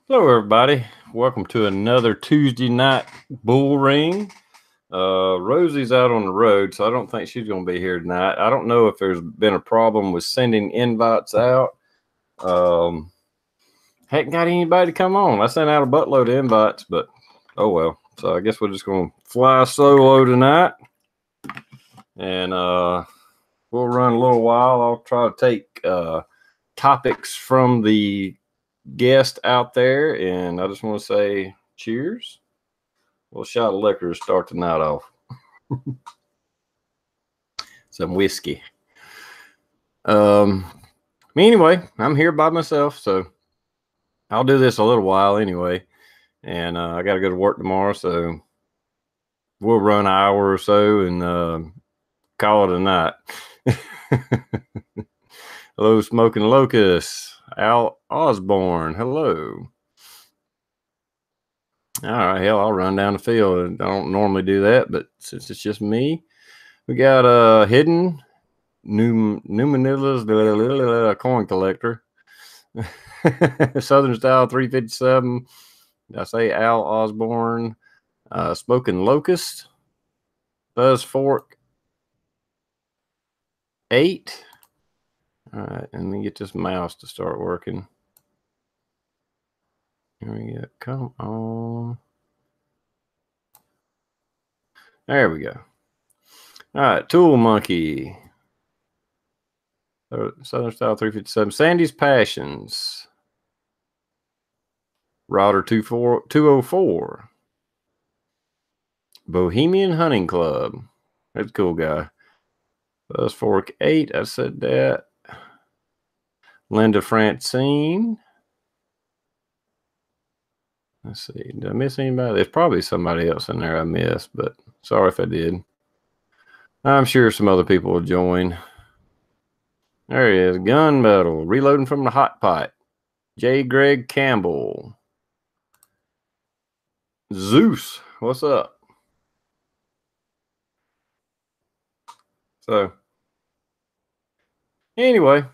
Hello, everybody. Welcome to another Tuesday night bull ring. Rosie's out on the road, so I don't think she's going to be here tonight. I don't know if there's been a problem with sending invites out. Hadn't got anybody to come on. I sent out a buttload of invites, but oh well. So I guess we're just going to fly solo tonight, and we'll run a little while. I'll try to take topics from the guest out there, and I just want to say cheers. We'll shot of liquor to start the night off. Some whiskey. Anyway, I'm here by myself, so I'll do this a little while anyway. And I got to go to work tomorrow, so we'll run an hour or so and call it a night. Hello, Smoking Locust. Al Osborne. Hello. All right, hell, I'll run down the field. I don't normally do that, but since it's just me, we got Hidden New Manila's coin collector. Southern Style 357. I say Al Osborne. Smoking Locust. Buzz Fork 8. All right, let me get this mouse to start working. Here we go. Come on. There we go. All right, Tool Monkey. Southern Style 357. Sandy's Passions. Router 204. Bohemian Hunting Club. That's a cool guy. Buzz Fork 8. I said that. Linda Francine. Let's see. Did I miss anybody? There's probably somebody else in there I missed, but sorry if I did. I'm sure some other people will join. There he is. Gun Metal. Reloading from the Hot Pot. J. Greg Campbell. Zeus. What's up? So, anyway,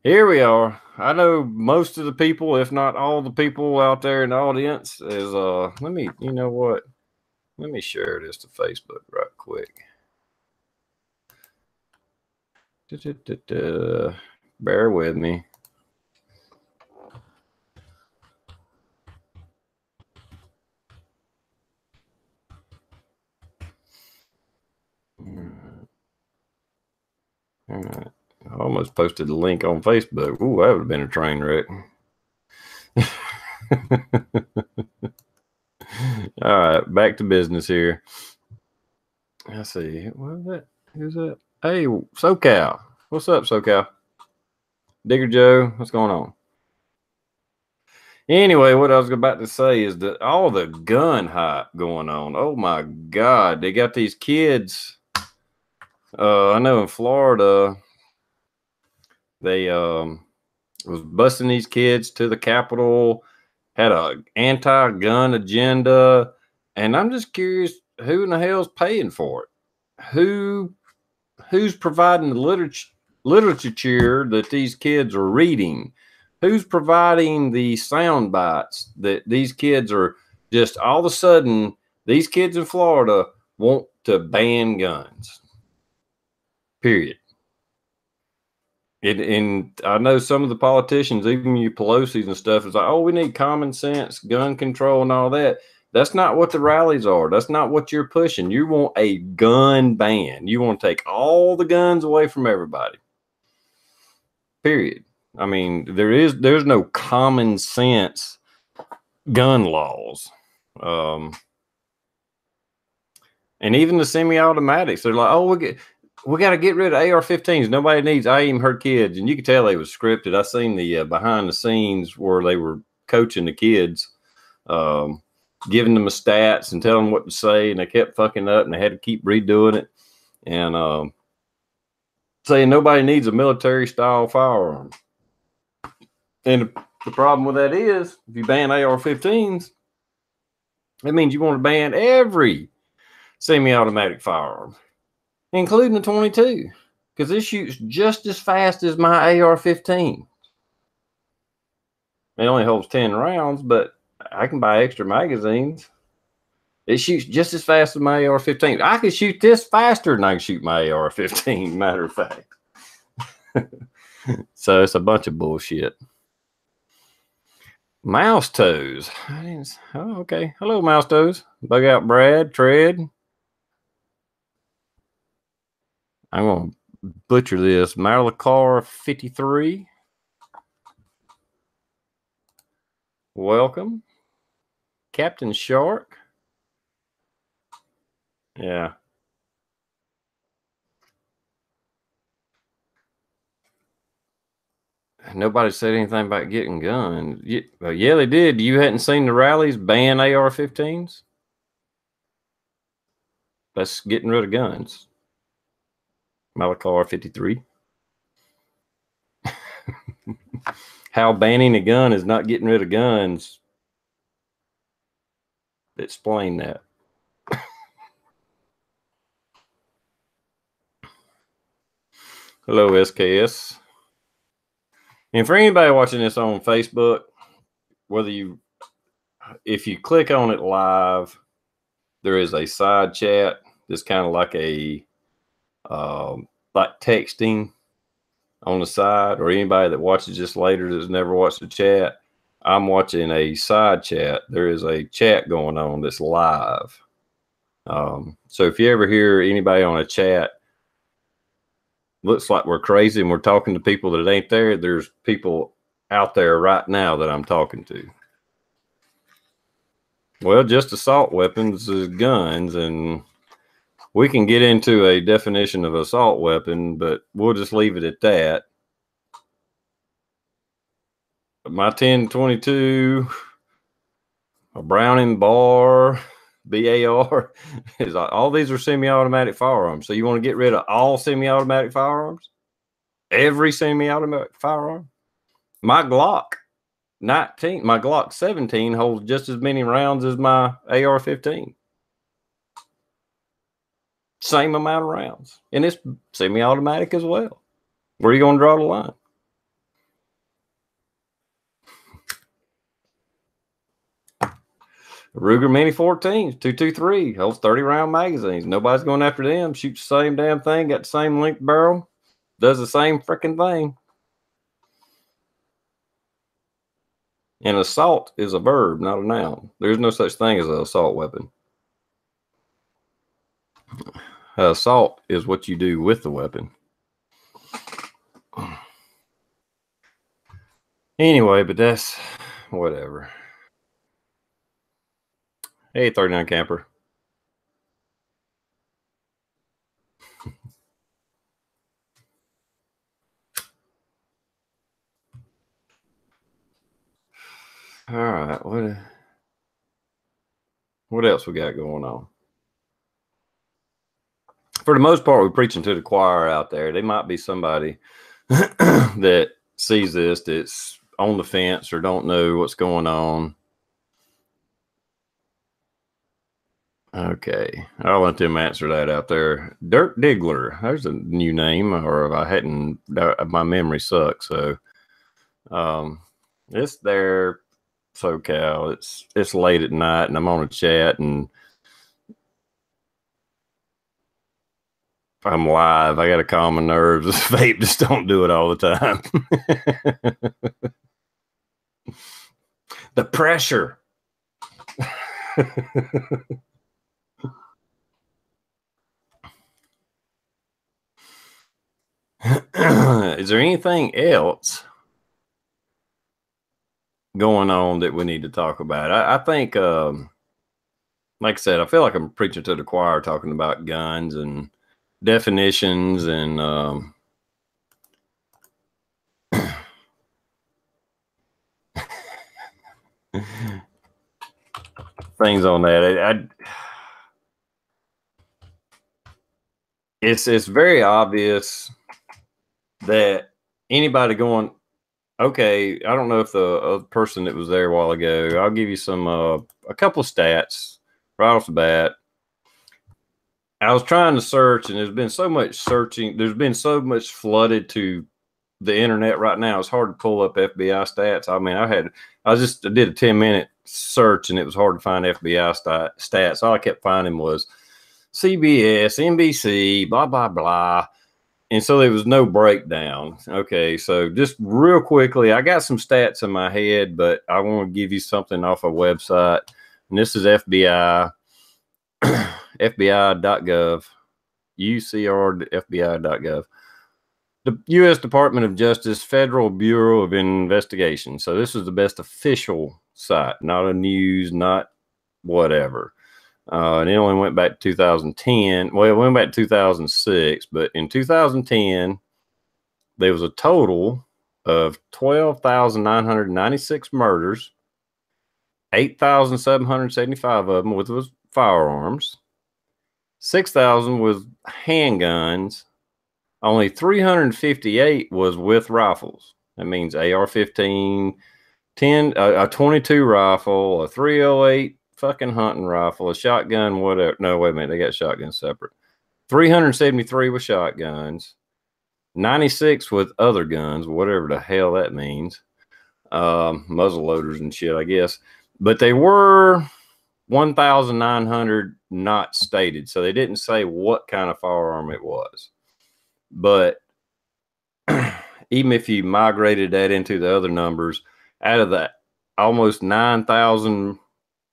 here we are. I know most of the people, if not all the people out there in the audience is, let me, you know what? Let me share this to Facebook right quick. Bear with me. All right. I almost posted a link on Facebook. Ooh, that would have been a train wreck. All right, back to business here. Let's see. What is that? Who's that? Hey, SoCal. What's up, SoCal? Digger Joe, what's going on? Anyway, what I was about to say is that all the gun hype going on. Oh my God, they got these kids. I know in Florida, they was busting these kids to the Capitol, had a anti-gun agenda, and I'm just curious who in the hell's paying for it? Who's providing the literature that these kids are reading? Who's providing the sound bites that these kids are just all of a sudden, these kids in Florida want to ban guns? Period. And I know some of the politicians, even you Pelosi's and stuff, is like, oh, we need common sense, gun control, and all that. That's not what the rallies are. That's not what you're pushing. You want a gun ban. You want to take all the guns away from everybody. Period. I mean, there's no common sense gun laws. And even the semi-automatics, they're like, oh, we got to get rid of AR-15s. Nobody needs. I even heard kids, and you could tell they was scripted. I seen the behind the scenes where they were coaching the kids, giving them the stats and telling them what to say, and they kept fucking up, and they had to keep redoing it, and saying nobody needs a military-style firearm. And the problem with that is, if you ban AR-15s, that means you want to ban every semi-automatic firearm, including the 22, because this shoots just as fast as my AR-15. It only holds 10 rounds, but I can buy extra magazines. It shoots just as fast as my AR-15. I can shoot this faster than I can shoot my AR-15, matter of fact. So it's a bunch of bullshit. Mouse toes. Oh, okay. Hello, mouse toes. Bug out Brad, Tread. I'm going to butcher this. Marlacar 53. Welcome. Captain Shark. Yeah. Nobody said anything about getting guns. Yeah, they did. You hadn't seen the rallies ban AR-15s? That's getting rid of guns. Malakar 53. How banning a gun is not getting rid of guns. Explain that. Hello, SKS. And for anybody watching this on Facebook, if you click on it live, there is a side chat that's kind of like a like texting on the side, or anybody that watches this later that's never watched the chat. I'm watching a side chat. There is a chat going on that's live. So if you ever hear anybody on a chat, looks like we're crazy and we're talking to people that ain't there, there's people out there right now that I'm talking to. Well, just assault weapons is guns, and we can get into a definition of assault weapon, but we'll just leave it at that. My 1022, a Browning bar, BAR, is all these are semi-automatic firearms. So you want to get rid of all semi-automatic firearms? Every semi-automatic firearm? My Glock 19, my Glock 17 holds just as many rounds as my AR-15. Same amount of rounds. And it's semi-automatic as well. Where are you going to draw the line? Ruger Mini 14s, 223, holds 30 round magazines. Nobody's going after them. Shoots the same damn thing, got the same length barrel, does the same freaking thing. And assault is a verb, not a noun. There's no such thing as an assault weapon. Assault is what you do with the weapon. Anyway, but that's whatever. Hey, 39 camper. All right, what else we got going on? For the most part, we're preaching to the choir out there. There might be somebody that sees this that's on the fence or don't know what's going on. Okay, I'll let them answer that out there. Dirt Diggler, there's a new name, or if I hadn't, my memory sucks. So, it's there, SoCal. It's late at night, and I'm on a chat, and I'm live. I got to calm my nerves. Vape just don't do it all the time. The pressure. Is there anything else going on that we need to talk about? I think, like I said, I feel like I'm preaching to the choir talking about guns and definitions and things on that. It's very obvious that anybody going, okay, I don't know if the person that was there a while ago, I'll give you some a couple of stats right off the bat. I was trying to search, and there's been so much searching. There's been so much flooded to the internet right now, it's hard to pull up FBI stats. I mean, I did a 10-minute search and it was hard to find FBI stats. All I kept finding was CBS, NBC, blah, blah, blah. And so there was no breakdown. Okay, so just real quickly, I got some stats in my head, but I want to give you something off a website. And this is FBI, FBI.gov, UCR.FBI.gov. The U.S. Department of Justice Federal Bureau of Investigation. So this is the best official site, not a news, not whatever. And it only went back to 2010. Well, it went back to 2006, but in 2010, there was a total of 12,996 murders, 8,775 of them with firearms, 6,000 with handguns, only 358 was with rifles. That means AR-15, a 22 rifle, a 308 fucking hunting rifle, a shotgun, whatever. No, wait a minute. They got shotguns separate. 373 with shotguns, 96 with other guns, whatever the hell that means. Muzzle loaders and shit, I guess. But they were 1,900 not stated. So they didn't say what kind of firearm it was. But even if you migrated that into the other numbers, out of that almost 9,000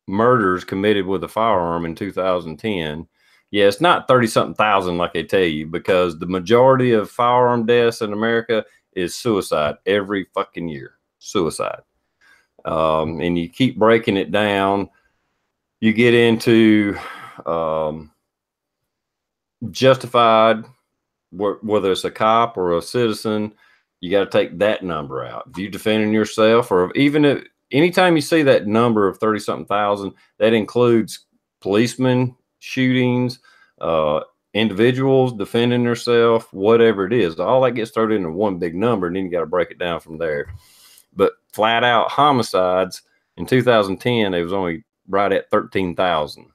murders committed with a firearm in 2010, yeah, it's not 30-something thousand like they tell you, because the majority of firearm deaths in America is suicide every fucking year. Suicide. And you keep breaking it down. You get into justified, whether it's a cop or a citizen, you got to take that number out. If you're defending yourself, or even if anytime you see that number of 30-something thousand, that includes policemen, shootings, individuals defending themselves, whatever it is. All that gets thrown into one big number, and then you got to break it down from there. But flat out homicides in 2010, it was only right at 13,000.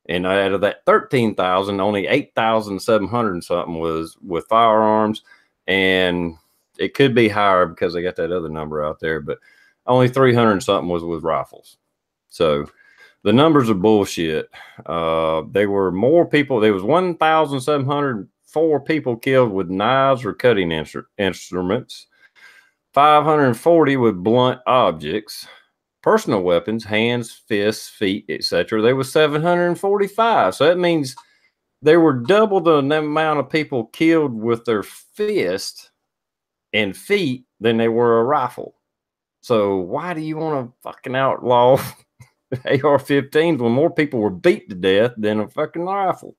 And out of that 13,000, only 8,700 and something was with firearms. And it could be higher because they got that other number out there, but only 300 and something was with rifles. So the numbers are bullshit. There were more people. There was 1,704 people killed with knives or cutting instruments, 540 with blunt objects, personal weapons, hands, fists, feet, etc. There was 745. So that means there were double the amount of people killed with their fist and feet than they were a rifle. So why do you want to fucking outlaw AR-15s when more people were beat to death than a fucking rifle?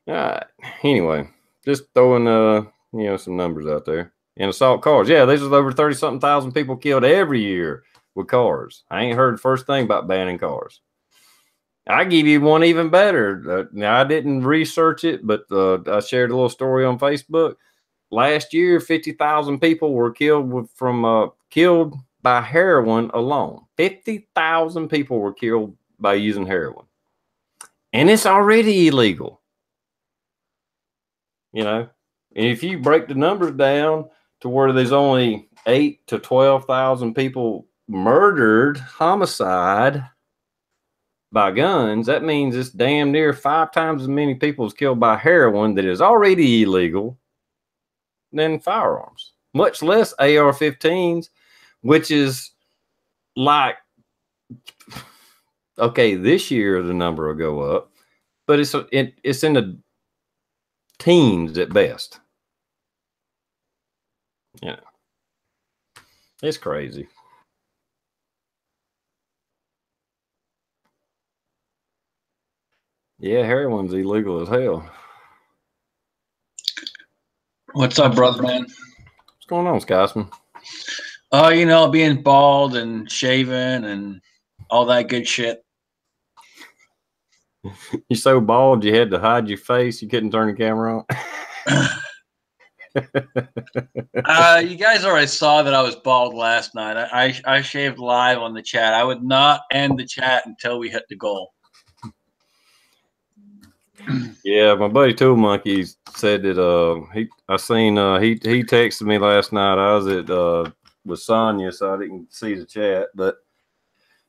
All right. Anyway, just throwing some numbers out there. And assault cars. Yeah, there's over 30-something thousand people killed every year with cars. I ain't heard the first thing about banning cars. I give you one even better. Now, I didn't research it, but I shared a little story on Facebook. Last year, 50,000 people were killed killed by heroin alone. 50,000 people were killed by using heroin. And it's already illegal. And if you break the numbers down to where there's only 8,000 to 12,000 people murdered, homicide by guns, that means it's damn near 5 times as many people as killed by heroin that is already illegal than firearms, much less AR-15s, which is like, okay, this year the number will go up, but it's in the teens at best. Yeah, it's crazy. Yeah, heroin's illegal as hell. What's up, brother, man? What's going on, Scotsman? Being bald and shaven and all that good shit. You're so bald you had to hide your face. You couldn't turn the camera on. You guys already saw that I was bald last night. I shaved live on the chat. I would not end the chat until we hit the goal. Yeah, my buddy Tool Monkey said that he texted me last night. I was at with Sonya, so I didn't see the chat,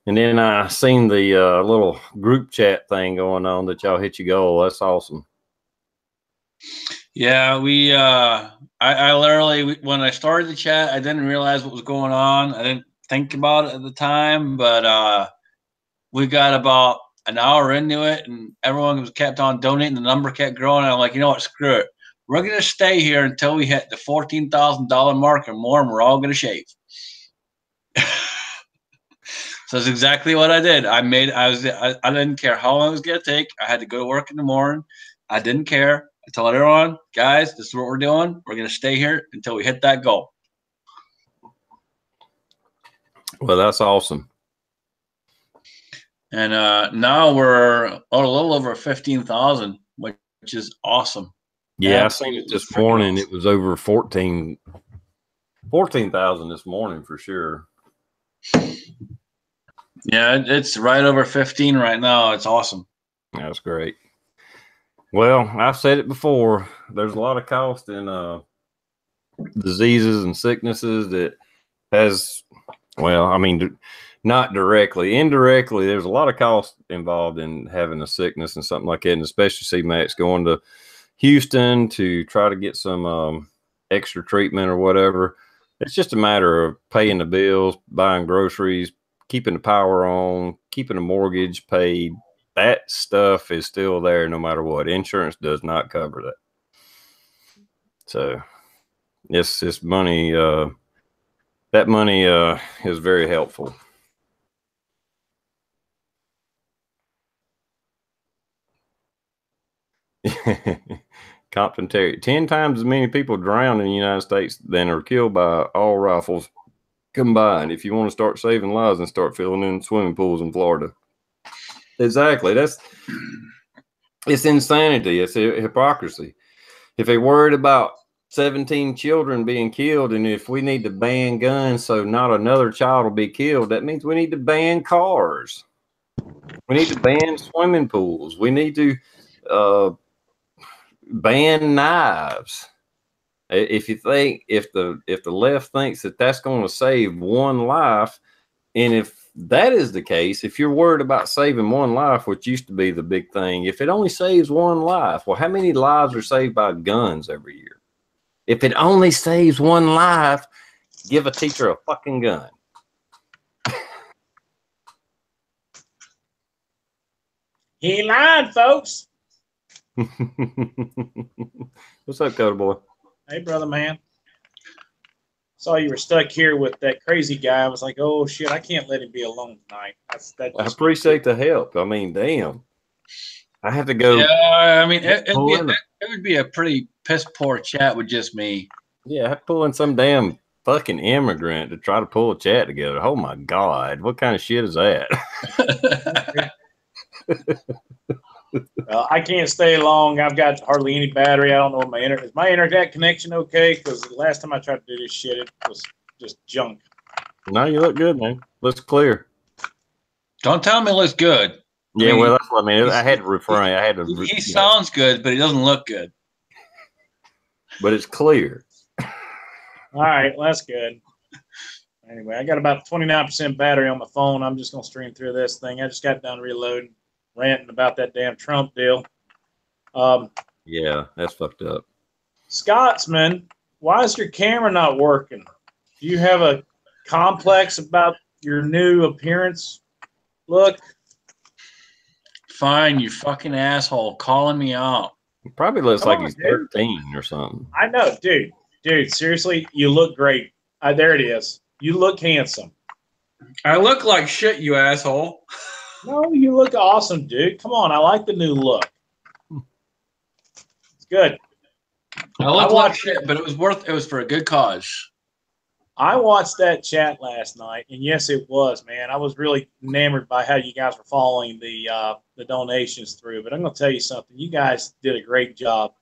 and then I seen the little group chat thing going on that y'all hit your goal. That's awesome. Yeah, I literally, when I started the chat, I didn't realize what was going on. I didn't think about it at the time, but we got about an hour into it, and everyone was kept on donating. The number kept growing. And I'm like, you know what? Screw it. We're gonna stay here until we hit the $14,000 mark or more, and we're all gonna shave. So that's exactly what I did. I didn't care how long it was gonna take. I had to go to work in the morning. I didn't care. I told everyone, guys, this is what we're doing. We're gonna stay here until we hit that goal. Well, that's awesome. And now we're a little over 15,000, which is awesome. Yeah, I seen it this morning. Awesome. It was over 14,000 this morning for sure. Yeah, it's right over 15 right now. It's awesome. That's great. Well, I've said it before. There's a lot of cost in diseases and sicknesses that has, well, I mean, not directly, indirectly, there's a lot of cost involved in having a sickness and something like that. And especially C-Max going to Houston to try to get some extra treatment or whatever. It's just a matter of paying the bills, buying groceries, keeping the power on, keeping the mortgage paid. That stuff is still there no matter what. Insurance does not cover that. So it's money. That money is very helpful. Compton Terry. 10 times as many people drown in the United States than are killed by all rifles combined. If you want to start saving lives and start filling in swimming pools in Florida. Exactly. It's insanity. It's hypocrisy. If they're worried about 17 children being killed, and if we need to ban guns so not another child will be killed, that means we need to ban cars. We need to ban swimming pools. We need to ban knives. If you think if the left thinks that that's going to save one life, and if that is the case, if you're worried about saving one life, which used to be the big thing, if it only saves one life, well, how many lives are saved by guns every year? If it only saves one life, give a teacher a fucking gun. He ain't lying, folks. What's up, Coda Boy? Hey, brother, man. Saw you were stuck here with that crazy guy. I was like, oh, shit, I can't let him be alone tonight. I appreciate the help. I mean, damn. I have to go. Yeah, I mean, it would be a pretty piss poor chat with just me. Yeah, I have to pull in some damn fucking immigrant to try to pull a chat together. Oh, my God. What kind of shit is that? I can't stay long. I've got hardly any battery. I don't know what my internet is. My internet connection okay? Because the last time I tried to do this shit, it was just junk. No, you look good, man. Looks clear. Don't tell me it looks good. Yeah, well, that's what I mean. I had to refrain. I had to. He sounds good, but he doesn't look good. But it's clear. All right, well, that's good. Anyway, I got about 29% battery on my phone. I'm just gonna stream through this thing. I just got done reloading, ranting about that damn Trump deal. Yeah, that's fucked up. Scotsman, why is your camera not working? Do you have a complex about your new appearance? Look. Fine, you fucking asshole, calling me out. He probably looks like he's 13 or something. I know, dude. Dude, seriously, you look great. There it is. You look handsome. I look like shit, you asshole. No, you look awesome, dude. Come on, I like the new look. It's good. I look like shit, but it was for a good cause. I watched that chat last night, and yes, it was, man. I was really enamored by how you guys were following the donations through. But I'm going to tell you something. You guys did a great job.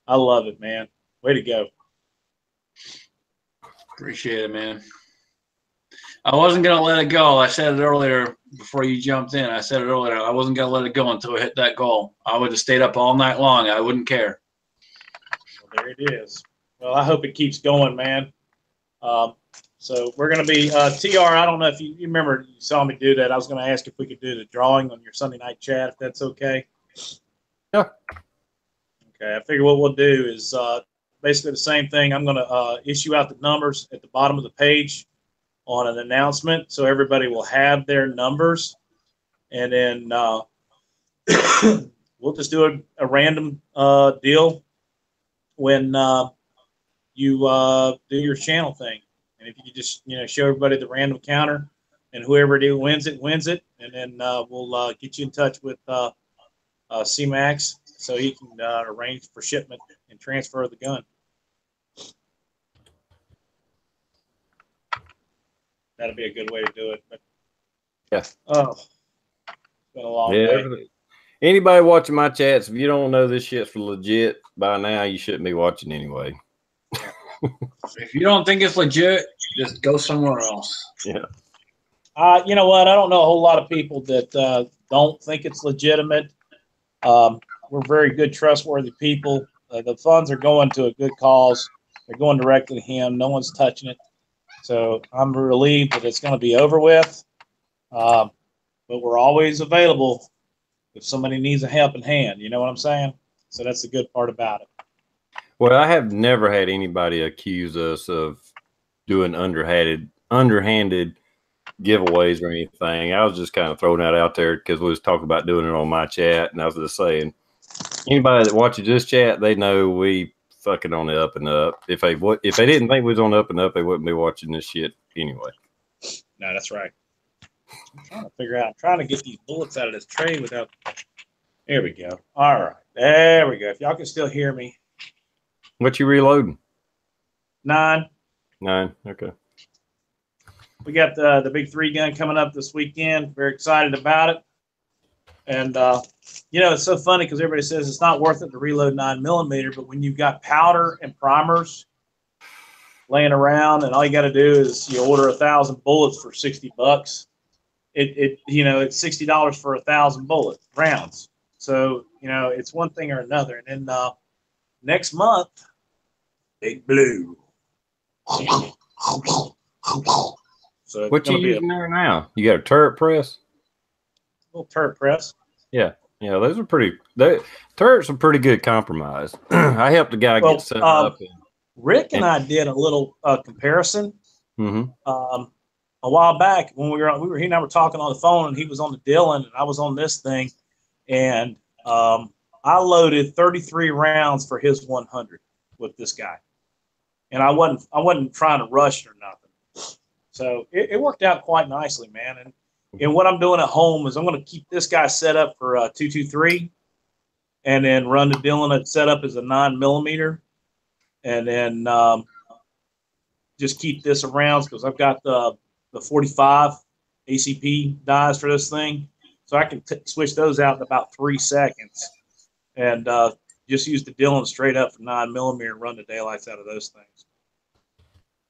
I love it, man. Way to go. Appreciate it, man. I wasn't going to let it go. I said it earlier before you jumped in. I said it earlier. I wasn't going to let it go until I hit that goal. I would have stayed up all night long. I wouldn't care. Well, there it is. Well, I hope it keeps going, man. So we're going to be TR. I don't know if you remember, you saw me do that. I was going to ask if we could do the drawing on your Sunday night chat, if that's okay. Yeah. Okay. I figure what we'll do is basically the same thing. I'm going to issue out the numbers at the bottom of the page on an announcement, so everybody will have their numbers, and then we'll just do a random deal when you do your channel thing. And if you could just show everybody the random counter, and whoever wins it, and then we'll get you in touch with C-Max so he can arrange for shipment and transfer of the gun. That'd be a good way to do it. But yes. Oh, it's been a long day. Anybody watching my chats, if you don't know this shit's legit by now, you shouldn't be watching anyway. If you don't think it's legit, just go somewhere else. Yeah. You know what? I don't know a whole lot of people that don't think it's legitimate. We're very good, trustworthy people. The funds are going to a good cause. They're going directly to him. No one's touching it. So I'm relieved that it's going to be over with. But we're always available if somebody needs a helping hand. You know what I'm saying? So that's the good part about it. Well, I have never had anybody accuse us of doing underhanded giveaways or anything. I was just kind of throwing that out there because we was talking about doing it on my chat, and I was just saying, anybody that watches this chat, they know we fucking on the up and up. If they didn't think we was on the up and up, they wouldn't be watching this shit anyway. No, that's right. I'm trying to figure out. I'm trying to get these bullets out of this tray without. There we go. All right, there we go. If y'all can still hear me. What you reloading? 9. Okay. We got the big 3 gun coming up this weekend. Very excited about it. And it's so funny because everybody says it's not worth it to reload 9mm, but when you've got powder and primers laying around, and all you got to do is you order 1,000 bullets for $60. It's $60 for 1,000 bullet rounds. So it's one thing or another. And then next month, Big Blue. So what you using there now? You got a turret press? Little turret press. Yeah, those are pretty. Turrets are pretty good compromise. I helped a guy get set up. Rick and I did a little comparison a while back when he and I were talking on the phone, and he was on the Dillon and I was on this thing, and I loaded 33 rounds for his 100 with this guy, and I wasn't trying to rush or nothing. So it worked out quite nicely, man. And what I'm doing at home is I'm going to keep this guy set up for 223, and then run the Dillon set up as a 9mm, and then just keep this around because I've got the 45 ACP dies for this thing, so I can switch those out in about 3 seconds, and just use the Dillon straight up for 9mm and run the daylights out of those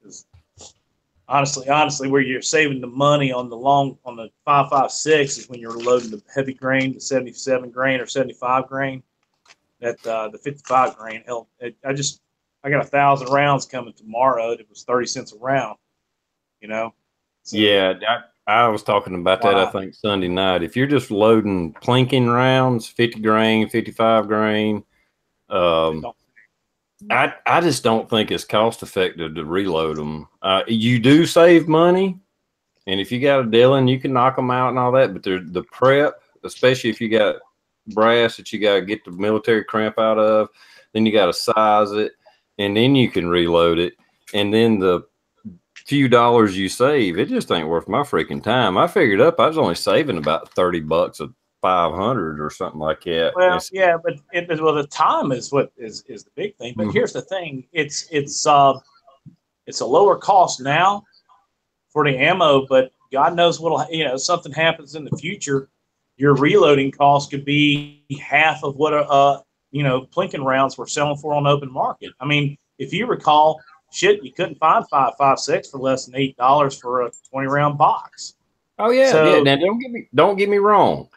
things. Honestly, where you're saving the money on the 5.56 is when you're loading the heavy grain, the 77 grain or 75 grain. That the 55 grain, hell, I got 1,000 rounds coming tomorrow. It was 30 cents a round, So, yeah, I was talking about that, I think, Sunday night. If you're just loading plinking rounds, 50 grain, 55 grain, I just don't think it's cost effective to reload them. You do save money, and if you got a Dillon, you can knock them out and all that. But the prep, especially if you got brass that you got to get the military cramp out of, then you got to size it, and then you can reload it. And then the few dollars you save, it just ain't worth my freaking time. I figured up I was only saving about $30 a 500 or something like that. Well, yeah, but the time is what is the big thing. But here's the thing: it's a lower cost now for the ammo, but God knows what'll something happens in the future. Your reloading cost could be half of what Plinken rounds were selling for on the open market. I mean, if you recall, shit, you couldn't find 5.56 for less than $8 for a 20-round box. Oh yeah, So, yeah. Now don't get me wrong.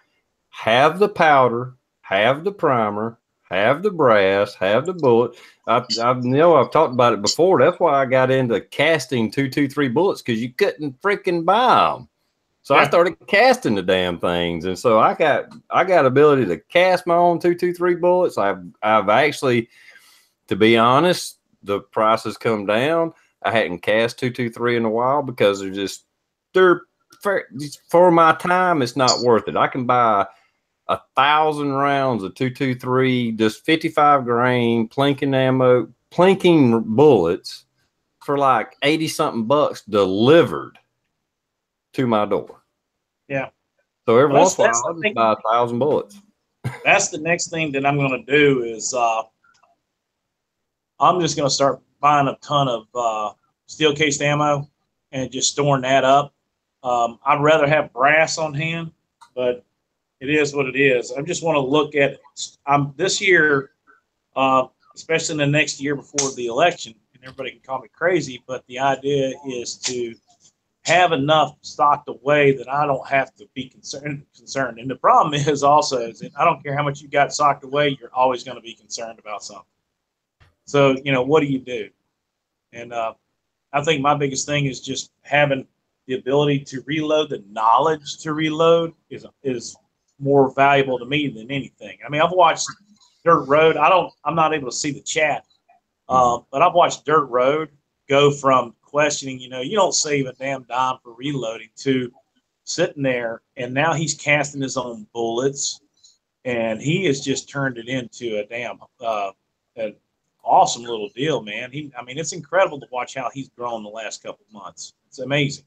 Have the powder, have the primer, have the brass, have the bullet. I know I've talked about it before. That's why I got into casting 223 bullets, because you couldn't freaking buy them. So I started casting the damn things, and so I got ability to cast my own 223 bullets. I've actually, to be honest, the price has come down. I hadn't cast 223 in a while because they're for my time. It's not worth it. I can buy 1,000 rounds of 223, just 55 grain plinking bullets for like 80 something bucks delivered to my door. Yeah. So every once in a while, I'll just buy 1,000 bullets. That's the next thing that I'm going to do is I'm just going to start buying a ton of steel cased ammo and just storing that up. I'd rather have brass on hand, but it is what it is. I just want to look at this year, especially in the next year before the election, and everybody can call me crazy, but the idea is to have enough stocked away that I don't have to be concerned. And the problem is also is that I don't care how much you got stocked away, you're always going to be concerned about something. So, what do you do? And I think my biggest thing is just having the ability to reload. The knowledge to reload is more valuable to me than anything. I mean, I've watched Dirt Road. I'm not able to see the chat, but I've watched Dirt Road go from questioning, you don't save a damn dime for reloading, to sitting there, and now he's casting his own bullets, and he has just turned it into a damn an awesome little deal, man. It's incredible to watch how he's grown the last couple of months. It's amazing.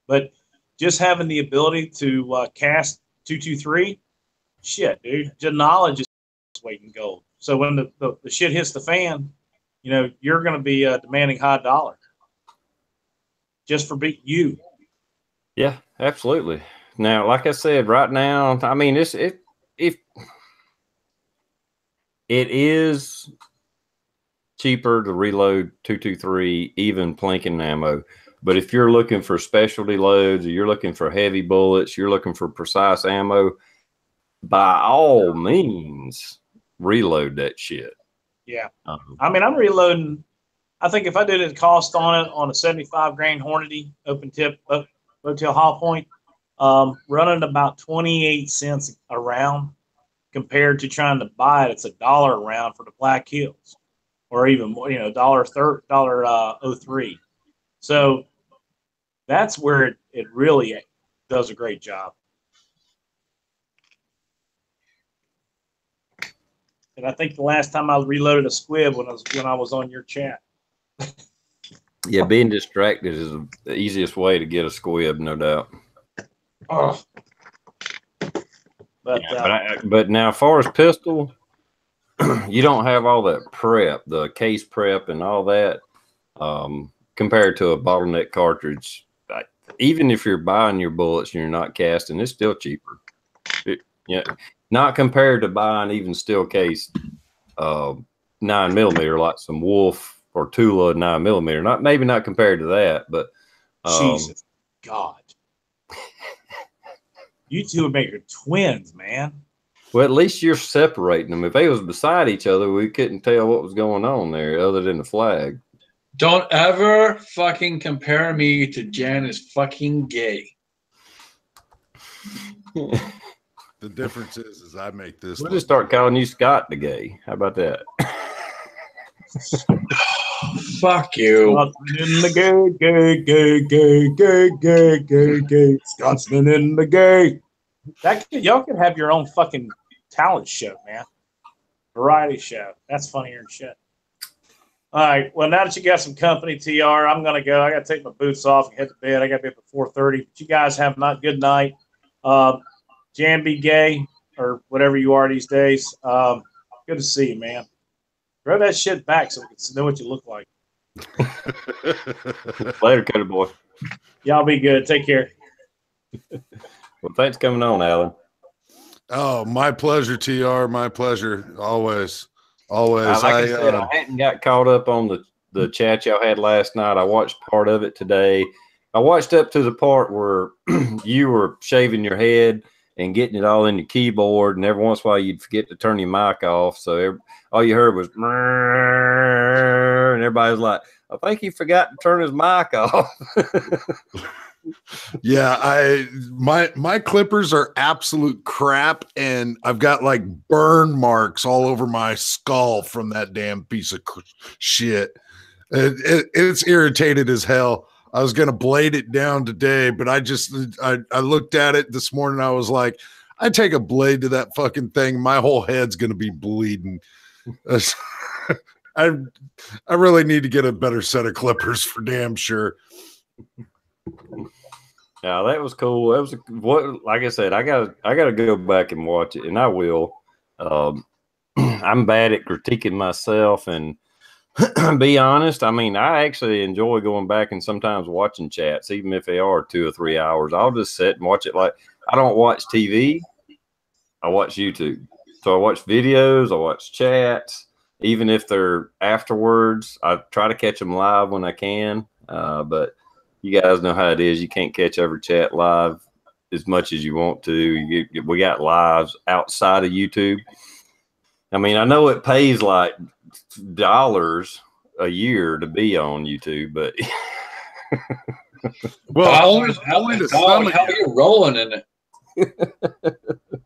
But just having the ability to cast 223, shit, dude, the knowledge is weight in gold. So when the shit hits the fan, you're going to be demanding high dollar just for beating you. Yeah, absolutely. Now, like I said, right now, I mean, it is cheaper to reload 223, even plinking ammo. But if you're looking for specialty loads, or you're looking for heavy bullets, you're looking for precise ammo, by all means, reload that shit. Yeah. I'm reloading. I think if I did a cost on it on a 75 grain Hornady open tip Motel Hollow Point, running about 28 cents a round, compared to trying to buy it. It's $1 a round for the Black Hills, or even more, $1.03. So that's where it really does a great job. And I think the last time I reloaded a squib when I was on your chat. Yeah, being distracted is the easiest way to get a squib, no doubt. Oh. But now, as far as pistol, you don't have all that prep, the case prep and all that, compared to a bottleneck cartridge. Even if you're buying your bullets and you're not casting, it's still cheaper. Not compared to buying even steel case 9mm, like some Wolf or Tula 9mm. Maybe not compared to that, but Jesus God. You two make your twins, man. Well, at least you're separating them. If they was beside each other, we couldn't tell what was going on there other than the flag. Don't ever fucking compare me to Jan is fucking gay. The difference is I make this. We'll just start calling you Scott the gay. How about that? Fuck you. Scotsman in the gay. Scotsman in the gay. Y'all could have your own fucking talent show, man. Variety show. That's funnier than shit. All right. Well, now that you got some company, TR, I'm going to go. I got to take my boots off and head to bed. I got to be up at 4:30. But you guys have a good night. Jan, be gay or whatever you are these days. Good to see you, man. Throw that shit back so we can know what you look like. Later, Cutter Boy. Y'all be good. Take care. Well, thanks for coming on, Alan. Oh, my pleasure, TR. My pleasure. Always. Like I said, I hadn't got caught up on the chat y'all had last night. I watched part of it today. I watched up to the part where you were shaving your head and getting it all in your keyboard, and every once in a while you'd forget to turn your mic off. So all you heard was, and everybody was like, I think he forgot to turn his mic off. Yeah, my clippers are absolute crap, and I've got like burn marks all over my skull from that damn piece of shit. It's irritated as hell. I was gonna blade it down today, but I looked at it this morning. I was like, I take a blade to that fucking thing, my whole head's gonna be bleeding. I really need to get a better set of clippers for damn sure. Yeah, that was cool. That was like I said, I gotta go back and watch it, and I will. I'm bad at critiquing myself, and be honest, I mean, I actually enjoy going back and sometimes watching chats, even if they are 2 or 3 hours. I'll just sit and watch it. Like, I don't watch TV, I watch YouTube. So I watch videos, I watch chats, even if they're afterwards. I try to catch them live when I can, but you guys know how it is. You can't catch every chat live as much as you want to. We got lives outside of YouTube. I mean, I know it pays like dollars a year to be on YouTube, but well, only to some. How are you rolling in it?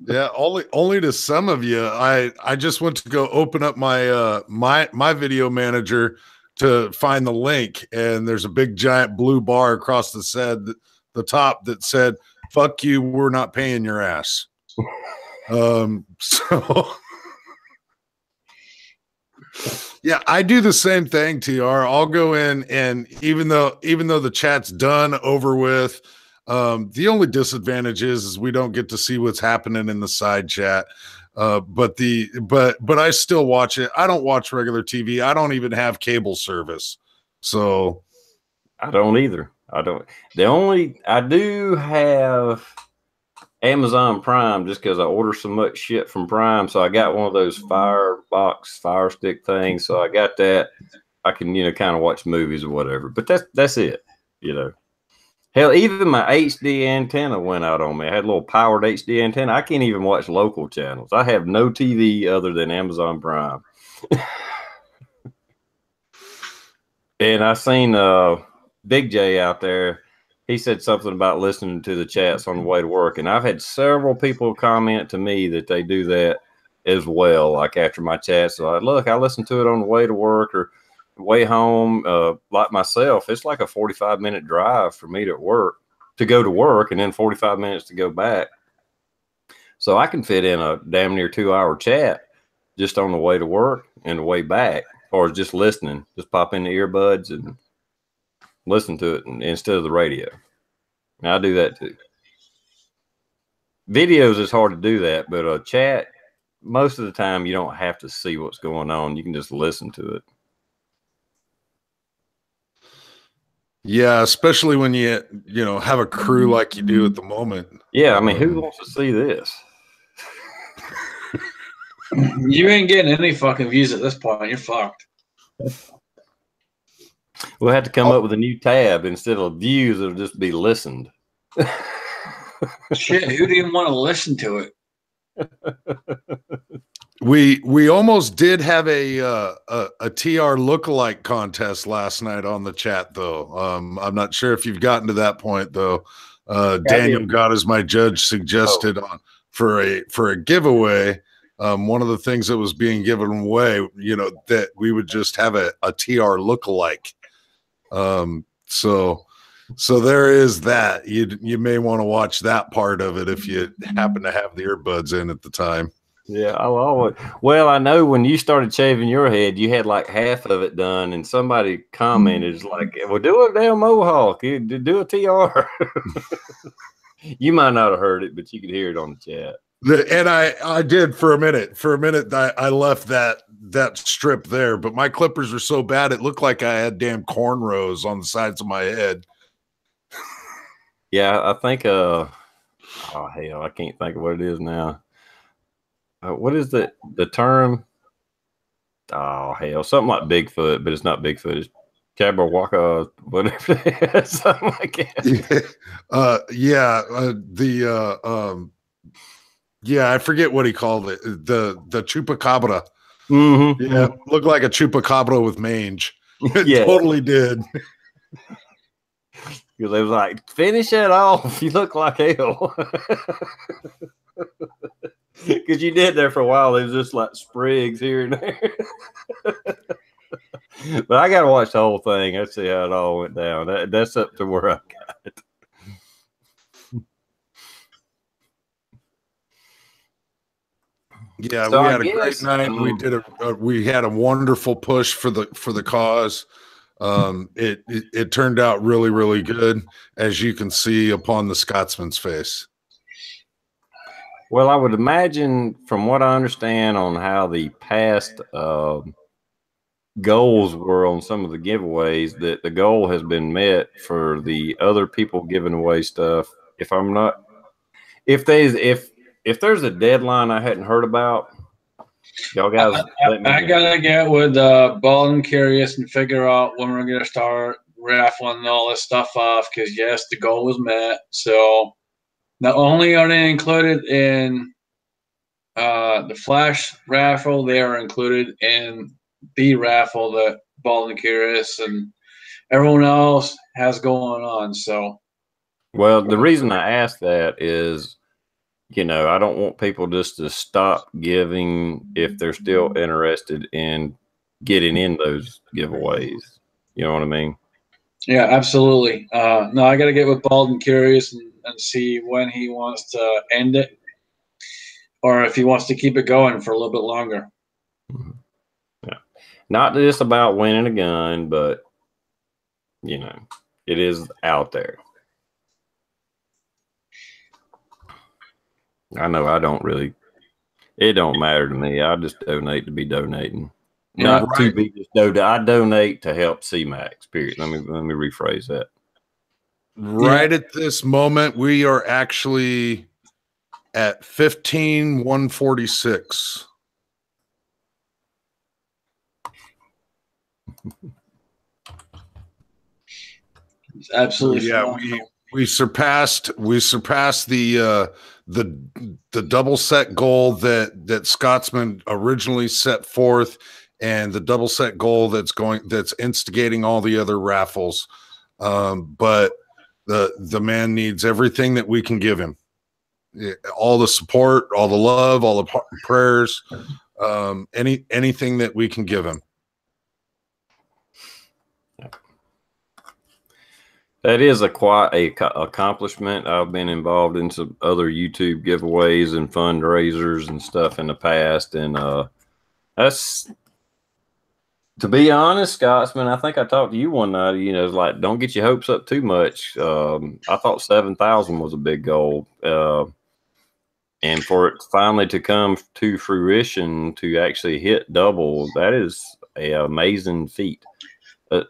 Yeah, only to some of you. I just went to go open up my my video manager to find the link, and there's a big giant blue bar across the top that said, "Fuck you, we're not paying your ass." So yeah, I do the same thing, TR. I'll go in, and even though the chat's done over with, the only disadvantage is we don't get to see what's happening in the side chat. But I still watch it. I don't watch regular TV. I don't even have cable service. So I don't either. I do have Amazon Prime just because I order so much shit from Prime. So I got one of those Fire Stick things. So I got that. I can, kind of watch movies or whatever. But that's it, Hell, even my HD antenna went out on me. I had a little powered HD antenna. I can't even watch local channels. I have no TV other than Amazon Prime. And I seen Big J out there. He said something about listening to the chats on the way to work. And I've had several people comment to me that they do that as well, like after my chats. So look, I listen to it on the way to work or way home. Like myself, it's like a 45-minute drive for me to go to work, and then 45 minutes to go back. So I can fit in a damn near 2-hour chat just on the way to work and the way back, or just listening. Just pop in the earbuds and listen to it instead of the radio. And I do that too. Videos is hard to do that, but a chat, most of the time you don't have to see what's going on. You can just listen to it. Yeah, especially when you have a crew like you do at the moment. Yeah, I mean, who wants to see this? You ain't getting any fucking views at this point. You're fucked. We'll have to come up with a new tab. Instead of views, it'll just be listened. Shit, who didn't want to listen to it? We almost did have a TR lookalike contest last night on the chat, though. I'm not sure if you've gotten to that point, though. Daniel got, as my judge suggested, on for a giveaway. One of the things that was being given away, that we would just have a TR lookalike. So there is that. You may want to watch that part of it if you happen to have the earbuds in at the time. Yeah, well, I know when you started shaving your head, you had like half of it done, and somebody commented like, "Well, do a damn mohawk, do a TR." You might not have heard it, but you could hear it on the chat. And I did for a minute. For a minute, I left that strip there, but my clippers are so bad it looked like I had damn cornrows on the sides of my head. Yeah, I think. Oh hell, I can't think of what it is now. What is the term? Oh hell, something like Bigfoot, but it's not Bigfoot. It's Cabawaka, whatever it is, something like that. Yeah, I forget what he called it. The chupacabra. Mm-hmm. Yeah, looked like a chupacabra with mange. It Yeah. totally did. Because they was like, finish it off. You look like hell. Because you did there for a while. It was just like sprigs here and there. But I got to watch the whole thing. I see how it all went down. That's up to where I got. Yeah, So we I had a great guess, night. We had a wonderful push for the cause. It turned out really, really good, as you can see upon the Scotsman's face. Well, I would imagine, from what I understand on how the past goals were on some of the giveaways, that the goal has been met for the other people giving away stuff. If there's a deadline I hadn't heard about, y'all guys let me I know. gotta get with Bald and Curious and figure out when we're gonna start raffling all this stuff off. Because yes, the goal was met. So not only are they included in the flash raffle, they are included in the raffle that Bald and Curious and everyone else has going on. So, Well, the reason I ask that is, I don't want people just to stop giving if they're still interested in getting in those giveaways. You know what I mean? yeah, absolutely. No, I got to get with Bald and Curious and see when he wants to end it, or if he wants to keep it going for a little bit longer. Yeah. Not just about winning a gun, but it is out there. I know it don't matter to me. I just donate to be donating. Yeah, Not to be just donate. I donate to help CMAX, period. Let me rephrase that. Right at this moment, we are actually at 15,146. It's absolutely we surpassed the double set goal that Scotsman originally set forth, and the double set goal that's instigating all the other raffles. But the man needs everything that we can give him, all the support, all the love, all the prayers, anything that we can give him. That is quite a accomplishment. I've been involved in some other YouTube giveaways and fundraisers and stuff in the past, and that's, to be honest, Scotsman, I think I talked to you one night. It's like, don't get your hopes up too much. I thought 7,000 was a big goal, and for it finally to come to fruition, to actually hit double, that is an amazing feat.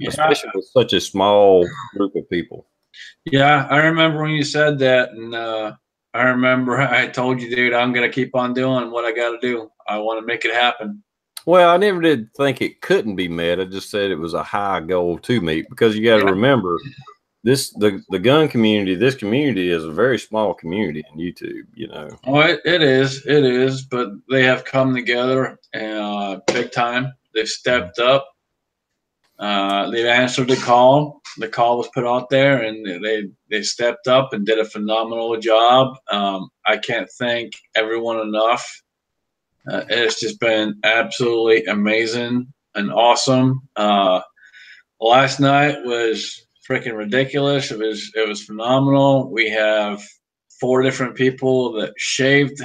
Especially with such a small group of people. Yeah, I remember when you said that, and I remember I told you, dude, I'm gonna keep on doing what I got to do. I want to make it happen. Well, I never did think it couldn't be met. I just said it was a high goal to meet, because you got to remember, the gun community. This community is a very small community in YouTube. Oh, it is, but they have come together big time. They've stepped up. They've answered the call. The call was put out there, and they stepped up and did a phenomenal job. I can't thank everyone enough. It's just been absolutely amazing and awesome. Last night was freaking ridiculous. It was phenomenal. We have 4 different people that shaved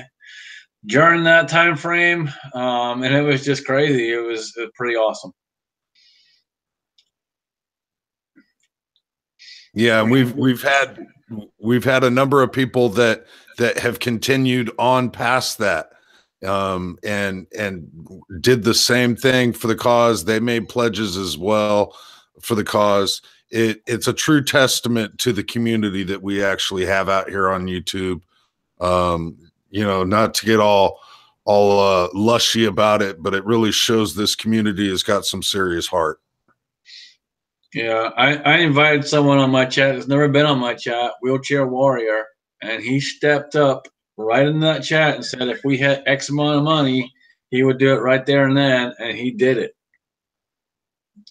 during that time frame, and it was just crazy. It was pretty awesome. Yeah, we've had a number of people that have continued on past that, and did the same thing for the cause. They made pledges as well for the cause. It's a true testament to the community that we actually have out here on YouTube. Not to get all lushy about it, but it really shows this community has got some serious heart. Yeah, I invited someone on my chat that's never been on my chat, Wheelchair Warrior, and he stepped up right in that chat and said if we had X amount of money, he would do it right there and then, and he did it.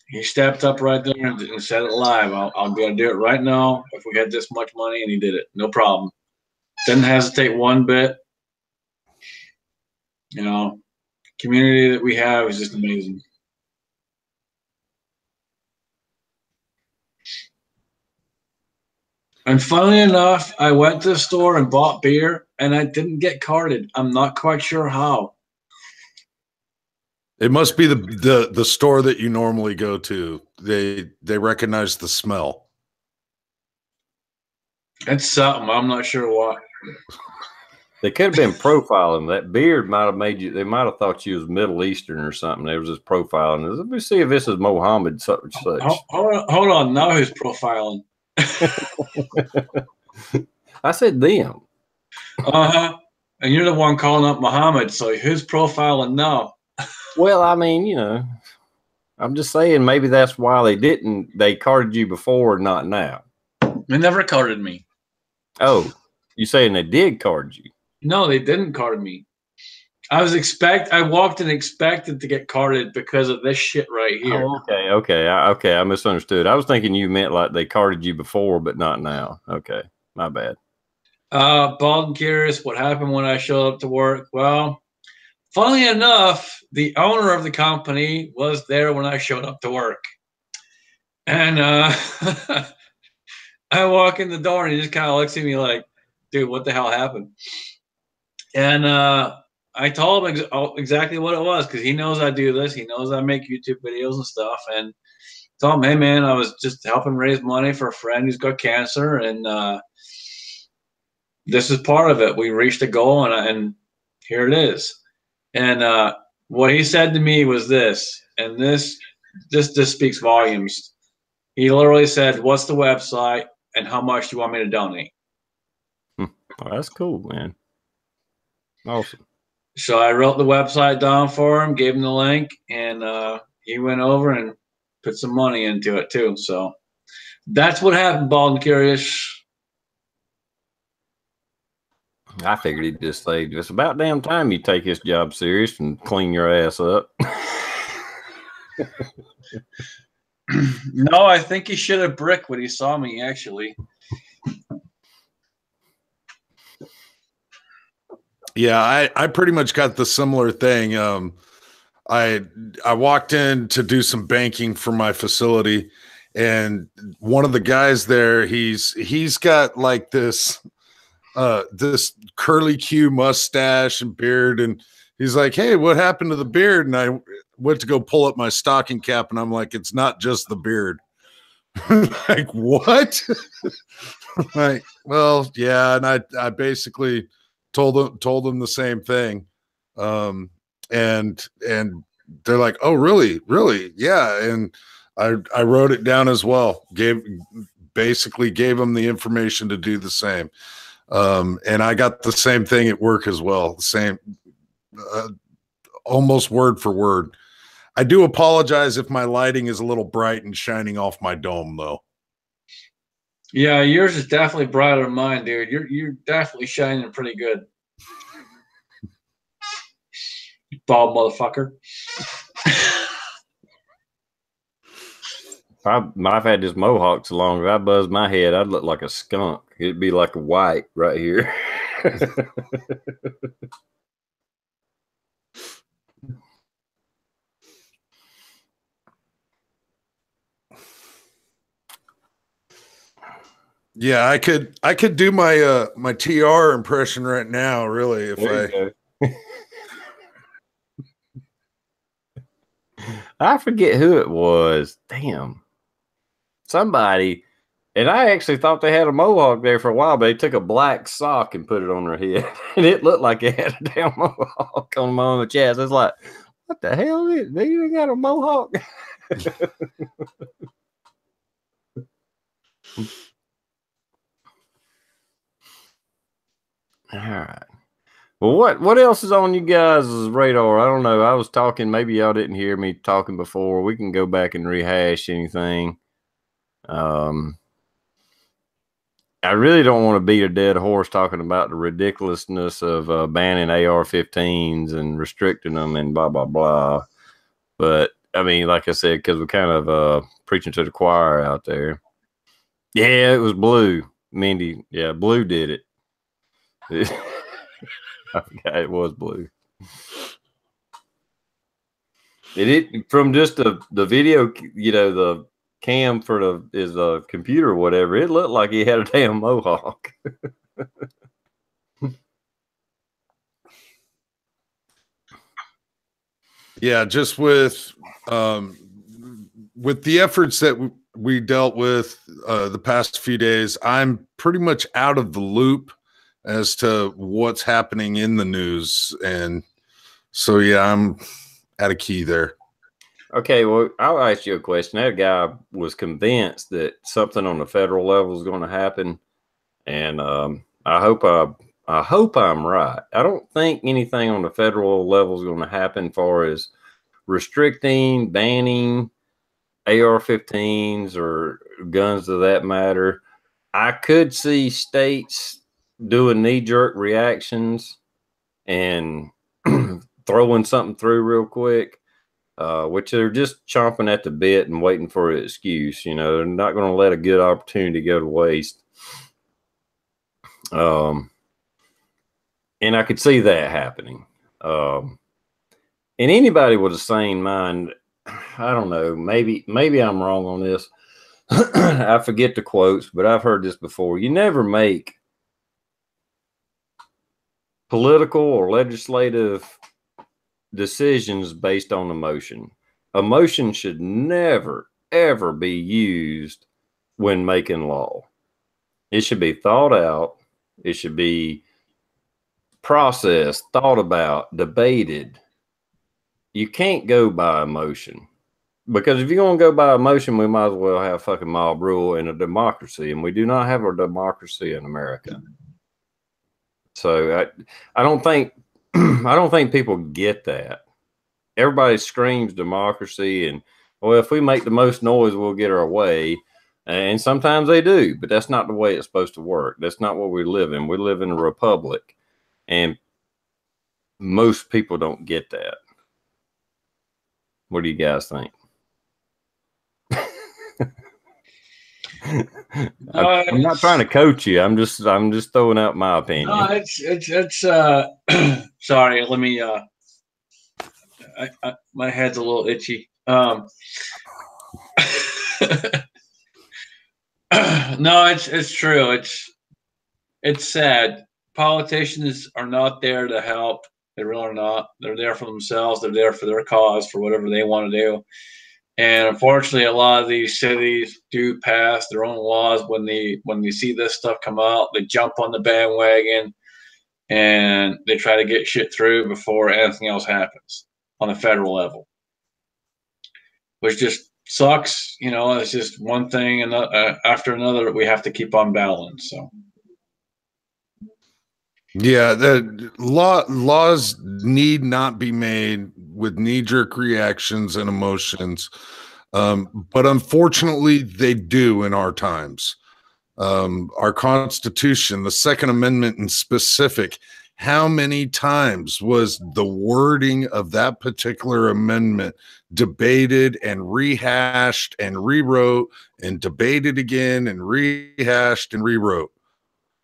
He stepped up right there and said it live. I'm going to do it right now if we had this much money, and he did it. No problem. Didn't hesitate one bit. You know, community that we have is just amazing. And funnily enough, I went to the store and bought beer, and I didn't get carded. I'm not quite sure how. It must be the store that you normally go to. They recognize the smell. It's something. I'm not sure what. They could have been profiling. That beard might have made you. They might have thought you was Middle Eastern or something. There was this profiling. Let me see if this is Mohammed such and such. Hold on. Now who's profiling? I said them. And you're the one calling up Muhammad. So who's profiling now? Well, I mean, you know, I'm just saying maybe that's why they didn't. They carded you before, not now. They never carded me. Oh, you saying they did card you? No, they didn't card me. I walked and expected to get carded because of this shit right here. Oh, okay. I misunderstood. I was thinking you meant like they carded you before, but not now. Okay, my bad. Bald and curious, what happened when I showed up to work? Well, funnily enough, the owner of the company was there when I showed up to work. And I walk in the door and he just kind of looks at me like, dude, what the hell happened? And I told him exactly what it was because he knows I do this. He knows I make YouTube videos and stuff. And told him, hey, man, I was just helping raise money for a friend who's got cancer. And this is part of it. We reached a goal, and here it is. And what he said to me was this, and this speaks volumes. He literally said, what's the website and how much do you want me to donate? Oh, that's cool, man. Awesome. So I wrote the website down for him, gave him the link, and he went over and put some money into it too. So that's what happened, Bald and Curious. I figured he'd just say, it's about damn time you take this job serious and clean your ass up. No, I think he should have bricked when he saw me, actually. Yeah, I pretty much got the similar thing. I walked in to do some banking for my facility, and one of the guys there, he's got like this curly Q mustache and beard, and he's like, hey, what happened to the beard? And I went to go pull up my stocking cap, and I'm like, it's not just the beard. Like, what? Like, well, yeah. And I basically told them the same thing. And they're like, oh, really? Yeah. And I wrote it down as well. Basically gave them the information to do the same. And I got the same thing at work as well. Same, almost word for word. I do apologize if my lighting is a little bright and shining off my dome, though. Yeah, yours is definitely brighter than mine, dude. You're definitely shining pretty good. Bald motherfucker. I've had this mohawk so long, if I buzzed my head, I'd look like a skunk. It'd be like a white right here. Yeah, I could do my my TR impression right now, really, if I forget who it was. Damn. Somebody, and I actually thought they had a mohawk there for a while, but they took a black sock and put it on their head, and it looked like it had a damn mohawk on my chest. It's like, what the hell is it? They even got a mohawk? All right. Well, what else is on you guys' radar? I don't know. I was talking. Maybe y'all didn't hear me talking before. We can go back and rehash anything. I really don't want to beat a dead horse talking about the ridiculousness of banning AR-15s and restricting them and blah, blah, blah. But, I mean, like I said, because we're kind of preaching to the choir out there. Yeah, it was Blue. Mindy, yeah, Blue did it. I forgot it was Blue. It from just the video, you know, the cam for his computer or whatever, it looked like he had a damn mohawk. Yeah, just with the efforts that we dealt with the past few days, I'm pretty much out of the loop as to what's happening in the news, and so yeah, I'm out of key there. Okay, well, I'll ask you a question. That guy was convinced that something on the federal level is going to happen, and I hope I'm right. I don't think anything on the federal level is going to happen, far as restricting, banning AR-15s or guns of that matter. I could see states doing knee-jerk reactions and throwing something through real quick. Which they're just chomping at the bit and waiting for an excuse. You know, they're not going to let a good opportunity go to waste. And I could see that happening. And anybody with a sane mind, I don't know, maybe I'm wrong on this. I forget the quotes, but I've heard this before. You never make political or legislative decisions based on emotion. Emotion should never, ever be used when making law. It should be thought out. It should be processed, thought about, debated. You can't go by emotion, because if you're going to go by emotion, we might as well have fucking mob rule in a democracy, and we do not have a democracy in America. So I don't think I don't think people get that. Everybody screams democracy and, well, if we make the most noise, we'll get our way. And sometimes they do, but that's not the way it's supposed to work. That's not what we live in. We live in a republic, and most people don't get that. What do you guys think? I'm not trying to coach you. I'm just throwing out my opinion. No, it's sorry, let me my head's a little itchy. No, it's true. It's sad. Politicians are not there to help. They really are not. They're there for themselves. They're there for their cause, for whatever they want to do. And unfortunately, a lot of these cities do pass their own laws. When they see this stuff come out, they jump on the bandwagon and they try to get shit through before anything else happens on the federal level, which just sucks. You know, it's just one thing and after another that we have to keep on battling. So. Yeah, the laws need not be made with knee-jerk reactions and emotions, but unfortunately, they do in our times. Our Constitution, the Second Amendment in specific, how many times was the wording of that particular amendment debated and rehashed and rewrote and debated again and rehashed and rewrote?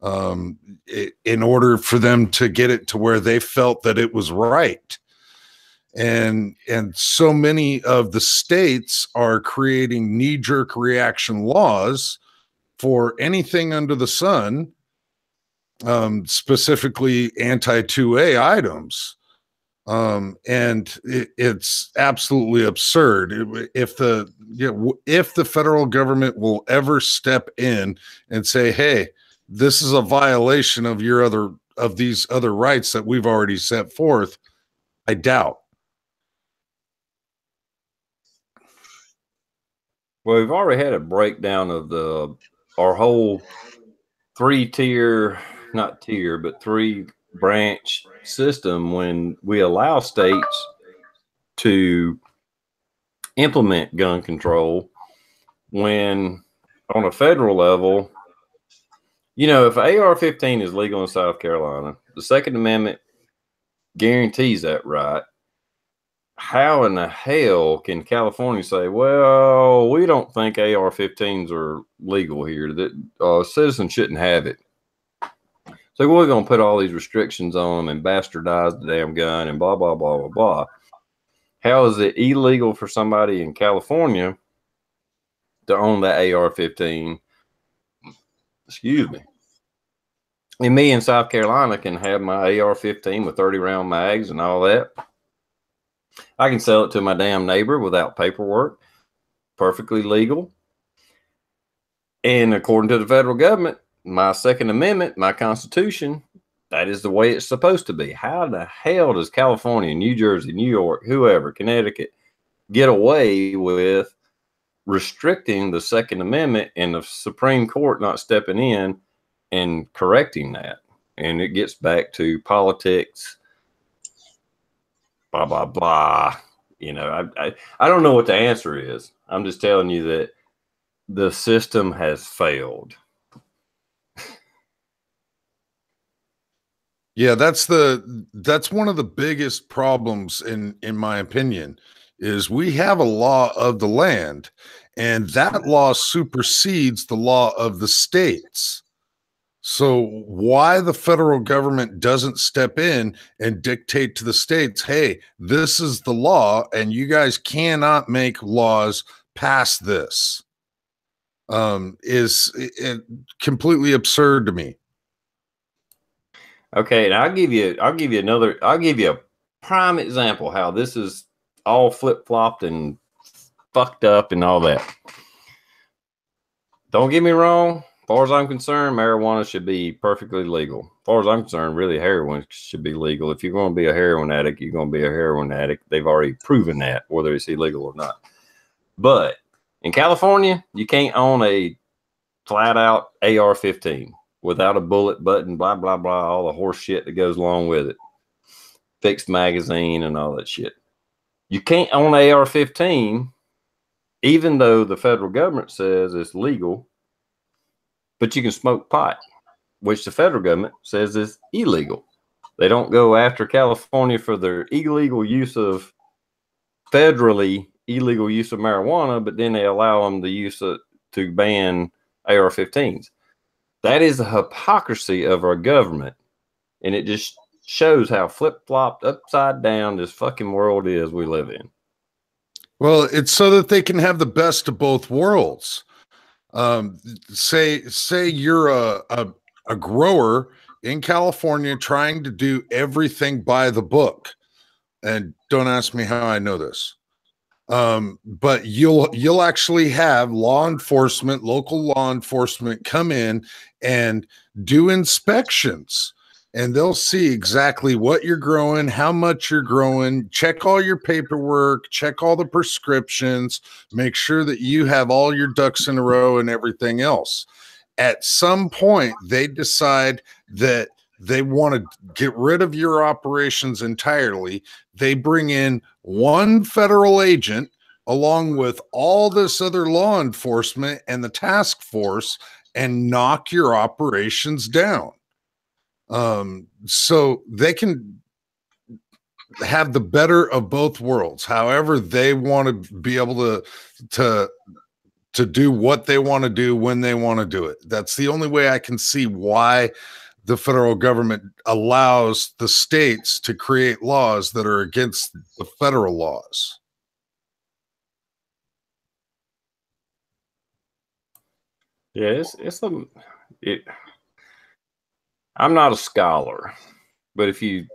In order for them to get it to where they felt that it was right. And so many of the states are creating knee-jerk reaction laws for anything under the sun, specifically anti-2A items. And it's absolutely absurd. If the federal government will ever step in and say, hey, this is a violation of these other rights that we've already set forth, I doubt. Well, we've already had a breakdown of our whole three-branch system when we allow states to implement gun control, when on a federal level, you know, if AR-15 is legal in South Carolina, the Second Amendment guarantees that right. How in the hell can California say, well, we don't think AR-15s are legal here, that citizens shouldn't have it? So we're going to put all these restrictions on them and bastardize the damn gun and blah, blah, blah, blah, blah. How is it illegal for somebody in California to own that AR-15? Excuse me. And me in South Carolina can have my AR-15 with 30-round mags and all that. I can sell it to my damn neighbor without paperwork. Perfectly legal. And according to the federal government, my Second Amendment, my Constitution, that is the way it's supposed to be. How the hell does California, New Jersey, New York, whoever, Connecticut, get away with restricting the Second Amendment and the Supreme Court not stepping in and correcting that? And it gets back to politics, blah, blah, blah. You know, I don't know what the answer is. I'm just telling you that the system has failed. Yeah, that's one of the biggest problems in my opinion, is we have a law of the land, and that law supersedes the law of the states. So why the federal government doesn't step in and dictate to the states, hey, this is the law and you guys cannot make laws past this, is completely absurd to me. Okay, and I'll give you a prime example how this is all flip-flopped and fucked up and all that. Don't get me wrong, as far as I'm concerned, marijuana should be perfectly legal. As far as I'm concerned, really heroin should be legal. If you're going to be a heroin addict, you're going to be a heroin addict. They've already proven that, whether it's illegal or not. But in California, you can't own a flat-out AR-15 without a bullet button, blah, blah, blah, all the horse shit that goes along with it. Fixed magazine and all that shit. You can't own AR-15, even though the federal government says it's legal, but you can smoke pot, which the federal government says is illegal. They don't go after California for their illegal use of federally illegal use of marijuana, but then they allow them the use of, to ban AR-15s. That is the hypocrisy of our government, and it just shows how flip-flopped, upside down this fucking world is we live in. Well, it's so that they can have the best of both worlds. Say you're a grower in California trying to do everything by the book, and don't ask me how I know this. But you'll actually have law enforcement, local law enforcement come in and do inspections, and they'll see exactly what you're growing, how much you're growing, check all your paperwork, check all the prescriptions, make sure that you have all your ducks in a row and everything else. At some point, they decide that they want to get rid of your operations entirely. They bring in one federal agent along with all this other law enforcement and the task force and knock your operations down. So they can have the better of both worlds. However, they want to be able to do what they want to do when they want to do it. That's the only way I can see why the federal government allows the states to create laws that are against the federal laws. Yeah, I'm not a scholar, but if you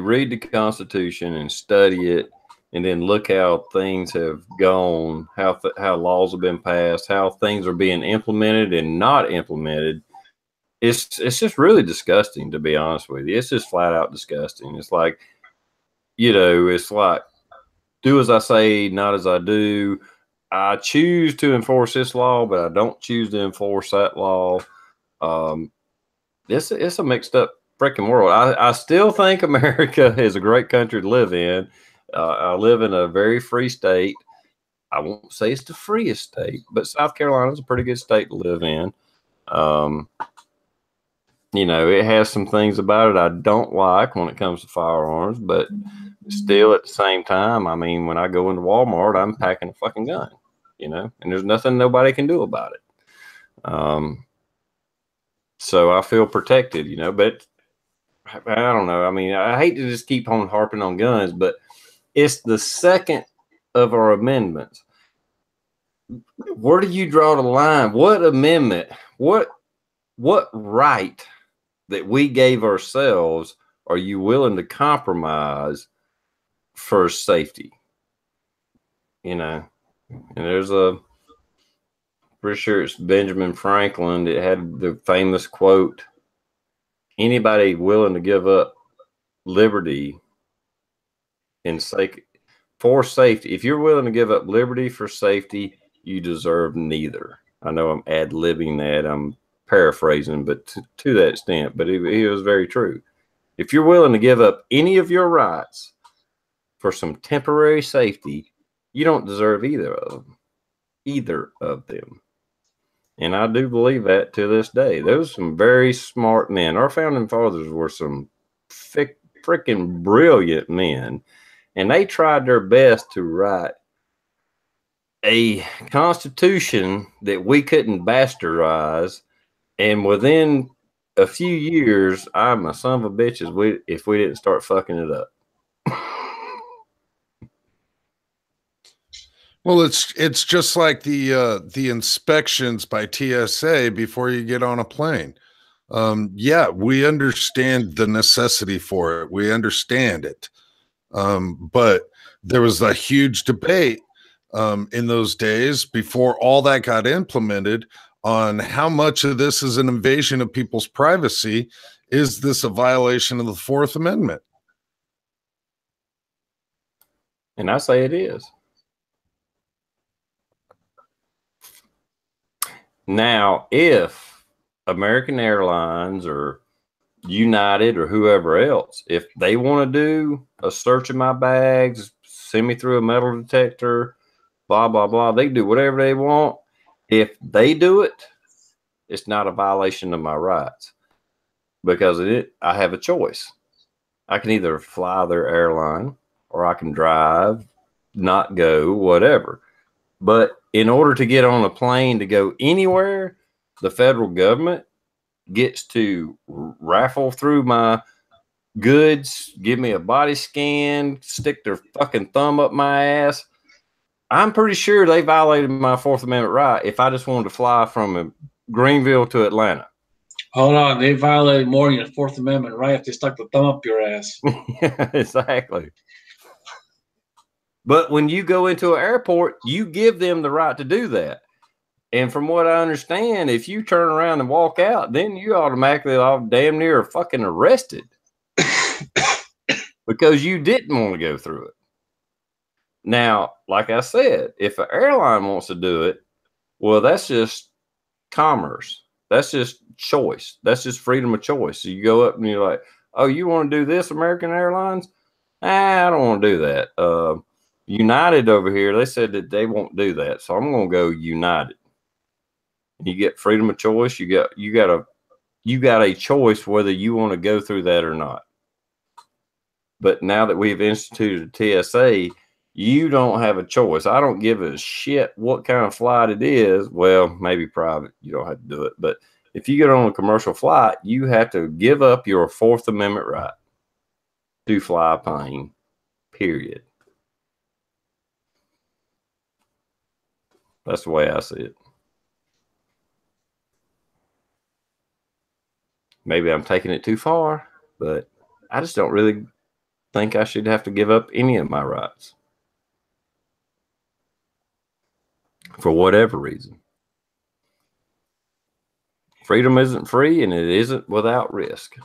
read the Constitution and study it, and then look how things have gone, how laws have been passed, how things are being implemented and not implemented, it's just really disgusting, to be honest with you. It's just flat out disgusting. It's like, you know, it's like, do as I say, not as I do. I choose to enforce this law, but I don't choose to enforce that law. It's a mixed up freaking world. I still think America is a great country to live in. I live in a very free state. I won't say it's the freest state, but South Carolina is a pretty good state to live in. You know, it has some things about it I don't like when it comes to firearms, but still at the same time, I mean, when I go into Walmart, I'm packing a fucking gun, you know, and there's nothing nobody can do about it. So I feel protected, you know, but I don't know. I mean, I hate to just keep on harping on guns, but it's the second of our amendments. Where do you draw the line? What amendment? What right that we gave ourselves are you willing to compromise for safety? You know, and there's pretty sure it's Benjamin Franklin that had the famous quote, anybody willing to give up liberty for safety, if you're willing to give up liberty for safety, you deserve neither. I know I'm ad-libbing that, I'm paraphrasing, but to that extent, but it was very true. If you're willing to give up any of your rights for some temporary safety, you don't deserve either of them. And I do believe that to this day. Those are some very smart men. Our founding fathers were some freaking brilliant men, and they tried their best to write a constitution that we couldn't bastardize. And within a few years, I'm a son of a bitch if we didn't start fucking it up. Well, it's just like the inspections by TSA before you get on a plane. Yeah, we understand the necessity for it. We understand it. But there was a huge debate in those days before all that got implemented on how much of this is an invasion of people's privacy. Is this a violation of the Fourth Amendment? And I say it is. Now, if American Airlines or United or whoever else, if they want to do a search of my bags, send me through a metal detector, blah, blah, blah, they can do whatever they want. If they do it, it's not a violation of my rights because I have a choice. I can either fly their airline or I can drive, not go, whatever. But in order to get on a plane to go anywhere, the federal government gets to raffle through my goods, give me a body scan, stick their fucking thumb up my ass. I'm pretty sure they violated my Fourth Amendment right if I just wanted to fly from Greenville to Atlanta. Hold on, they violated more than your Fourth Amendment right if they stuck the thumb up your ass. Exactly. But when you go into an airport, you give them the right to do that. And from what I understand, if you turn around and walk out, then you automatically are damn near fucking arrested because you didn't want to go through it. Now, like I said, if an airline wants to do it, well, that's just commerce. That's just choice. That's just freedom of choice. So you go up and you're like, oh, you want to do this, American Airlines? I don't want to do that. United over here, they said that they won't do that. So I'm going to go United. You get freedom of choice. You got a choice whether you want to go through that or not. But now that we've instituted a TSA, you don't have a choice. I don't give a shit what kind of flight it is. Well, maybe private, you don't have to do it. But if you get on a commercial flight, you have to give up your Fourth Amendment right to fly a plane, period. That's the way I see it. Maybe I'm taking it too far, but I just don't really think I should have to give up any of my rights for whatever reason. Freedom isn't free and it isn't without risk.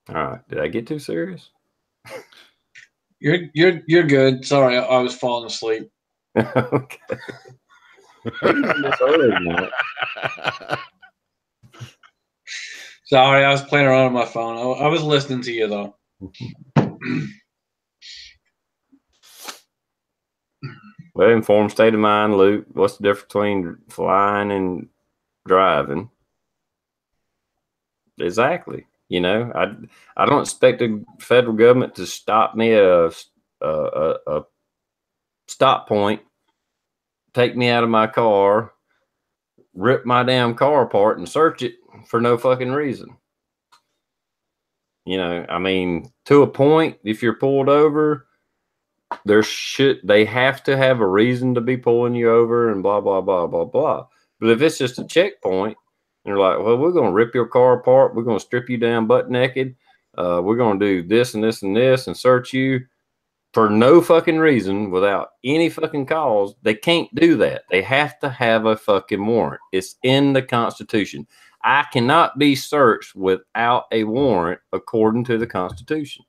All right. Did I get too serious? You're good. Sorry, I was falling asleep. Okay. Sorry, I was playing around on my phone. I was listening to you though. Well, informed state of mind, Luke. What's the difference between flying and driving? Exactly. You know, I don't expect the federal government to stop me at a stop point, take me out of my car, rip my damn car apart, and search it for no fucking reason. You know, I mean, to a point, if you're pulled over, they have to have a reason to be pulling you over and blah blah blah blah blah. But if it's just a checkpoint, and they're like, well, we're gonna rip your car apart, we're gonna strip you down butt naked, we're gonna do this and this and this and search you for no fucking reason without any fucking cause, they can't do that. They have to have a fucking warrant. It's in the Constitution. I cannot be searched without a warrant according to the Constitution.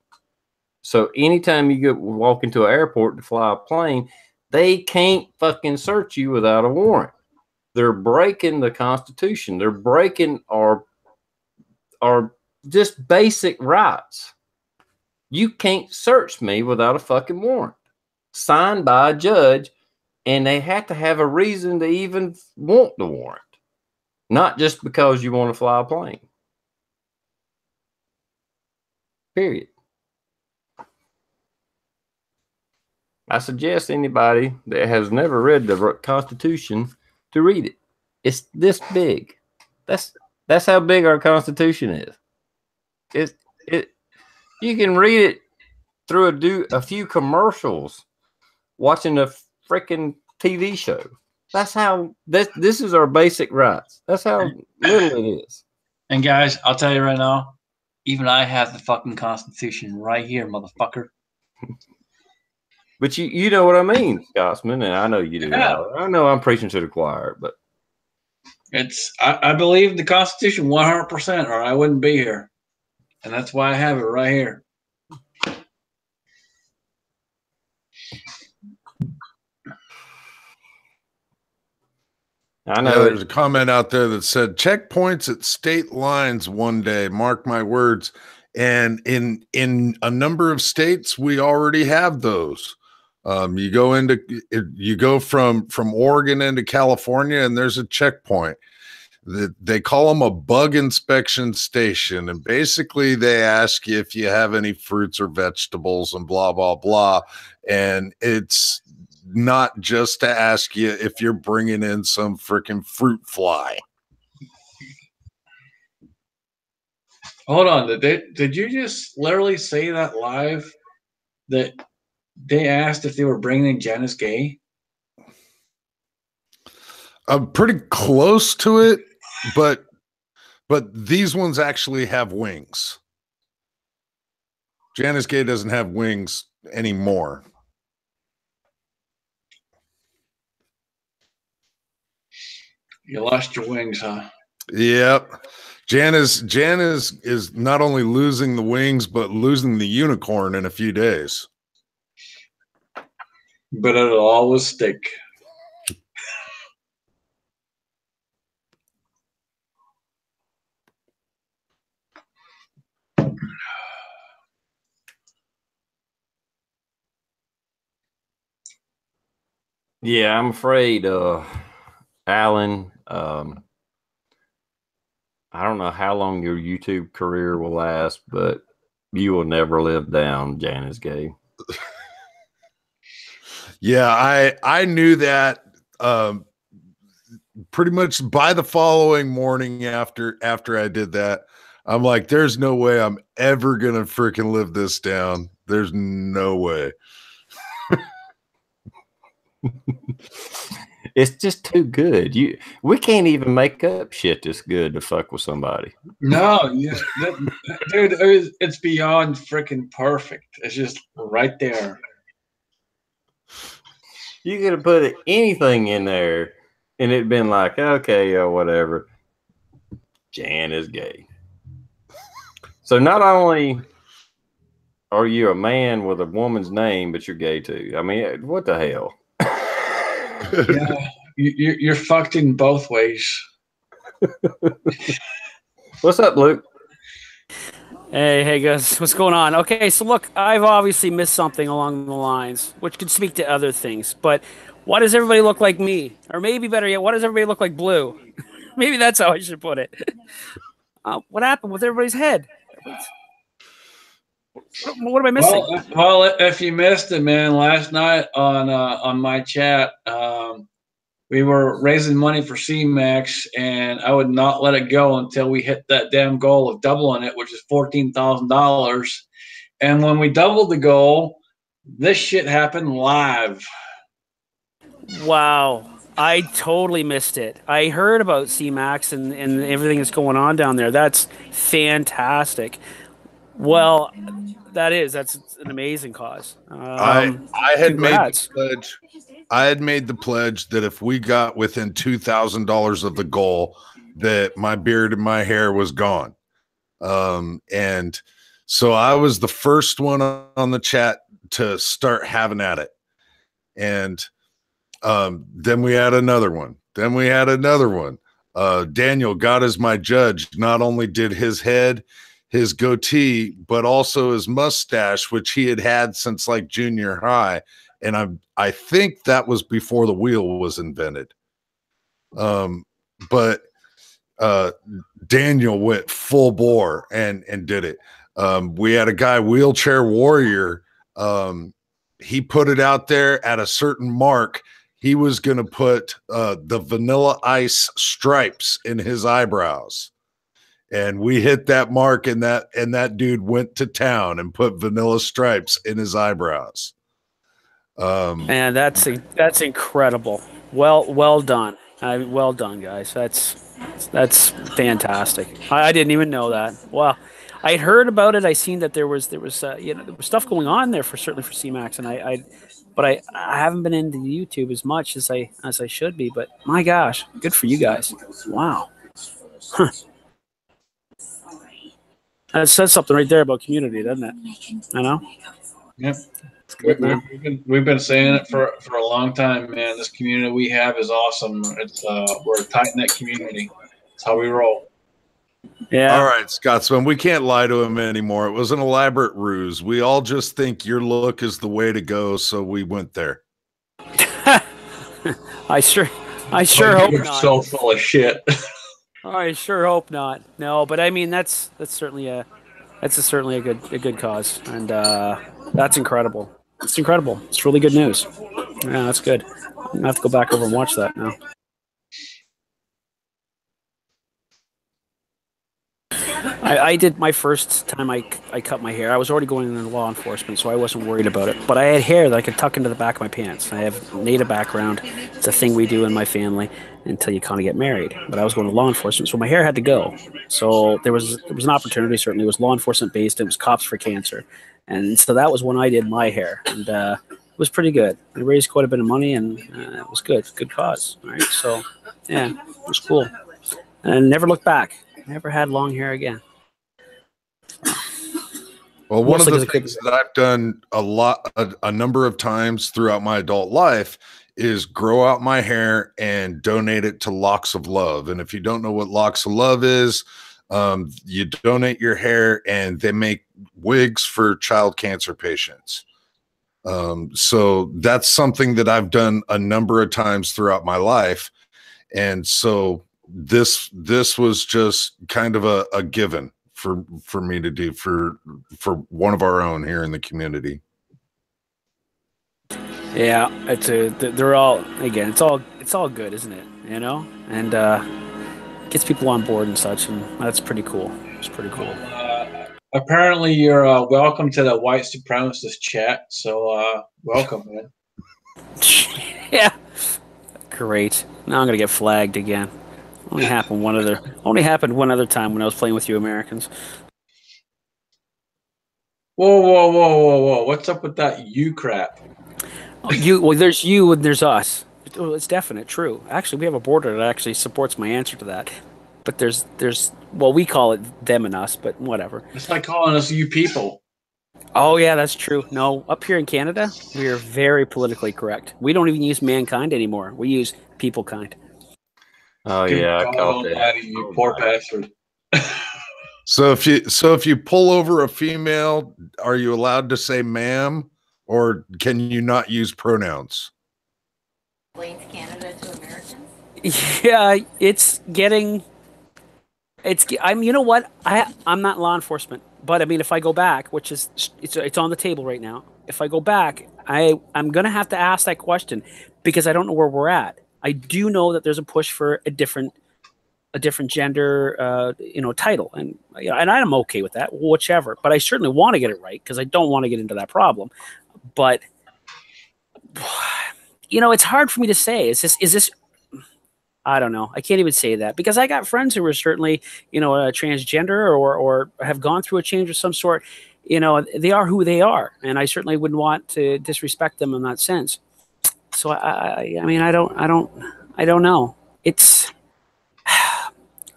So anytime you walk into an airport to fly a plane, they can't fucking search you without a warrant. They're breaking the Constitution. They're breaking our just basic rights. You can't search me without a fucking warrant signed by a judge, and they have to have a reason to even want the warrant, not just because you want to fly a plane. Period. I suggest anybody that has never read the Constitution to read it. It's this big. That's how big our Constitution is. You can read it through a few commercials, watching a freaking TV show. That's how this is our basic rights. That's how little it is. And guys, I'll tell you right now, even I have the fucking Constitution right here, motherfucker. But you know what I mean, Scotsman, and I know you do. Yeah. I know I'm preaching to the choir, but I believe the Constitution 100%, or I wouldn't be here. And that's why I have it right here. I know there's a comment out there that said checkpoints at state lines one day, mark my words. And in a number of states, we already have those. You go from Oregon into California, and there's a checkpoint. They call them a bug inspection station, and basically they ask you if you have any fruits or vegetables and blah blah blah. And it's not just to ask you if you're bringing in some freaking fruit fly. Hold on, did you just literally say that live? That they asked if they were bringing in Janice Gay? I'm pretty close to it, but these ones actually have wings. Janice Gay doesn't have wings anymore. You lost your wings, huh? Yep. Janice is not only losing the wings, but losing the unicorn in a few days. But it'll always stick. Yeah, I'm afraid, Alan, I don't know how long your YouTube career will last, but you will never live down Janice Gay. Yeah, I knew that pretty much by the following morning after I did that. I'm like, there's no way I'm ever gonna freaking live this down. There's no way. It's just too good. We can't even make up shit this good to fuck with somebody. No, dude, it's beyond freaking perfect. It's just right there. You could have put anything in there, and it'd been like, okay, or whatever. Jan is gay. So not only are you a man with a woman's name, but you're gay too. I mean, what the hell? Yeah, you're fucked in both ways. What's up, Luke? Hey guys, what's going on? Okay, so look, I've obviously missed something along the lines, which could speak to other things, but Why does everybody look like me? Or maybe better yet, why does everybody look like Blue? Maybe that's how I should put it. What happened with everybody's head? What am I missing? Well, if you missed it, man, last night on my chat, we were raising money for CMAX, and I would not let it go until we hit that damn goal of doubling it, which is $14,000. And when we doubled the goal, this shit happened live. Wow. I totally missed it. I heard about CMAX and everything that's going on down there. That's fantastic. Well, that's an amazing cause. I had congrats. made the pledge. I had made the pledge that if we got within $2,000 of the goal, that my beard and my hair was gone. And so I was the first one on the chat to start having at it. And then we had another one. Then we had another one. Daniel got as my judge. Not only did his head, his goatee, but also his mustache, which he had since like junior high. And I think that was before the wheel was invented. But Daniel went full bore and did it. We had a guy, Wheelchair Warrior. He put it out there at a certain mark. He was going to put the Vanilla Ice stripes in his eyebrows. And we hit that mark, and that dude went to town and put vanilla stripes in his eyebrows. Man, that's incredible. Well done. Well done, guys. That's fantastic. I didn't even know that. Well, I had heard about it. I seen that there was there was stuff going on there certainly for CMAX, and I haven't been into YouTube as much as I should be. But my gosh, good for you guys. Wow. Huh. That says something right there about community, doesn't it? I know. Yep. It's good, man. We've been saying it for a long time, man. This community we have is awesome. It's we're a tight knit community. That's how we roll. Yeah. All right, Scotsman, we can't lie to him anymore. It was an elaborate ruse. We all just think your look is the way to go, so we went there. I sure hope You're not. so full of shit. I sure hope not. No, but I mean that's certainly a good cause, and that's incredible. It's incredible. It's really good news. Yeah, that's good. I'm gonna have to go back over and watch that now. I did my first time I cut my hair. I was already going into law enforcement, so I wasn't worried about it. But I had hair that I could tuck into the back of my pants. I have Native background. It's a thing we do in my family until you kind of get married. But I was going to law enforcement, so my hair had to go. So there was an opportunity. Certainly, it was law enforcement based. It was Cops for Cancer, and so that was when I did my hair, and it was pretty good. I raised quite a bit of money, and it was good. Good cause. All right, so yeah, it was cool, and never looked back. Never had long hair again. Well, one of the things that I've done a number of times throughout my adult life is grow out my hair and donate it to Locks of Love. And if you don't know what Locks of Love is, you donate your hair and they make wigs for child cancer patients. So that's something that I've done a number of times throughout my life. And so this was just kind of a given for me to do for one of our own here in the community. Yeah, they're all, again, it's all good, isn't it? You know, and gets people on board and such, and that's pretty cool. It's pretty cool. Apparently, you're welcome to the white supremacist chat. So welcome, man. Yeah, great. Now I'm gonna get flagged again. Only happened one other time when I was playing with you Americans. Whoa! What's up with that you crap? Well, there's you and there's us. It's definite, true. Actually, we have a border that actually supports my answer to that. But there's well, we call it them and us, but whatever. It's like calling us you people. Oh yeah, that's true. No, up here in Canada, we are very politically correct. We don't even use mankind anymore. We use people kind. Oh yeah, I caught that. You poor bastard. So if you pull over a female, are you allowed to say ma'am, or can you not use pronouns? explains Canada to Americans? Yeah, it's getting. I'm. You know what? I'm not law enforcement, but I mean, if I go back, which is it's on the table right now. If I go back, I'm gonna have to ask that question because I don't know where we're at. I do know that there's a push for a different gender, title, and and I'm okay with that, whichever. But I certainly want to get it right because I don't want to get into that problem. But it's hard for me to say. Is this I don't know. I can't even say that because I got friends who are certainly, transgender or have gone through a change of some sort. They are who they are, and I certainly wouldn't want to disrespect them in that sense. So I mean, I don't know. It's,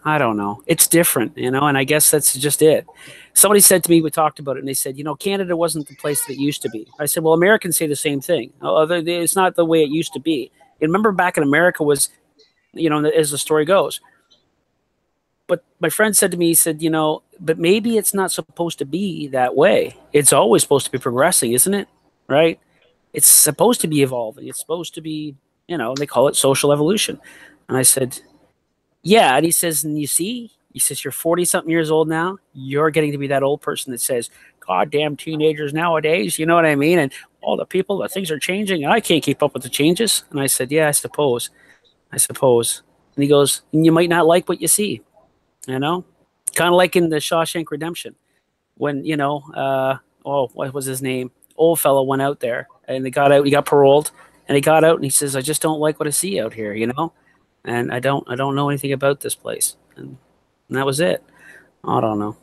I don't know. It's different, and I guess that's just it. Somebody said to me, we talked about it, and they said, Canada wasn't the place that it used to be. I said, well, Americans say the same thing. Oh, it's not the way it used to be. And remember, back in America was, as the story goes. But my friend said to me, he said, but maybe it's not supposed to be that way. It's always supposed to be progressing, isn't it? Right? It's supposed to be evolving. It's supposed to be, they call it social evolution. And I said, yeah. And he says, and he says, you're 40 something years old now. You're getting to be that old person that says, God damn teenagers nowadays. You know what I mean? And all the people, that things are changing and I can't keep up with the changes. And I said, yeah, I suppose. And he goes, and you might not like what you see, kind of like in the Shawshank Redemption when, what was his name? Old fellow went out there and he got paroled and he got out and he says, I just don't like what I see out here, and I don't know anything about this place. And that was it. I don't know.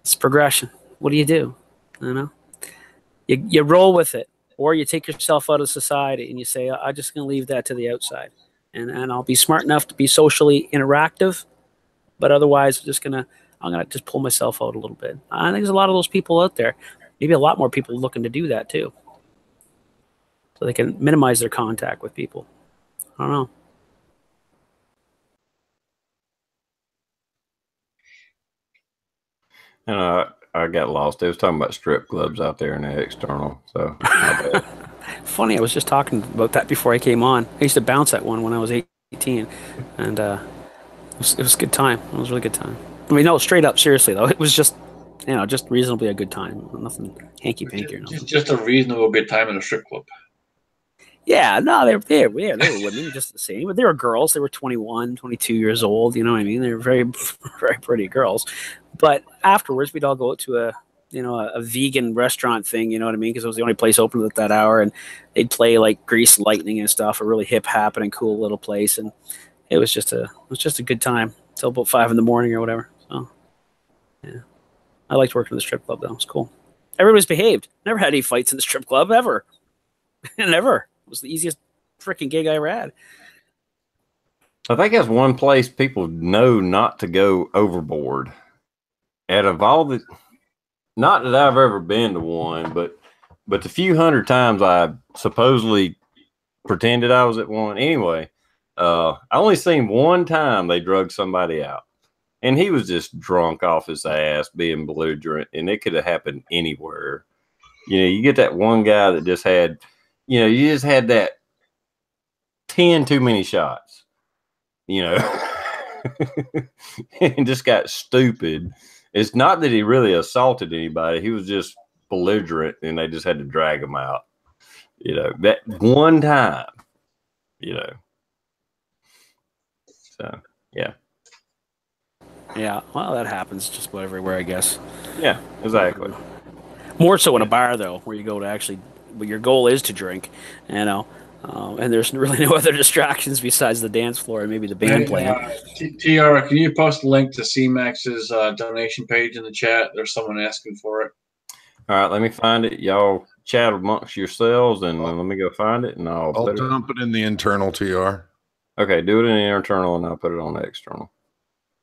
It's progression. What do? You roll with it, or you take yourself out of society and you say, I'm just going to leave that to the outside. And I'll be smart enough to be socially interactive, but otherwise I'm gonna just pull myself out a little bit. I think there's a lot of those people out there, maybe a lot more people looking to do that too, so they can minimize their contact with people. I don't know. And I got lost. They was talking about strip clubs out there in the external. So funny, I was just talking about that before I came on. I used to bounce at one when I was 18, and it was a good time. It was a really good time. I mean, no, straight up, seriously though, it was just just reasonably a good time. Nothing hanky panky or nothing. Just a reasonable good time in a strip club. Yeah, no, they were women just the same, but they were girls. They were 21, 22 years old. You know what I mean? They were very, very pretty girls. But afterwards, we'd all go to a vegan restaurant thing. You know what I mean? Because it was the only place open at that hour, and they'd play like Grease Lightning and stuff. A really hip, happening, cool little place, and it was just a good time till about 5 a.m. or whatever. So, yeah, I liked working in the strip club though. It was cool. Everybody's behaved. Never had any fights in the strip club ever. Never. It was the easiest freaking gig I ever had. I think that's one place people know not to go overboard. Out of all the, not that I've ever been to one, but the few hundred times I supposedly pretended I was at one. Anyway, I only seen one time they drugged somebody out, and he was just drunk off his ass, being belligerent, and it could have happened anywhere. You get that one guy that just had. You just had that 10 too many shots, and just got stupid. It's not that he really assaulted anybody. He was just belligerent, and they just had to drag him out. That one time, So, yeah. Yeah, well, that happens just about everywhere, I guess. Yeah, exactly. More so in a bar, though, where you go to actually... But your goal is to drink, and there's really no other distractions besides the dance floor and maybe the band playing. TR, can you post a link to CMAX's donation page in the chat? There's someone asking for it. All right, let me find it. Y'all chat amongst yourselves, and let me go find it, and I'll dump it in the internal, TR. Okay, do it in the internal, and I'll put it on the external.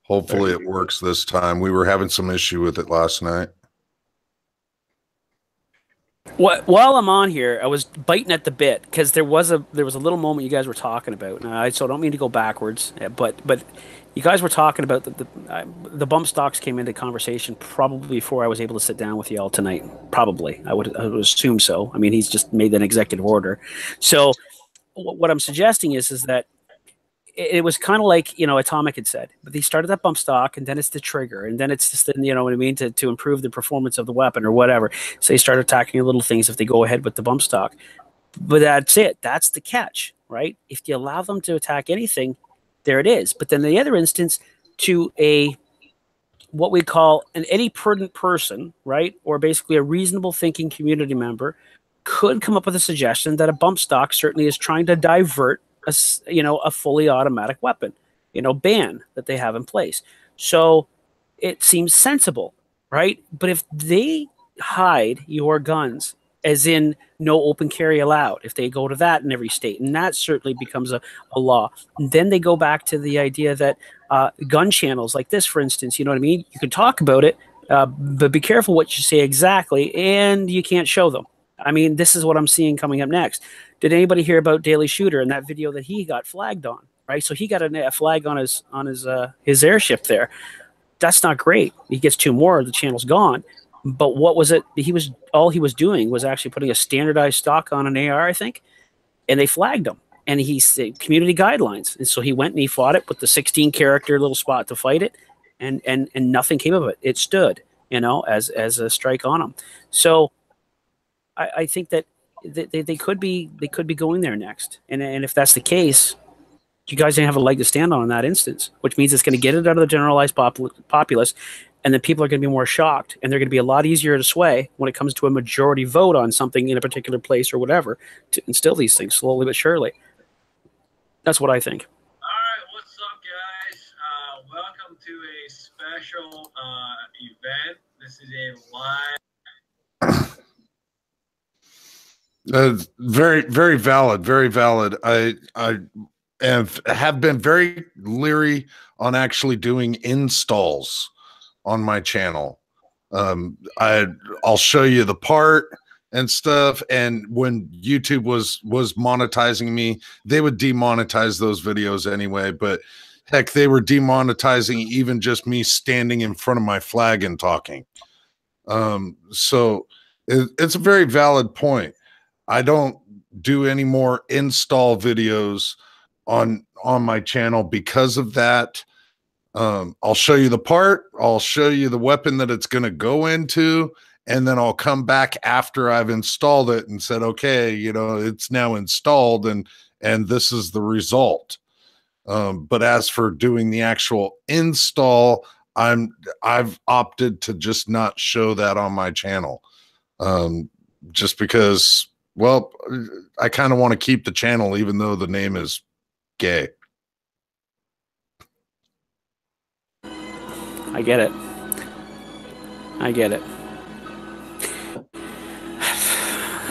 Hopefully it works this time. We were having some issue with it last night. While I'm on here, I was biting at the bit because there was a little moment you guys were talking about. So I don't mean to go backwards, but you guys were talking about the bump stocks came into conversation probably before I was able to sit down with y'all tonight. Probably, I would assume so. I mean, he's just made an executive order. So what I'm suggesting is that it was kind of like, Atomic had said, but they started that bump stock, and then it's the trigger, and then it's just, you know what I mean, to improve the performance of the weapon or whatever. So they start attacking little things if they go ahead with the bump stock. But that's it. That's the catch, right? If you allow them to attack anything, there it is. But then in the other instance, to what we call any prudent person, right, or basically a reasonable thinking community member, could come up with a suggestion that a bump stock certainly is trying to divert a fully automatic weapon, ban that they have in place. So it seems sensible, right? But if they hide your guns, as in no open carry allowed, if they go to that in every state, and that certainly becomes a law, and then they go back to the idea that gun channels like this, for instance, you know what I mean? You can talk about it, but be careful what you say exactly, and you can't show them. I mean, this is what I'm seeing coming up next. Did anybody hear about Daily Shooter and that video that he got flagged on? Right, so he got a flag on his airship there. That's not great. He gets 2 more, the channel's gone. But what was it? He was doing was actually putting a standardized stock on an AR, I think, and they flagged him. And he said community guidelines, and so he went and he fought it with the 16 character little spot to fight it, and nothing came of it. It stood, as a strike on him. So I think that they could be going there next, and if that's the case, you guys didn't have a leg to stand on in that instance, which means it's going to get it out of the generalized populace, and then people are going to be more shocked, and they're going to be a lot easier to sway when it comes to a majority vote on something in a particular place or whatever, to instill these things slowly but surely. That's what I think. All right, what's up, guys? Welcome to a special event. This is a live. Very, very valid. Very valid. I have been very leery on actually installing installs on my channel. I'll show you the part and stuff. And when YouTube was monetizing me, they would demonetize those videos anyway. But heck, they were demonetizing even just me standing in front of my flag and talking. So it's a very valid point. I don't do any more install videos on my channel because of that. I'll show you the part, I'll show you the weapon that it's going to go into, and then I'll come back after I've installed it and said, okay, it's now installed, and this is the result. But as for doing the actual install, I've opted to just not show that on my channel. Just because, well, I kind of want to keep the channel even though the name is gay. I get it.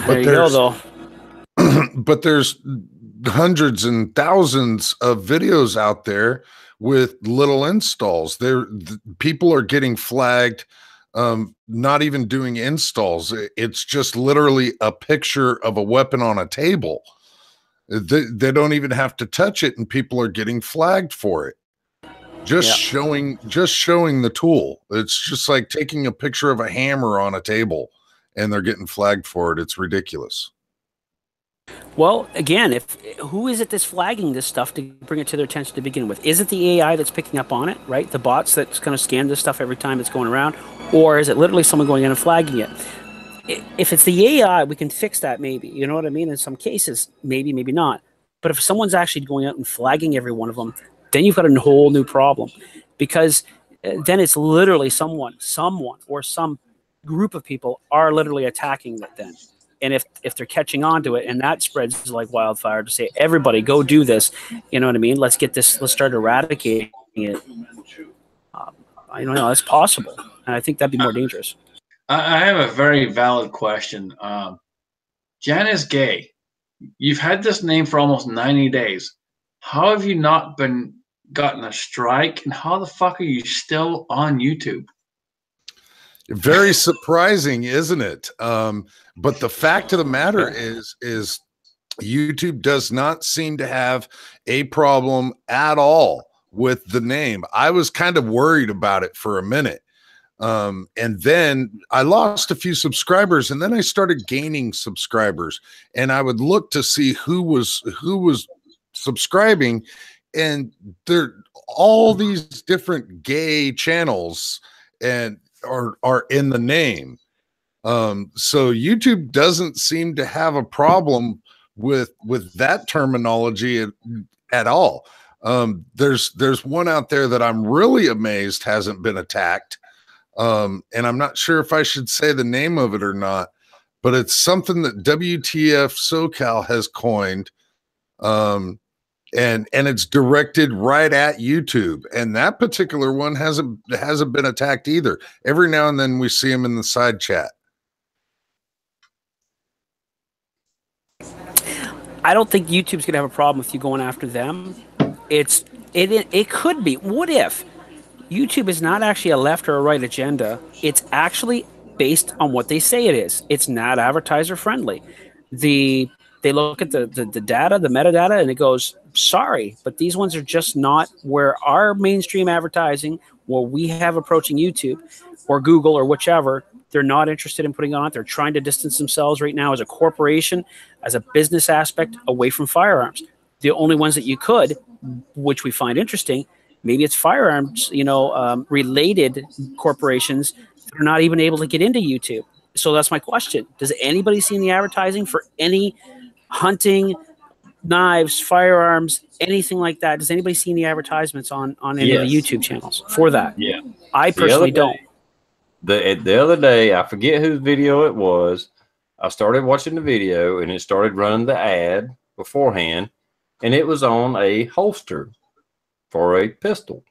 There you go, though. But there's hundreds and thousands of videos out there with little installs. People are getting flagged, not even doing installs. It's just literally a picture of a weapon on a table. They don't even have to touch it, and people are getting flagged for it. Just showing the tool. It's just like taking a picture of a hammer on a table, and they're getting flagged for it. It's ridiculous. Well, again, who is it that's flagging this stuff to bring it to their attention to begin with? Is it the AI that's picking up on it, right? The bots that's going to scan this stuff every time it's going around, or is it literally someone going in and flagging it? If it's the AI, we can fix that maybe. You know what I mean? In some cases, maybe not. But if someone's actually going out and flagging every one of them, then you've got a whole new problem, because then it's literally someone or some group of people are literally attacking it then. And if they're catching on to it, and that spreads like wildfire to say, everybody go do this, you know what I mean? Let's start eradicating it. I don't know, that's possible. And I think that'd be more dangerous. I have a very valid question. Jan is gay. You've had this name for almost 90 days. How have you not gotten a strike, and how the fuck are you still on YouTube? Very surprising, isn't it? But the fact of the matter is YouTube does not seem to have a problem at all with the name. I was kind of worried about it for a minute. And then I lost a few subscribers, and then I started gaining subscribers, and I would look to see who was subscribing, and there all these different gay channels and are in the name. So YouTube doesn't seem to have a problem with that terminology at all. There's one out there that I'm really amazed hasn't been attacked. And I'm not sure if I should say the name of it or not, but it's something that WTF SoCal has coined. And it's directed right at YouTube. And that particular one hasn't been attacked either. Every now and then we see them in the side chat. I don't think YouTube's gonna have a problem with you going after them. It could be. What if YouTube is not actually a left or a right agenda? It's actually based on what they say it is. It's not advertiser friendly. They look at the data, the metadata, and it goes, sorry, but these ones are just not where our mainstream advertising, where we have approaching YouTube or Google or whichever, they're not interested in putting on it. They're trying to distance themselves right now as a corporation, as a business aspect, away from firearms. The only ones that you could, which we find interesting, maybe it's firearms, related corporations that are not even able to get into YouTube. So that's my question. Does anybody see any advertising for any hunting, knives, firearms, anything like that? Does anybody see any advertisements on any of the YouTube channels for that? Yeah. I personally don't. The other day, I forget whose video it was. I started watching the video, and it started running the ad beforehand, and it was on a holster for a pistol.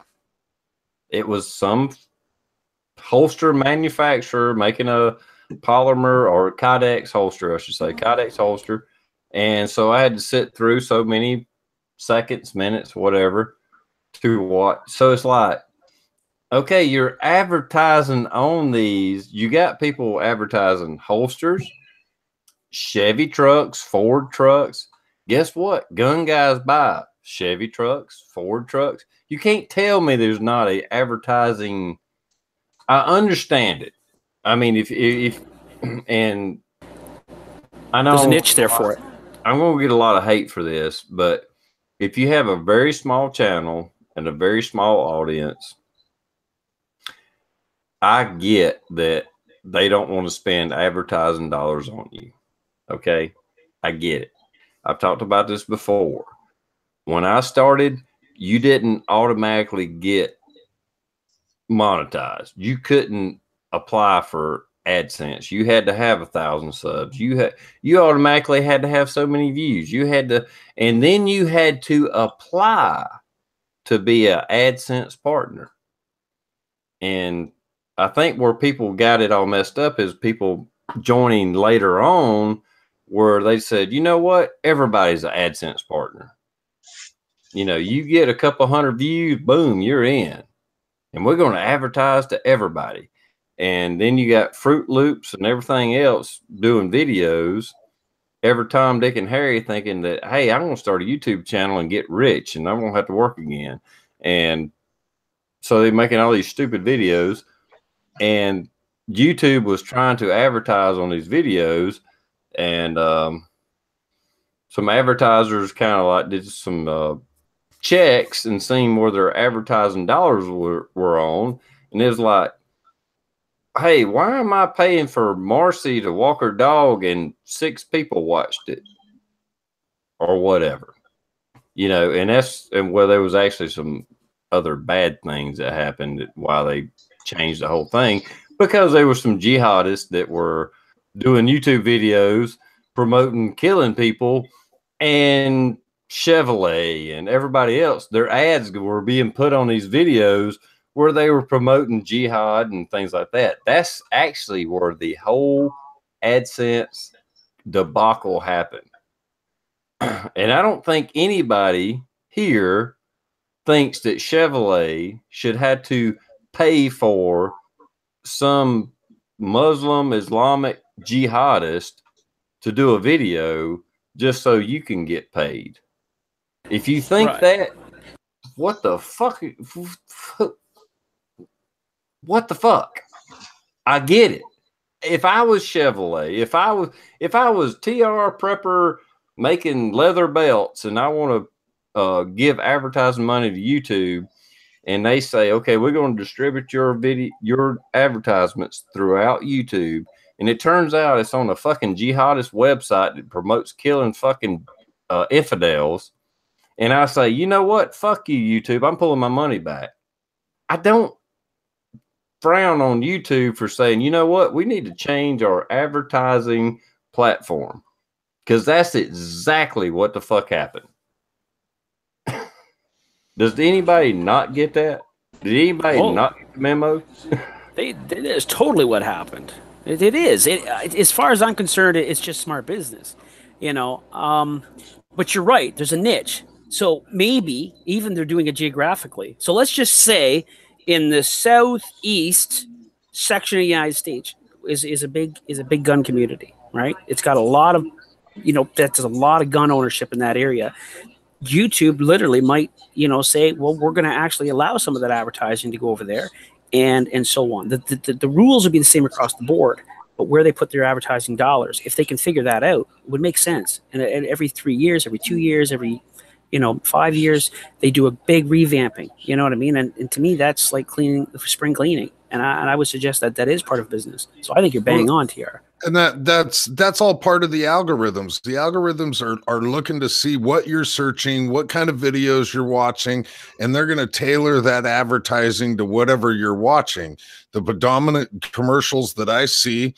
It was some holster manufacturer making a polymer or Kydex holster, I should say, Kydex holster. And so I had to sit through so many seconds, minutes, whatever, to watch. So it's like, okay, you're advertising on these. You got people advertising holsters, Chevy trucks, Ford trucks. Guess what? Gun guys buy Chevy trucks, Ford trucks. You can't tell me there's not a advertising. I understand it. I mean, if and I know there's a niche there for it. I'm going to get a lot of hate for this, but if you have a very small channel and a very small audience, I get that they don't want to spend advertising dollars on you. Okay? I get it. I've talked about this before. When I started, you didn't automatically get monetized. You couldn't apply for AdSense. You had to have 1,000 subs. You automatically had to have so many views. You had to, and then you had to apply to be an AdSense partner. And I think where people got it all messed up is people joining later on, where they said, you know what, everybody's an AdSense partner. You get a couple hundred views, boom, you're in. And we're going to advertise to everybody. And then you got Fruit Loops and everything else doing videos. Every Tom, Dick, and Harry thinking that, hey, I'm going to start a YouTube channel and get rich, and I'm going to have to work again. And so they're making all these stupid videos. And YouTube was trying to advertise on these videos. And some advertisers kind of like did some checks and seen where their advertising dollars were on. And it was like, hey, why am I paying for Marcy to walk her dog and 6 people watched it or whatever, and where there was actually some other bad things that happened while they changed the whole thing, because there were some jihadists that were doing YouTube videos promoting killing people, and Chevrolet and everybody else, their ads were being put on these videos where they were promoting jihad and things like that. That's actually where the whole AdSense debacle happened. And I don't think anybody here thinks that Chevrolet should have to pay for some Muslim Islamic jihadist to do a video just so you can get paid. If you think that, what the fuck? What the fuck? I get it. If I was Chevrolet, if I was TRprepper making leather belts and I want to give advertising money to YouTube, and they say, okay, we're going to distribute your advertisements throughout YouTube, and it turns out it's on a fucking jihadist website that promotes killing fucking infidels, and I say, you know what, fuck you, YouTube, I'm pulling my money back. I don't frown on YouTube for saying, you know what, we need to change our advertising platform, because that's exactly what the fuck happened. Does anybody not get that? Did anybody not get the memo? That is totally what happened. It is. As far as I'm concerned, it's just smart business, you know. But you're right. There's a niche. So maybe even they're doing it geographically. So let's just say in the southeast section of the United States is a big gun community, right? It's got a lot of, that's a lot of gun ownership in that area. YouTube literally might, say, well, we're going to actually allow some of that advertising to go over there, and so on. The rules would be the same across the board, but where they put their advertising dollars, if they can figure that out, it would make sense. And every 3 years, every 2 years, every 5 years, they do a big revamping. You know what I mean? And to me, that's like spring cleaning. And I would suggest that is part of business. So I think you're bang on, TR. And that's all part of the algorithms. The algorithms are looking to see what you're searching, what kind of videos you're watching, and they're going to tailor that advertising to whatever you're watching. The predominant commercials that I see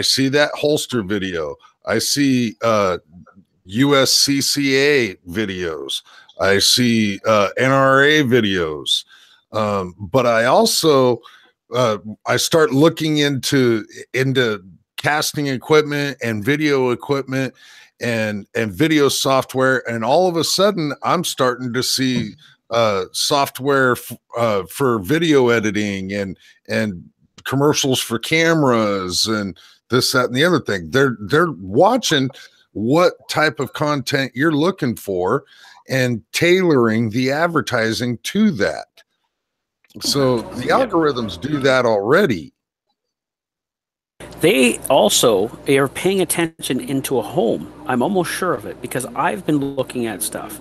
see that holster video. I see USCCA videos. I see NRA videos. But I also I start looking into casting equipment and video equipment and video software, and all of a sudden I'm starting to see software for video editing and commercials for cameras and this, that, and the other thing. They're watching what type of content you're looking for and tailoring the advertising to that. So the algorithms do that already. They also are paying attention into a home. I'm almost sure of it, because I've been looking at stuff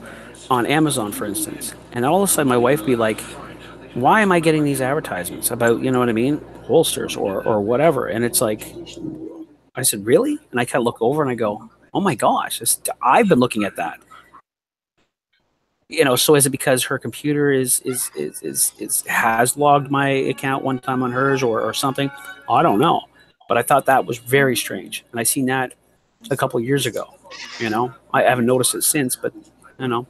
on Amazon, for instance, and all of a sudden my wife be like, why am I getting these advertisements about, you know what I mean, holsters or whatever? And it's like, I said, really? And I kind of look over and I go, oh my gosh, I've been looking at that. So is it because her computer has logged my account one time on hers or something? I don't know. But I thought that was very strange. And I seen that a couple of years ago. I haven't noticed it since, but so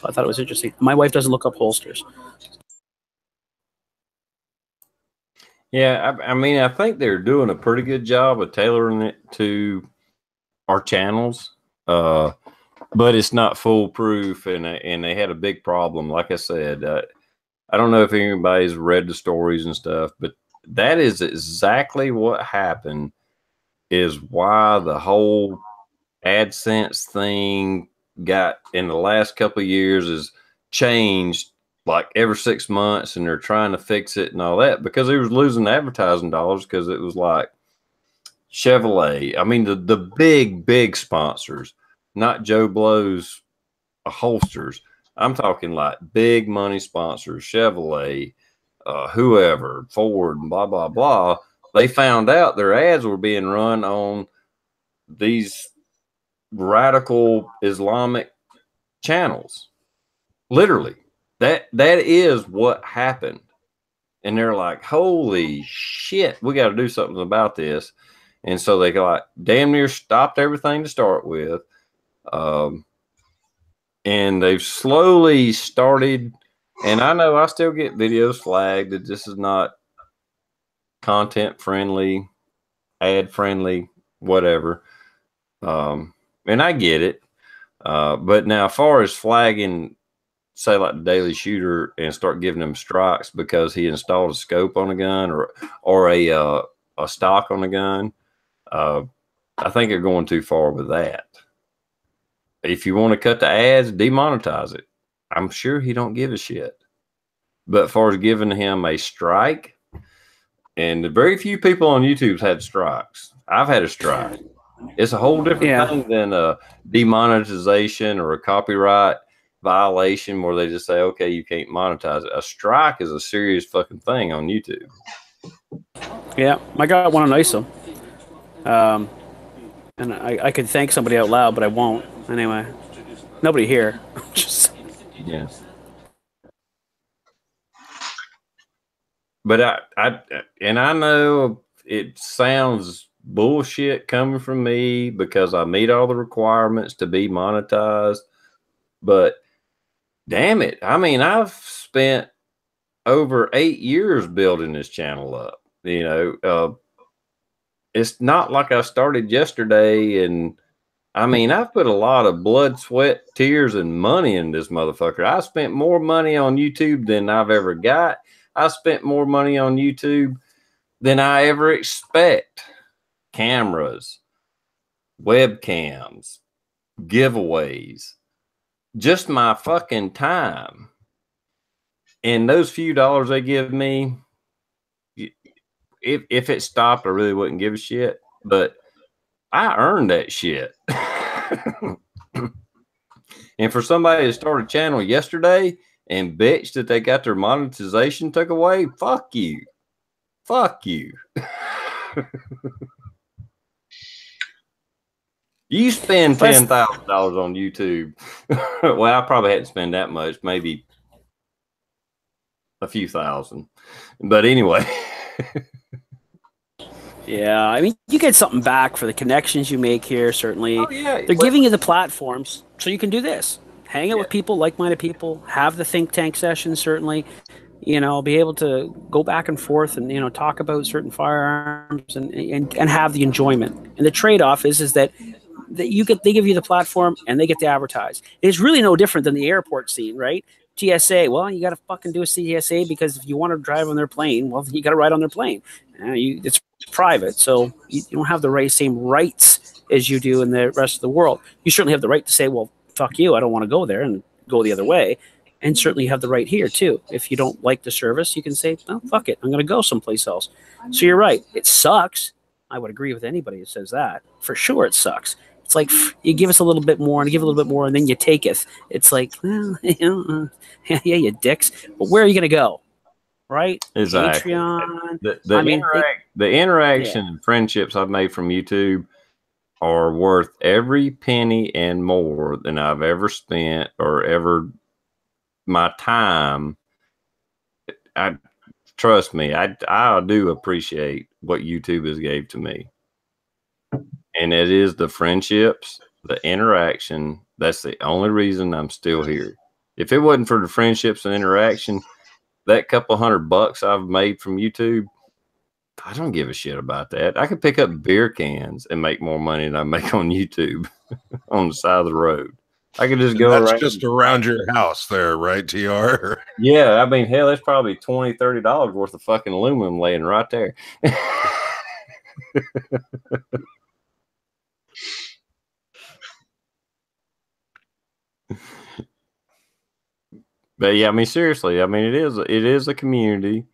I thought it was interesting. My wife doesn't look up holsters. Yeah, I mean, I think they're doing a pretty good job of tailoring it to our channels, but it's not foolproof, and they had a big problem. Like I said, I don't know if anybody's read the stories and stuff, but that is exactly what happened, is why the whole AdSense thing got in the last couple of years is changed like every 6 months, and they're trying to fix it and all that, because they was losing advertising dollars, because it was like Chevrolet. I mean, the big sponsors, not Joe Blow's holsters. I'm talking like big money sponsors, Chevrolet, whoever, Ford, and blah, blah, blah. They found out their ads were being run on these radical Islamic channels. Literally. That is what happened. And they're like, holy shit, we got to do something about this. And so they got damn near stopped everything to start with. And they've slowly started, and I know I still get videos flagged that this is not content friendly, ad friendly, whatever. And I get it. But now, as far as flagging, say like the Daily Shooter, and start giving them strikes because he installed a scope on a gun or a stock on a gun, I think they're going too far with that. If you want to cut the ads, demonetize it. I'm sure he don't give a shit. But as far as giving him a strike, and very few people on YouTube's had strikes. I've had a strike. It's a whole different thing than a demonetization or a copyright violation where they just say, okay, you can't monetize it. A strike is a serious fucking thing on YouTube. Yeah, I got one on ISO. And I could thank somebody out loud, but I won't. Anyway, nobody here. Just yeah. But I know it sounds bullshit coming from me because I meet all the requirements to be monetized. But damn it, I mean, I've spent over 8 years building this channel up. You know, it's not like I started yesterday. And I mean, I've put a lot of blood, sweat, tears, and money in this motherfucker. I spent more money on YouTube than I've ever got. I spent more money on YouTube than I ever expect. Cameras, webcams, giveaways, just my fucking time. And those few dollars they give me, if it stopped, I really wouldn't give a shit. But I earned that shit. And for somebody to start a channel yesterday and bitch that they got their monetization took away, fuck you. Fuck you. You spend $10,000 on YouTube. Well, I probably hadn't spent that much, maybe a few thousand. But anyway. yeah, I mean, you get something back for the connections you make here, certainly. Oh, yeah. They're giving you the platforms so you can do this. Hang out with people, like-minded people, have the think tank sessions, certainly. You know, be able to go back and forth and, you know, talk about certain firearms and have the enjoyment. And the trade-off is that they give you the platform and they get to advertise. It's really no different than the airport scene, right? TSA, well, you got to fucking do a TSA because if you want to drive on their plane, well, you got to ride on their plane. It's private, so you don't have the same rights as you do in the rest of the world. You certainly have the right to say, well, fuck you, I don't want to go there, and go the other way. And certainly you have the right here, too. If you don't like the service, you can say, oh, fuck it, I'm going to go someplace else. So you're right. It sucks. I would agree with anybody who says that. For sure it sucks. It's like you give us a little bit more and give a little bit more, and then you take it. It's like, well, yeah, you dicks. But where are you going to go? Right? Exactly. Patreon. The interaction and friendships I've made from YouTube are worth every penny and more than I've ever spent or ever my time. Trust me, I do appreciate what YouTube has gave to me. And it is the friendships, the interaction. That's the only reason I'm still here. If it wasn't for the friendships and interaction, that couple $100 I've made from YouTube, I don't give a shit about that. I could pick up beer cans and make more money than I make on YouTube on the side of the road. I could just go that's around. Just around your house there, right, TR? Yeah, I mean, hell, that's probably $20, $30 worth of fucking aluminum laying right there. But yeah, I mean, seriously, I mean, it is a community.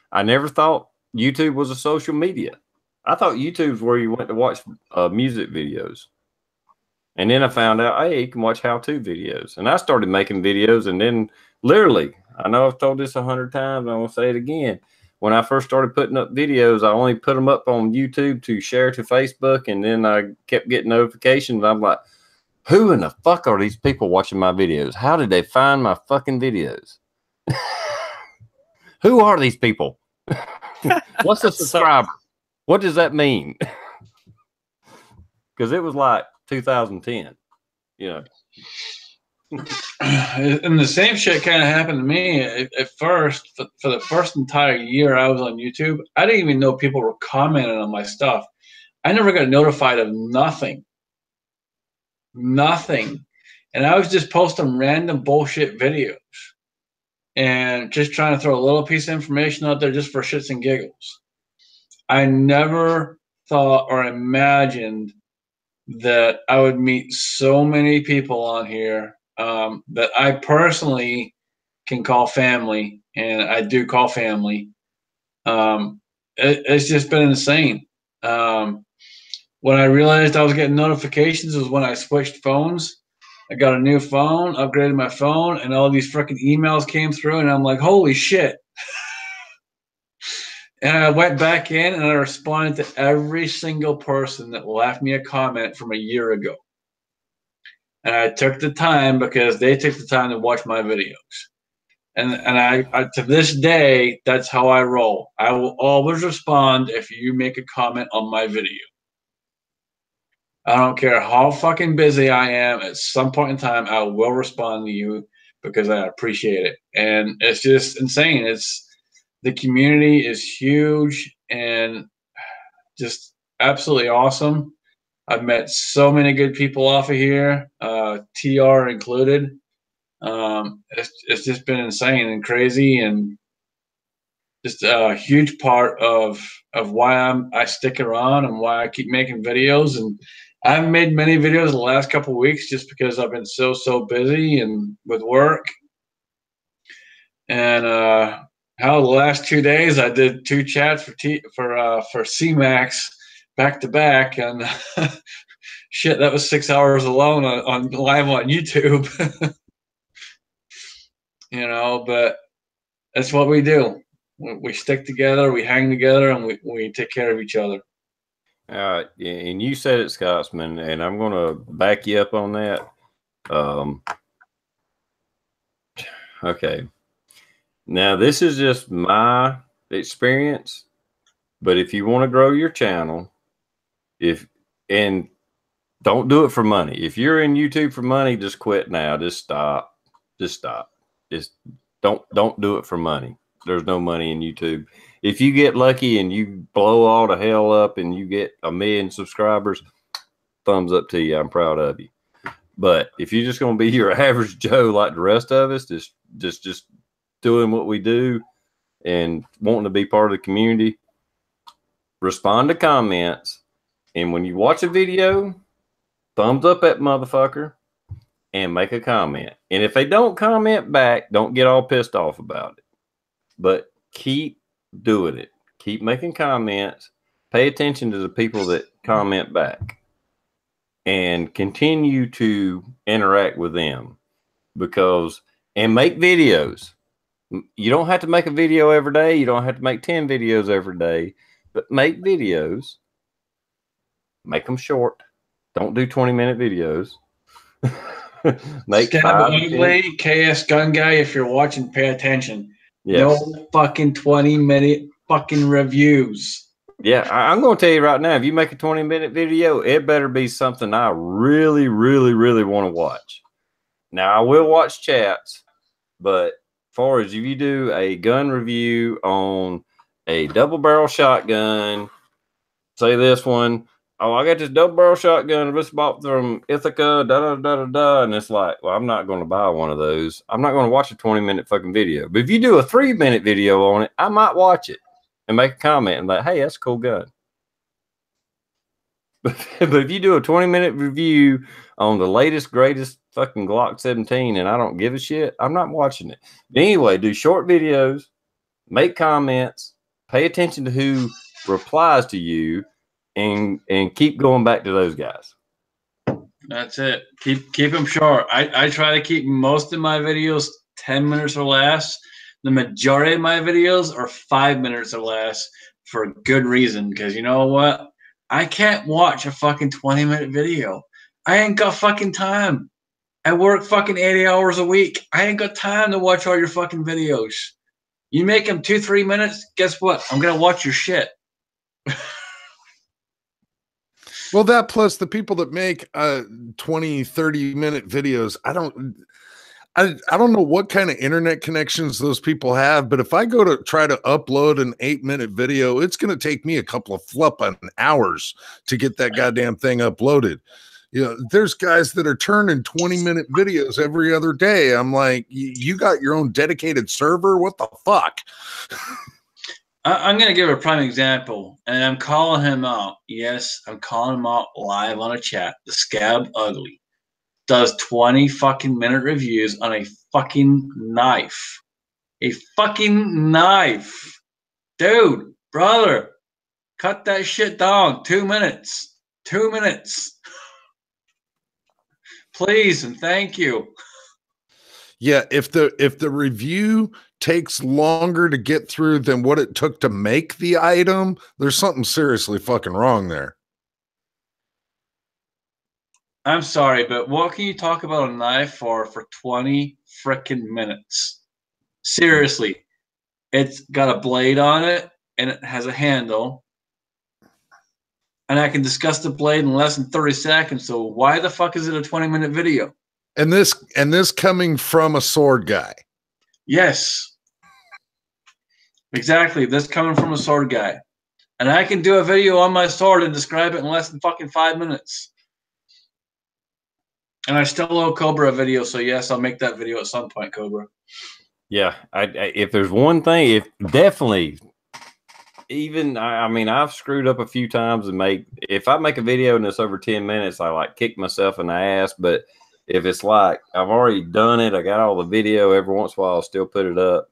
I never thought YouTube was a social media. I thought YouTube's where you went to watch music videos. And then I found out, hey, you can watch how-to videos. And I started making videos, and then literally, I know I've told this 100 times, I won't say it again. When I first started putting up videos, I only put them up on YouTube to share to Facebook, and then I kept getting notifications. I'm like, who in the fuck are these people watching my videos? How did they find my fucking videos? Who are these people? What's a subscriber? What does that mean? Because it was like 2010, you know. And the same shit kind of happened to me at first. For the first entire year I was on YouTube, I didn't even know people were commenting on my stuff. I never got notified of nothing. And I was just posting random bullshit videos and just trying to throw a little piece of information out there just for shits and giggles. I never thought or imagined that I would meet so many people on here that I personally can call family, and I do call family. it's just been insane. When I realized I was getting notifications was when I switched phones. I got a new phone, upgraded my phone, and all these freaking emails came through, and I'm like, holy shit. And I went back in and I responded to every single person that left me a comment from a year ago. And I took the time because they took the time to watch my videos. And I to this day, that's how I roll. I will always respond if you make a comment on my video. I don't care how fucking busy I am. At some point in time, I will respond to you because I appreciate it. And it's just insane. The community is huge and just absolutely awesome. I've met so many good people off of here, TR included. It's just been insane and crazy, and just a huge part of why I stick around and why I keep making videos. And I haven't made many videos the last couple of weeks just because I've been so busy and with work. And how the last 2 days I did 2 chats for CMAX back to back, and shit, that was 6 hours alone on live on YouTube. You know, but that's what we do. We stick together, we hang together, and we take care of each other. And you said it, Scotsman, and I'm going to back you up on that. Okay. Now, this is just my experience, but if you want to grow your channel, and don't do it for money. If you're in YouTube for money, just quit now. Just stop. Just stop. Just don't do it for money. There's no money in YouTube. If you get lucky and you blow all the hell up and you get 1 million subscribers, thumbs up to you. I'm proud of you. But if you're just going to be your average Joe like the rest of us, just doing what we do and wanting to be part of the community, respond to comments. And when you watch a video, thumbs up that motherfucker and make a comment. And if they don't comment back, don't get all pissed off about it. But keep doing it. Keep making comments. Pay attention to the people that comment back. And continue to interact with them. And make videos. You don't have to make a video every day. You don't have to make 10 videos every day. But make videos. Make them short. Don't do 20-minute videos. Make Scab Ugly, KS Gun Guy, if you're watching, pay attention. Yes. No fucking 20-minute fucking reviews. Yeah, I'm going to tell you right now, if you make a 20-minute video, it better be something I really, really, really want to watch. Now, I will watch chats, but as far as if you do a gun review on a double-barrel shotgun, say this one, oh, I got this double-barrel shotgun I just bought from Ithaca, da-da-da-da-da, and it's like, well, I'm not going to buy one of those. I'm not going to watch a 20-minute fucking video. But if you do a 3-minute video on it, I might watch it and make a comment and like, hey, that's a cool gun. But if you do a 20-minute review on the latest, greatest fucking Glock 17 and I don't give a shit, I'm not watching it. But anyway, do short videos, make comments, pay attention to who replies to you, and keep going back to those guys. That's it. Keep them short. I try to keep most of my videos 10 minutes or less. The majority of my videos are 5 minutes or less for a good reason. Because you know what? I can't watch a fucking 20-minute video. I ain't got fucking time. I work fucking 80 hours a week. I ain't got time to watch all your fucking videos. You make them 2-3 minutes, guess what? I'm going to watch your shit. Well, that plus the people that make 20, 30-minute videos, I don't know what kind of internet connections those people have, but if I go to try to upload an 8-minute video, it's going to take me a couple of flipping hours to get that goddamn thing uploaded. You know, there's guys that are turning 20-minute videos every other day. I'm like, you got your own dedicated server? What the fuck? I'm going to give a prime example, and I'm calling him out. Yes, I'm calling him out live on a chat. The Scab Ugly does 20 fucking minute reviews on a fucking knife. A fucking knife. Dude, brother, cut that shit down. 2 minutes. 2 minutes. Please and thank you. Yeah, if the review takes longer to get through than what it took to make the item, there's something seriously fucking wrong there. I'm sorry, but what can you talk about a knife for 20 freaking minutes? Seriously. It's got a blade on it and it has a handle. And I can discuss the blade in less than 30 seconds. So why the fuck is it a 20-minute video? And this coming from a sword guy. Yes. Exactly. This coming from a sword guy. And I can do a video on my sword and describe it in less than fucking 5 minutes. And I still owe Cobra a video, so yes, I'll make that video at some point, Cobra. Yeah, if there's one thing, if definitely, even I mean, I've screwed up a few times and if I make a video and it's over 10 minutes, I like kick myself in the ass. But if it's like I've already done it, I got all the video. Every once in a while, I'll still put it up.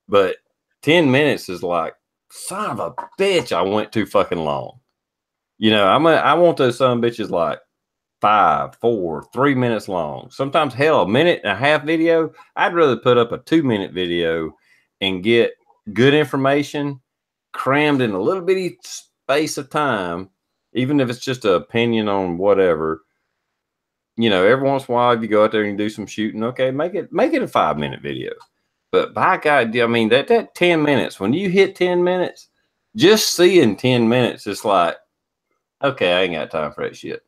But 10 minutes is like, son of a bitch, I went too fucking long. You know, I want those son of bitches like 5, 4, 3 minutes long. Sometimes, hell, a minute and a half video. I'd rather put up a 2-minute video and get good information crammed in a little bitty space of time, even if it's just an opinion on whatever. You know, every once in a while, if you go out there and do some shooting, okay, make it a 5-minute video. But by God, I mean, that 10 minutes, when you hit 10 minutes, just seeing 10 minutes, it's like, okay, I ain't got time for that shit.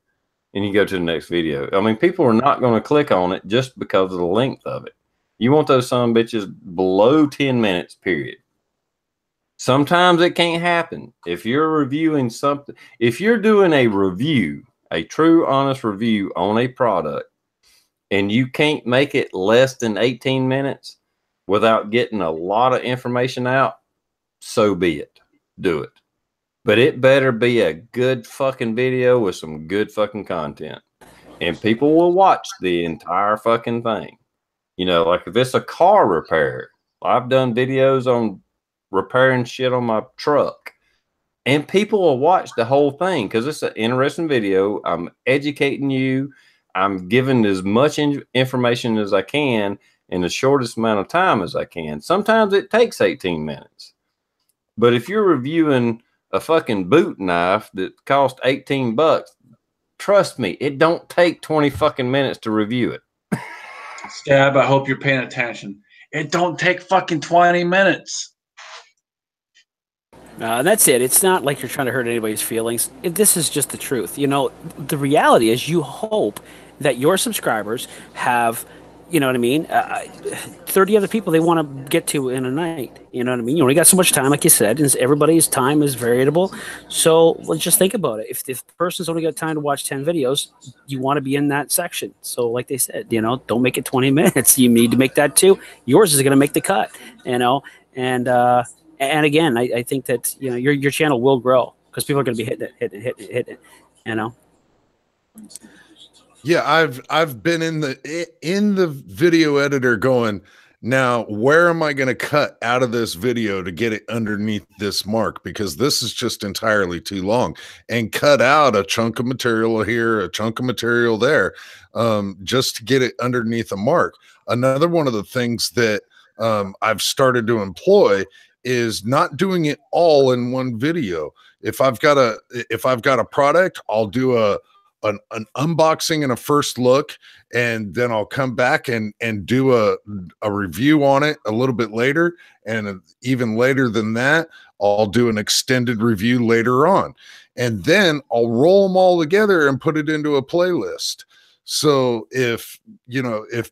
And you go to the next video. I mean, people are not going to click on it just because of the length of it. You want those son of bitches below 10 minutes, period. Sometimes it can't happen. If you're reviewing something, if you're doing a review, a true, honest review on a product, and you can't make it less than 18 minutes without getting a lot of information out, so be it. Do it. But it better be a good fucking video with some good fucking content. And people will watch the entire fucking thing. You know, like if it's a car repair, I've done videos on repairing shit on my truck. And people will watch the whole thing because it's an interesting video. I'm educating you. I'm giving as much information as I can in the shortest amount of time as I can. Sometimes it takes 18 minutes. But if you're reviewing a fucking boot knife that cost $18, trust me, it don't take 20 fucking minutes to review it. Stab, I hope you're paying attention. It don't take fucking 20 minutes. That's it. It's not like you're trying to hurt anybody's feelings. This is just the truth. You know, the reality is you hope that your subscribers have, you know what I mean, 30 other people they want to get to in a night. You know what I mean? You only got so much time, like you said, and everybody's time is variable. So let's just think about it. If the person's only got time to watch 10 videos, you want to be in that section. So like they said, you know, don't make it 20 minutes. You need to make that too. Yours is going to make the cut, you know, and again, I think that, you know, your channel will grow because people are going to be hitting it, you know. Yeah, I've been in the video editor going, now where am I going to cut out of this video to get it underneath this mark, because this is just entirely too long, and cut out a chunk of material here, a chunk of material there, just to get it underneath a mark. Another one of the things that I've started to employ is not doing it all in one video. If I've got a product, I'll do an unboxing and a first look, and then I'll come back and do a review on it a little bit later, and even later than that, I'll do an extended review later on, and then I'll roll them all together and put it into a playlist. So if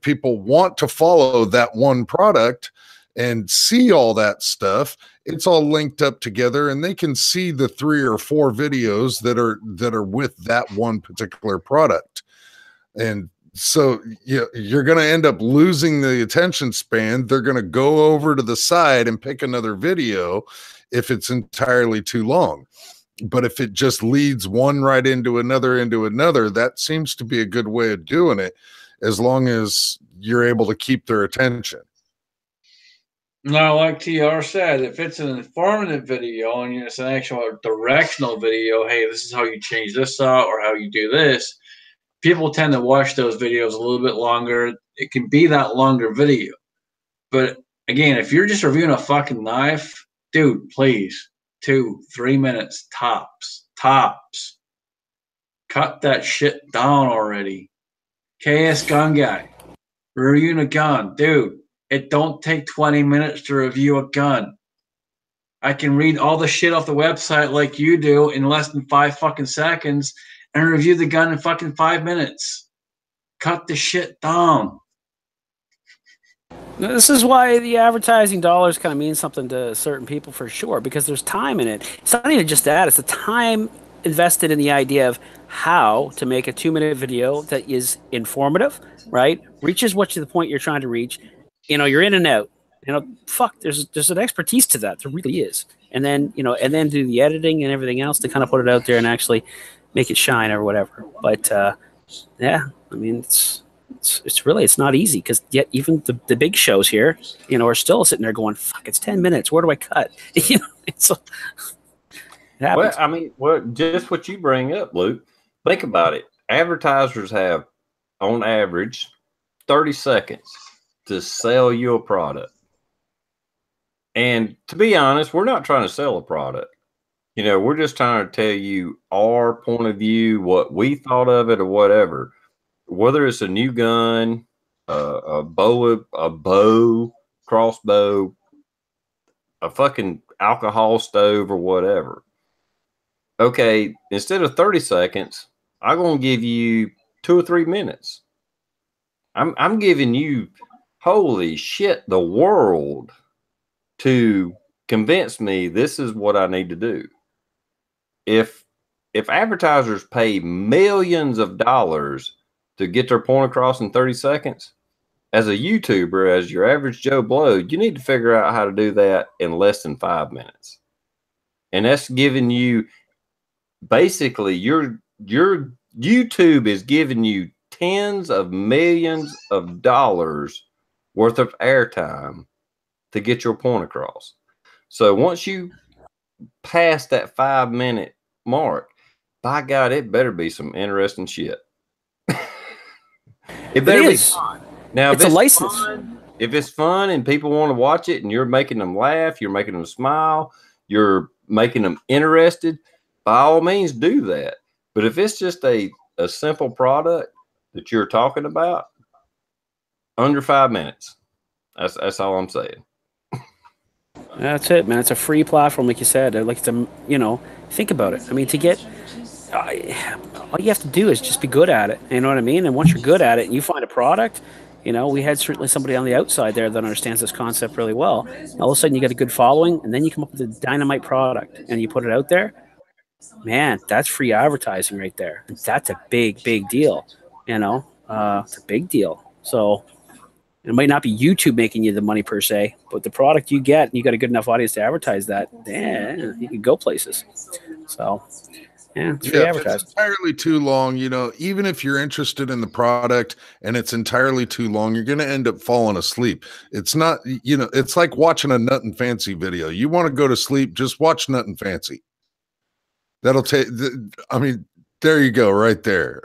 people want to follow that one product and see all that stuff, it's all linked up together, and they can see the 3 or 4 videos that are with that one particular product. And so you're going to end up losing the attention span. They're going to go over to the side and pick another video if it's entirely too long. But if it just leads one right into another, that seems to be a good way of doing it, as long as you're able to keep their attention. No, like TR said, if it's an informative video and it's an actual directional video, hey, this is how you change this out or how you do this, people tend to watch those videos a little bit longer. It can be that longer video. But again, if you're just reviewing a fucking knife, dude, please, 2-3 minutes tops. Tops. Cut that shit down already. KS Gun Guy. Reviewing a gun. Dude, it don't take 20 minutes to review a gun. I can read all the shit off the website like you do in less than 5 fucking seconds and review the gun in fucking 5 minutes. Cut the shit down. This is why the advertising dollars kind of mean something to certain people for sure, because there's time in it. It's not even just that, it's the time invested in the idea of how to make a 2-minute video that is informative, right? Reaches what to the point you're trying to reach. You know, you're in and out. You know, fuck, there's an expertise to that. There really is. And then, you know, and then do the editing and everything else to kind of put it out there and actually make it shine or whatever. But yeah, I mean, it's really, it's not easy, because yet even the big shows here, you know, are still sitting there going, fuck, it's 10 minutes. Where do I cut? You know, it Well, happens. I mean, just what you bring up, Luke. Think about it. Advertisers have, on average, 30 seconds to sell you a product. And to be honest, we're not trying to sell a product. You know, we're just trying to tell you our point of view, what we thought of it, or whatever. Whether it's a new gun, a bow, crossbow, a fucking alcohol stove, or whatever. Okay, instead of 30 seconds, I'm gonna give you 2 or 3 minutes. I'm giving you, holy shit, the world to convince me this is what I need to do. If advertisers pay millions of dollars to get their point across in 30 seconds, as a YouTuber, as your average Joe Blow, you need to figure out how to do that in less than 5 minutes. And that's giving you, basically, your YouTube is giving you tens of millions of dollars worth of airtime to get your point across. So once you pass that 5-minute mark, by God, it better be some interesting shit. It better be fun. Now, It's a license. If it's fun and people want to watch it and you're making them laugh, you're making them smile, you're making them interested, by all means do that. But if it's just a simple product that you're talking about, under 5 minutes. That's all I'm saying. That's it, man. It's a free platform, like you said. I'd like to, you know, think about it. I mean, to get, all you have to do is just be good at it. You know what I mean? And once you're good at it and you find a product, you know, we had certainly somebody on the outside there that understands this concept really well. All of a sudden, you get a good following, and then you come up with a dynamite product, and you put it out there. Man, that's free advertising right there. That's a big, big deal. You know, it's a big deal. So it might not be YouTube making you the money per se, but the product you get, and you got a good enough audience to advertise that, yeah, you can go places. So, yeah, it's free If advertising. it's entirely too long, you know, even if you're interested in the product and it's entirely too long, you're going to end up falling asleep. It's not, you know, it's like watching a Nut and Fancy video. You want to go to sleep, just watch Nut and Fancy. That'll take, I mean, there you go, right there.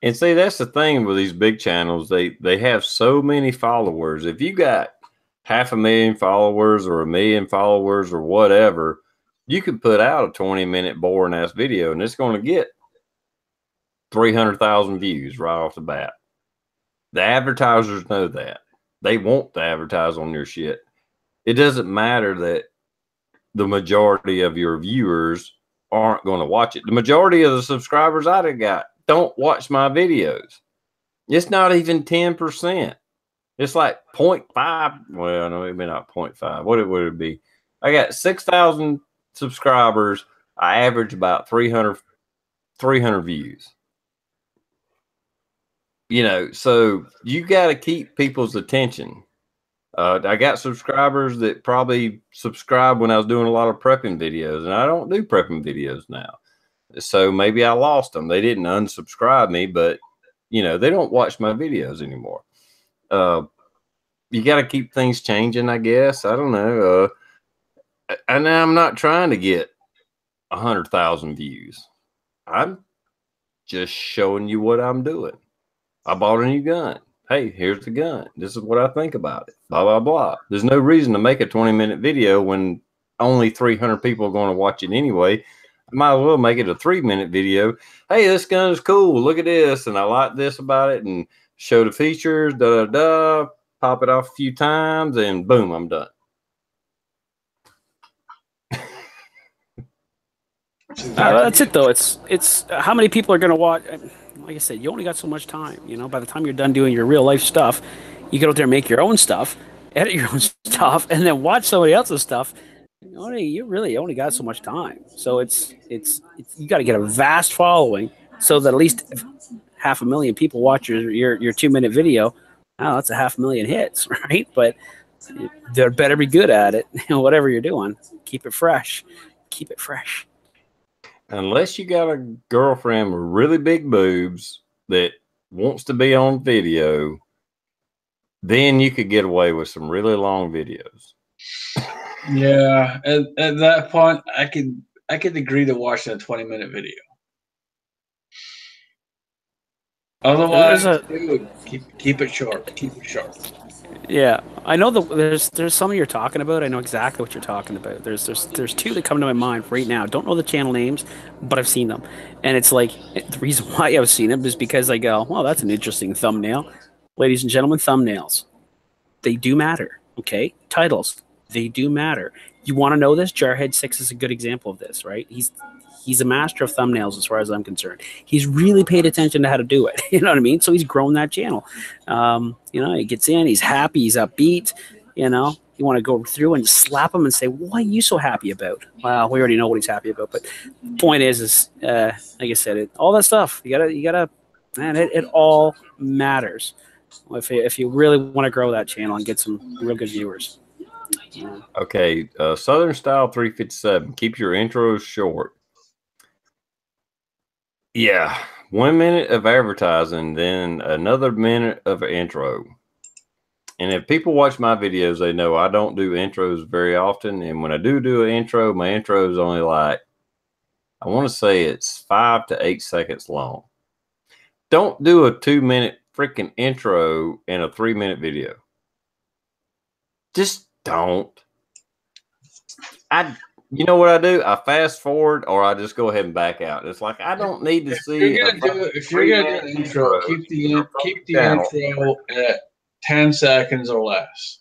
And see, that's the thing with these big channels. They have so many followers. If you got 500,000 followers or 1 million followers or whatever, you could put out a 20-minute boring ass video and it's going to get 300,000 views right off the bat. The advertisers know that. They want to advertise on your shit. It doesn't matter that the majority of your viewers aren't going to watch it. The majority of the subscribers I got don't watch my videos. It's not even 10%. It's like 0.5. Well, no, maybe not 0.5. What would it be? I got 6,000 subscribers. I average about 300 views. You know, so you got to keep people's attention. I got subscribers that probably subscribed when I was doing a lot of prepping videos, and I don't do prepping videos now. So maybe I lost them. They didn't unsubscribe me, but, you know, they don't watch my videos anymore. you got to keep things changing, I guess. I don't know. And I'm not trying to get 100,000 views. I'm just showing you what I'm doing. I bought a new gun. Hey, here's the gun. This is what I think about it. Blah, blah, blah. There's no reason to make a 20-minute video when only 300 people are going to watch it anyway. I might as well make it a 3-minute video. Hey, this gun is cool. Look at this. And I like this about it. And show the features. Da, da, da. Pop it off a few times. And boom, I'm done. That's it, though. It's how many people are going to watch. Like I said, you only got so much time. You know, by the time you're done doing your real life stuff, you get out there and make your own stuff, edit your own stuff, and then watch somebody else's stuff. You really only got so much time. So it's you got to get a vast following so that at least 500,000 people watch your 2-minute video. Oh, that's 500,000 hits, right? But they better be good at it. Whatever you're doing, keep it fresh. Keep it fresh. Unless you got a girlfriend with really big boobs that wants to be on video, then you could get away with some really long videos. Yeah, at that point, I could agree to watching a 20-minute video. Otherwise, dude, keep it short. Keep it short. Yeah, I know there's some you're talking about. I know exactly what you're talking about. There's two that come to my mind right now. Don't know the channel names, but I've seen them, and it's like the reason why I've seen them is because I go, well, that's an interesting thumbnail. Ladies and gentlemen, thumbnails, they do matter. Okay, titles, they do matter. You want to know this? Jarhead 6 is a good example of this, right? He's a master of thumbnails as far as I'm concerned. He's really paid attention to how to do it. You know what I mean? So he's grown that channel. You know, he gets in, he's happy, he's upbeat. You know, you want to go through and slap him and say, what are you so happy about? Well, we already know what he's happy about. But the point is like I said, all that stuff, you gotta, man, it all matters if you really want to grow that channel and get some real good viewers. Okay, Southern Style 357. Keep your intros short. Yeah, 1 minute of advertising, then another minute of intro. And if people watch my videos, they know I don't do intros very often. And when I do an intro, my intro is only like, I want to say it's 5 to 8 seconds long. Don't do a 2-minute freaking intro in a 3-minute video. Just don't. You know what I do? I fast forward, or I just go ahead and back out. It's like I don't need to see. If you're gonna do an intro, keep the intro at 10 seconds or less.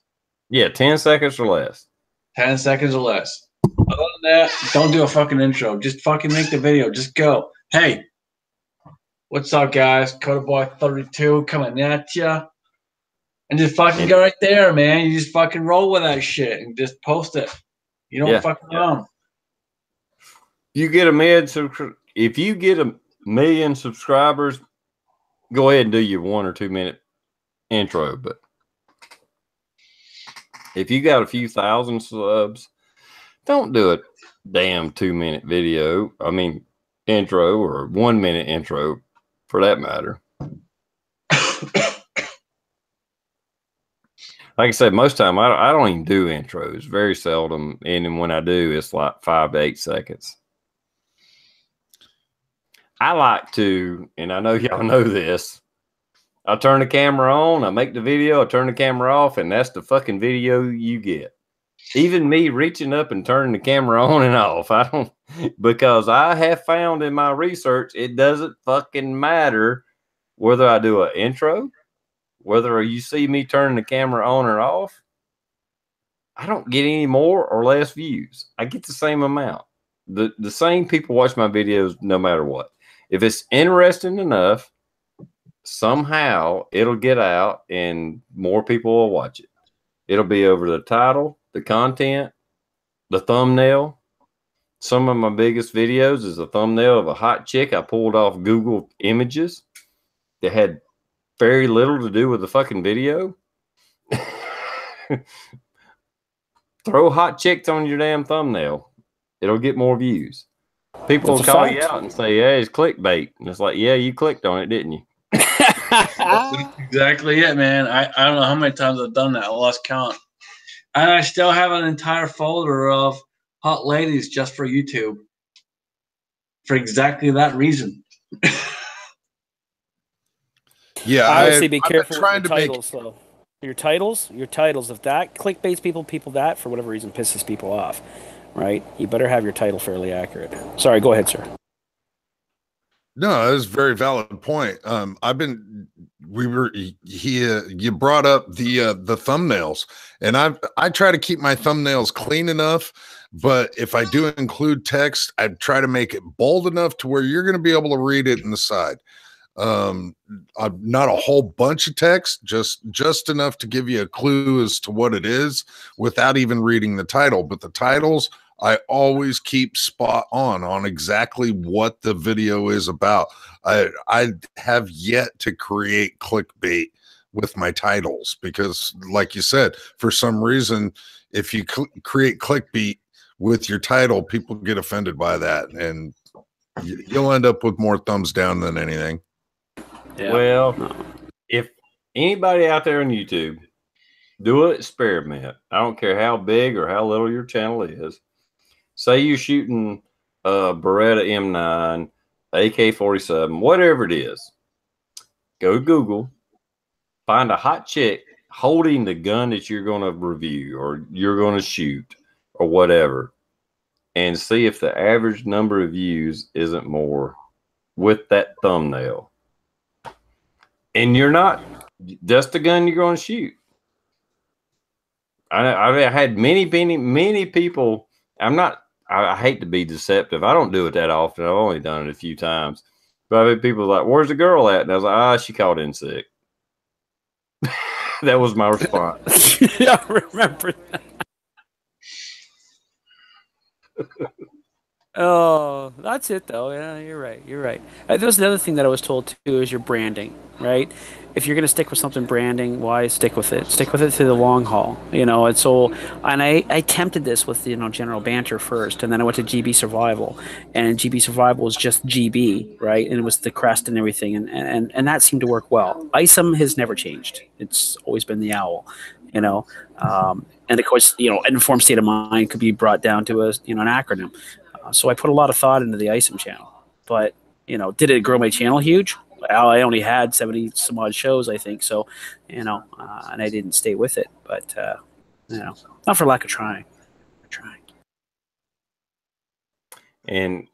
Yeah, 10 seconds or less. 10 seconds or less. Other than that, don't do a fucking intro. Just fucking make the video. Just go. Hey, what's up, guys? Coda Boy 32 coming at ya. And just fucking go right there, man. You just fucking roll with that shit and just post it. You don't fucking know. If you get a million subscribers, go ahead and do your 1 or 2 minute intro. But if you got a few thousand subs, don't do a damn 2-minute video. I mean, intro, or 1 minute intro for that matter. Like I said, most time I don't even do intros. Very seldom. And then when I do, it's like 5 to 8 seconds. I like to, and I know y'all know this, I turn the camera on, I make the video, I turn the camera off, and that's the fucking video you get. Even me reaching up and turning the camera on and off. Because I have found in my research, it doesn't fucking matter whether I do an intro, whether you see me turning the camera on or off. I don't get any more or less views. I get the same amount. The same people watch my videos no matter what. If it's interesting enough, somehow it'll get out and more people will watch it. It'll be over the title, the content, the thumbnail. Some of my biggest videos is a thumbnail of a hot chick I pulled off Google Images that had very little to do with the fucking video. Throw hot chicks on your damn thumbnail. It'll get more views. People will call you out and say, yeah, it's clickbait. And it's like, yeah, you clicked on it, didn't you? That's exactly it, man. I don't know how many times I've done that. I lost count. And I still have an entire folder of hot ladies just for YouTube for exactly that reason. Yeah, I would say be I've been careful with your trying to make titles, though. Your titles. If that clickbaits people that for whatever reason pisses people off, right? You better have your title fairly accurate. Sorry, go ahead, sir. No, that is a very valid point. You brought up the thumbnails, and I try to keep my thumbnails clean enough, but if I do include text, I try to make it bold enough to where you're going to be able to read it in the side. Not a whole bunch of text, just enough to give you a clue as to what it is without even reading the title. But the titles, I always keep spot on exactly what the video is about. I have yet to create clickbait with my titles because, like you said, for some reason, if you create clickbait with your title, people get offended by that, and you'll end up with more thumbs down than anything. Yeah. Well, if anybody out there on YouTube, do an experiment. I don't care how big or how little your channel is. Say you're shooting a Beretta M9, AK-47, whatever it is. Go to Google, find a hot chick holding the gun that you're going to review or you're going to shoot or whatever, and see if the average number of views isn't more with that thumbnail. And you're not, that's the gun you're going to shoot. I had many people. I hate to be deceptive. I don't do it that often. I've only done it a few times. But I've had people like, "Where's the girl at?" And I was like, she called in sick." That was my response. Yeah, I remember that. Oh, that's it though. Yeah, you're right. You're right. That was another thing that I was told too is your branding, right? If you're gonna stick with something branding, why stick with it? Stick with it through the long haul, you know. And so, and I attempted this with general banter first, and then I went to GB Survival, and GB Survival was just GB, right? And it was the crest and everything, and that seemed to work well. ISOM has never changed. It's always been the owl, you know. And of course, an informed state of mind could be brought down to an acronym. So I put a lot of thought into the ISOM channel, but did it grow my channel huge? Well, I only had 70 some odd shows, I think. So, and I didn't stay with it, but not for lack of trying. And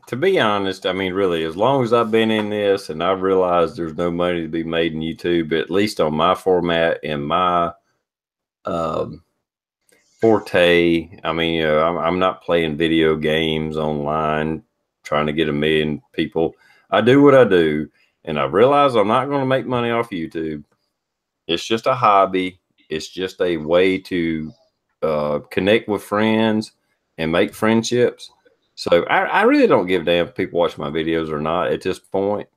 to be honest, I mean, really, as long as I've been in this and I've realized there's no money to be made in YouTube, at least on my format and my forte. I mean, I'm not playing video games online trying to get 1 million people. I do what I do, and I realize I'm not going to make money off YouTube. It's just a hobby. It's just a way to connect with friends and make friendships. So I really don't give a damn if people watch my videos or not at this point.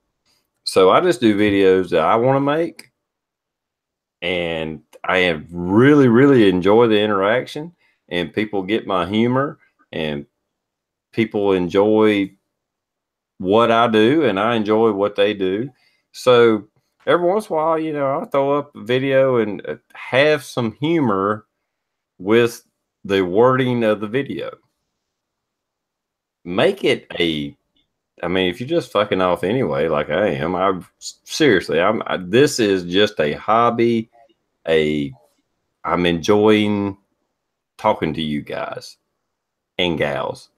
So I just do videos that I want to make, and I have really enjoy the interaction, and people get my humor, and people enjoy what I do, and I enjoy what they do. So every once in a while, I'll throw up a video and have some humor with the wording of the video. Make it I mean, if you're just fucking off anyway, like I am, this is just a hobby. I'm enjoying talking to you guys and gals.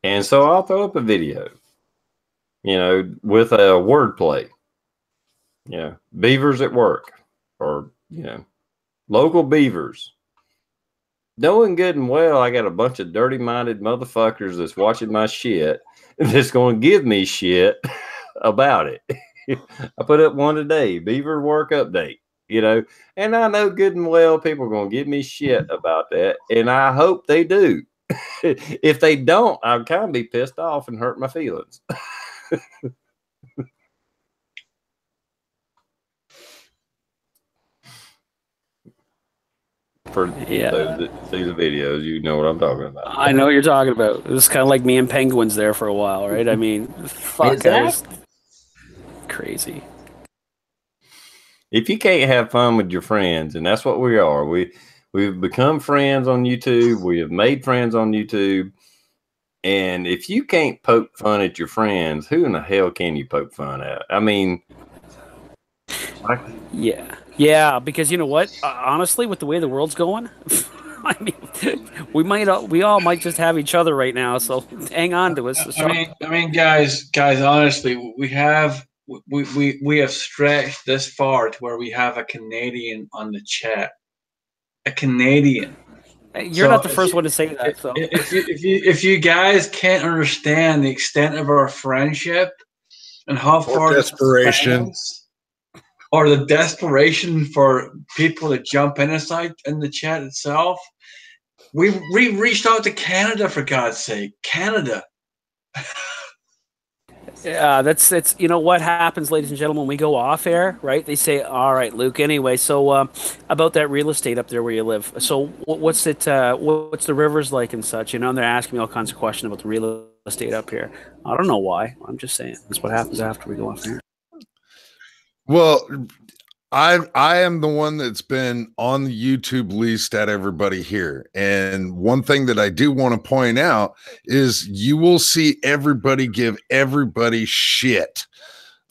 And so I'll throw up a video, with a wordplay. Beavers at work, or, local beavers. Knowing good and well, I got a bunch of dirty-minded motherfuckers that's watching my shit that's going to give me shit about it. I put up one today, Beaver Work Update, and I know good and well people are going to give me shit about that, and I hope they do. If they don't, I'll kind of be pissed off and hurt my feelings. For see the videos, you know what I'm talking about. I know what you're talking about. It was kind of like me and Penguins there for a while, right? I mean, fuck, that was crazy. If you can't have fun with your friends, and that's what we are, we've become friends on YouTube. We have made friends on YouTube. And if you can't poke fun at your friends, who in the hell can you poke fun at? I mean, yeah, because you know what? Honestly, with the way the world's going, I mean, we all might just have each other right now. So hang on to us. I mean, guys, honestly, we have stretched this far to where we have a Canadian on the chat. A Canadian. You're not the first one to say that. So if you guys can't understand the extent of our friendship and how far desperation or the desperation for people to jump in the chat itself, we reached out to Canada, for God's sake, Canada. Yeah, that's you know what happens, ladies and gentlemen, when we go off air, right? They say, "All right, Luke. Anyway, so about that real estate up there where you live. So what's it? What's the rivers like and such? You know, and they're asking me all kinds of questions about the real estate up here. I don't know why. I'm just saying that's what happens after we go off air. Well, I am the one that's been on the YouTube least at everybody here. And one thing that I do want to point out is you will see everybody give everybody shit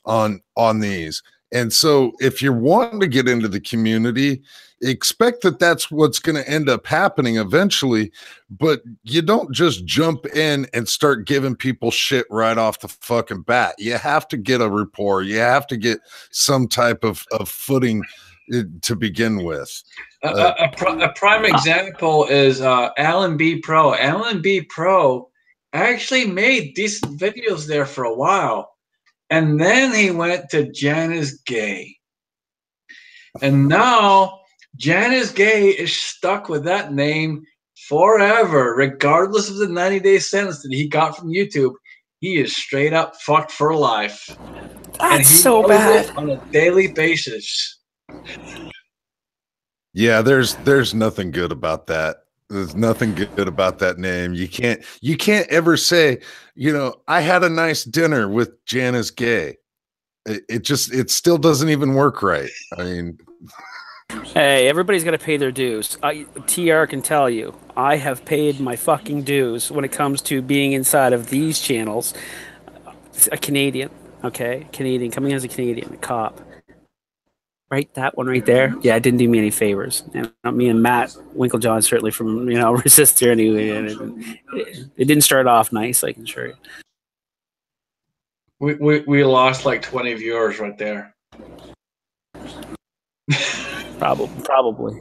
on these. And so if you're wanting to get into the community, expect that that's what's going to end up happening eventually, but you don't just jump in and start giving people shit right off the fucking bat. You have to get a rapport. You have to get some type of footing to begin with. A prime example is Alan B. Pro. Alan B. Pro actually made decent videos there for a while. And then he went to Janice Gay. And now Janice Gay is stuck with that name forever, regardless of the 90-day sentence that he got from YouTube. He is straight up fucked for life. That's so bad. On a daily basis. Yeah, there's nothing good about that. There's nothing good about that name. You can't ever say, you know, I had a nice dinner with Janice Gay. It still doesn't even work right. I mean, hey, everybody's got to pay their dues. TR can tell you, I have paid my fucking dues when it comes to being inside of these channels. A Canadian, okay, Canadian coming as a Canadian, a cop. Right, that one right there. Yeah, it didn't do me any favors. And me and Matt Winklejohn certainly from Resistor anyway. And it didn't start off nice, I can assure you. We lost like 20 viewers right there. Probably.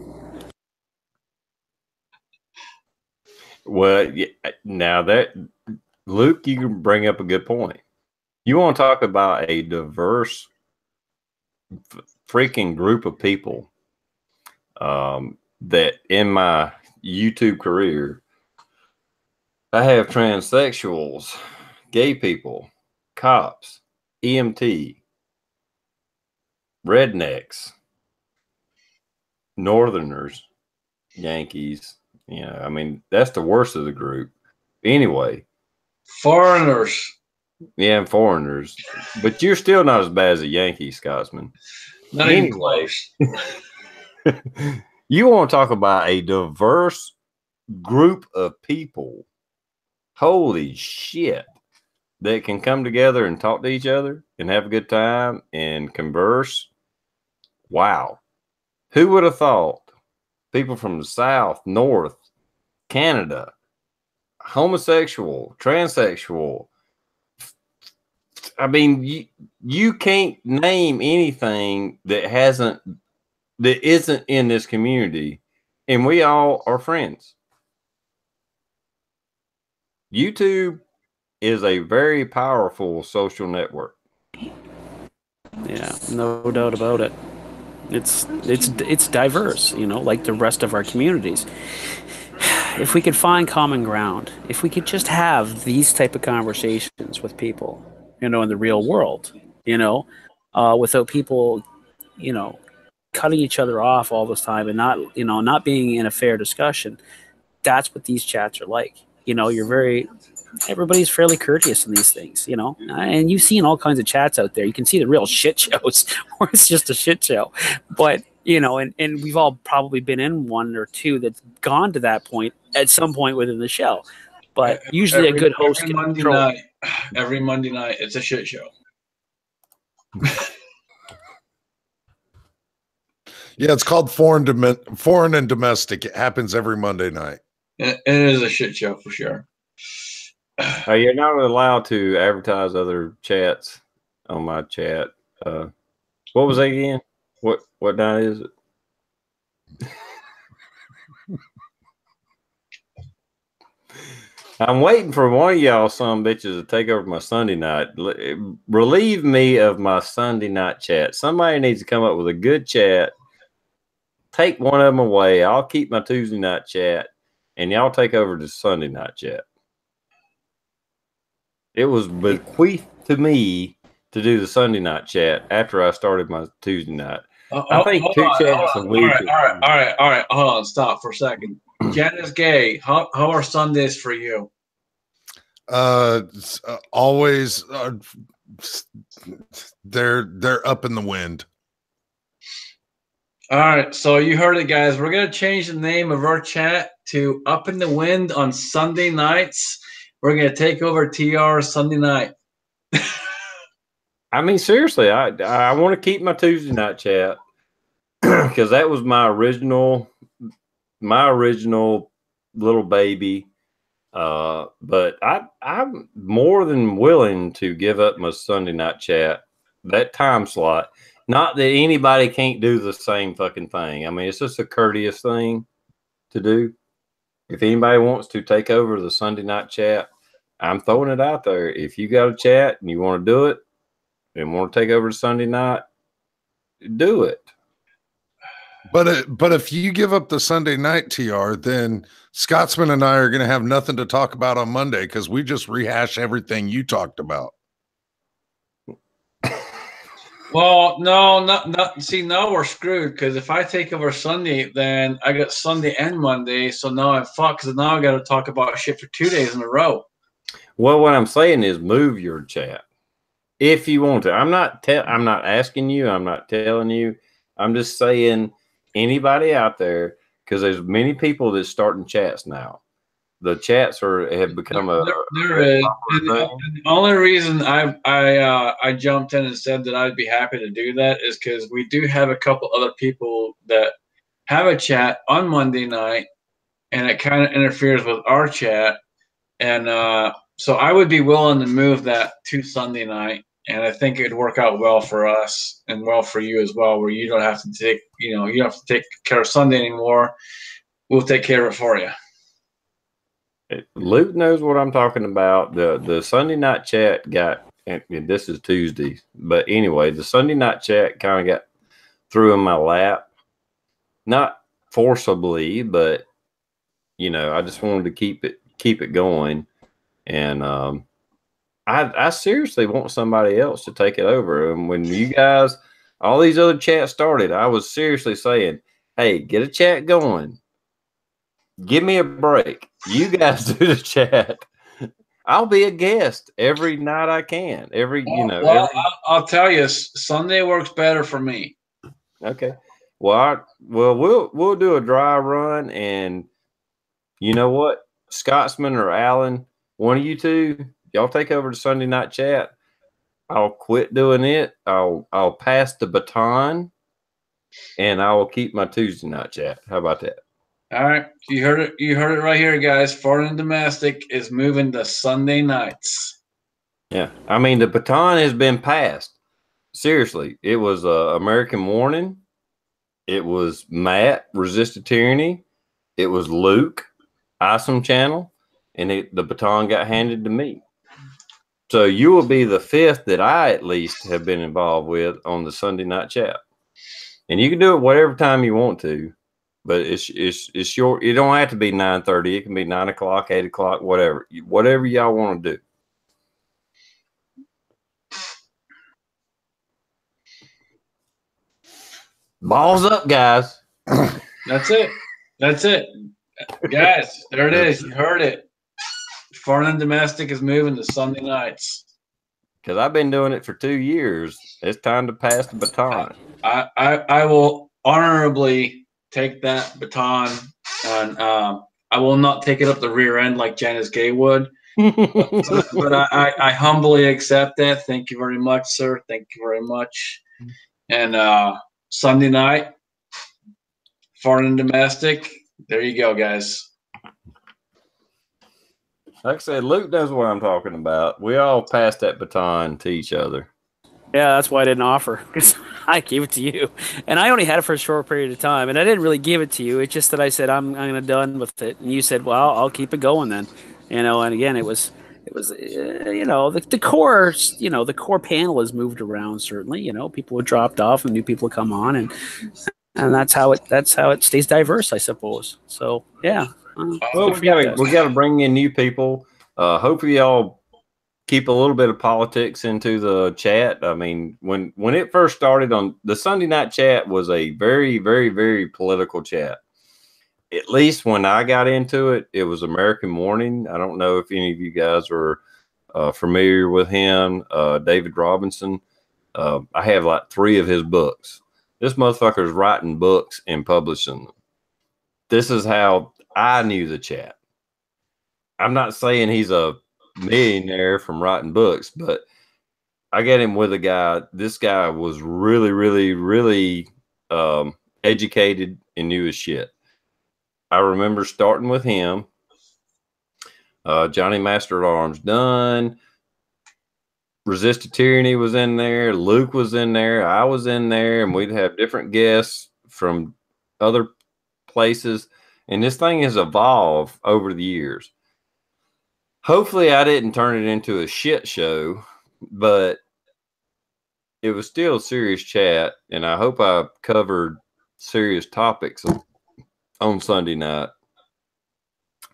Well, yeah, now that Luke, you can bring up a good point. You want to talk about a diverse freaking group of people that in my YouTube career, I have transsexuals, gay people, cops, EMT, rednecks, Northerners, Yankees. You know, I mean, that's the worst of the group. Anyway. Foreigners. Yeah, and foreigners. But you're still not as bad as a Yankee, Scotsman. Not even close. You want to talk about a diverse group of people. Holy shit. That can come together and talk to each other and have a good time and converse. Wow. Who would have thought people from the South, North, Canada, homosexual, transsexual. I mean, you can't name anything that isn't in this community, and we all are friends. YouTube is a very powerful social network. Yeah, no doubt about it. It's diverse, like the rest of our communities. If we could find common ground, if we could just have these type of conversations with people, in the real world, without people, cutting each other off all this time and not being in a fair discussion, that's what these chats are like. You're very everybody's fairly courteous in these things, you know. And you've seen all kinds of chats out there. You can see the real shit shows where it's just a shit show. But, you know, and we've all probably been in one or two that's gone to that point at some point within the show. But usually a good host every can Monday control. night. Every Monday night, it's a shit show. Yeah, it's called foreign and domestic. It happens every Monday night. It is a shit show for sure. You're not allowed to advertise other chats on my chat. What was that again? What night is it? I'm waiting for one of y'all some bitches to take over my Sunday night. Relieve me of my Sunday night chat. Somebody needs to come up with a good chat. Take one of them away. I'll keep my Tuesday night chat, and y'all take over the Sunday night chat. It was bequeathed to me to do the Sunday night chat after I started my Tuesday night. I think two chats a week. All right. Hold on. Stop for a second. Janice Gay, how are Sundays for you? Always they're up in the wind. All right, so you heard it, guys. We're gonna change the name of our chat to Up in the Wind on Sunday nights. We're gonna take over TR Sunday night. I mean, seriously, I want to keep my Tuesday night chat because that was my original little baby. But I'm more than willing to give up my Sunday night chat, that time slot. Not that anybody can't do the same fucking thing. I mean, it's just a courteous thing to do. If anybody wants to take over the Sunday night chat, I'm throwing it out there. If you got a chat and you want to do it and want to take over the Sunday night, do it. But if you give up the Sunday night TR, then Scotsman and I are going to have nothing to talk about on Monday because we just rehash everything you talked about. Well, no. See, now we're screwed because if I take over Sunday, then I got Sunday and Monday. So now I'm fucked because now I got to talk about shit for 2 days in a row. Well, what I'm saying is move your chat if you want to. I'm not asking you. I'm not telling you. I'm just saying anybody out there, because there's many people that's starting chats now. The chats have become there is. And the only reason I jumped in and said that I'd be happy to do that is because we do have a couple other people that have a chat on Monday night, and it kind of interferes with our chat. And so I would be willing to move that to Sunday night, and I think it'd work out well for us and well for you as well, where you don't have to take care of Sunday anymore. We'll take care of it for you. Luke knows what I'm talking about. The Sunday night chat got, and this is Tuesday, but anyway, the Sunday night chat kind of got through in my lap, not forcibly, but I just wanted to keep it going, and I seriously want somebody else to take it over. And when you guys, all these other chats started, I was seriously saying, hey, get a chat going. Give me a break. You guys do the chat. I'll be a guest every night I can. I'll tell you, Sunday works better for me. Okay. Well, we'll do a dry run, and you know what, Scotsman or Alan, one of you two, y'all take over the Sunday night chat. I'll quit doing it. I'll pass the baton, and I will keep my Tuesday night chat. How about that? All right, you heard it. You heard it right here, guys. Foreign and domestic is moving to Sunday nights. Yeah, I mean the baton has been passed. Seriously, it was American Warning. It was Matt, Resisted Tyranny. It was Luke, Awesome Channel, and the baton got handed to me. So you will be the fifth that I at least have been involved with on the Sunday night chat, and you can do it whatever time you want to. But it's short. It don't have to be 9:30. It can be 9 o'clock, 8 o'clock, whatever y'all want to do. Balls up, guys. That's it, guys. There it is. You heard it. Foreign and Domestic is moving to Sunday nights. Because I've been doing it for 2 years. It's time to pass the baton. I will honorably take that baton, and I will not take it up the rear end like Janice Gay would. But I humbly accept that. Thank you very much, sir. Thank you very much. And Sunday night, Foreign and Domestic. There you go, guys. Like I said, Luke knows what I'm talking about. We all pass that baton to each other. Yeah, that's why I didn't offer, because I gave it to you, and I only had it for a short period of time, and I didn't really give it to you. It's just that I said I'm gonna done with it, and you said, well, I'll keep it going then, And again, it was the core, the core panel has moved around certainly. People have dropped off, and new people have come on, and that's how it stays diverse, I suppose. So yeah. Well, we gotta bring in new people. Hopefully, y'all keep a little bit of politics into the chat. I mean, when it first started on the Sunday night chat was a very, very, very political chat. At least when I got into it, it was American Morning. I don't know if any of you guys are familiar with him, David Robinson. I have like 3 of his books. This motherfucker is writing books and publishing them. This is how I knew the chat. I'm not saying he's a millionaire from writing books, but I got him with a guy. This guy was really, really, really educated and knew his shit. I remember starting with him. Johnny Master at Arms done. Resisted Tyranny was in there. Luke was in there. I was in there, and we'd have different guests from other places. And this thing has evolved over the years. Hopefully I didn't turn it into a shit show, but it was still a serious chat, and I hope I covered serious topics on Sunday night.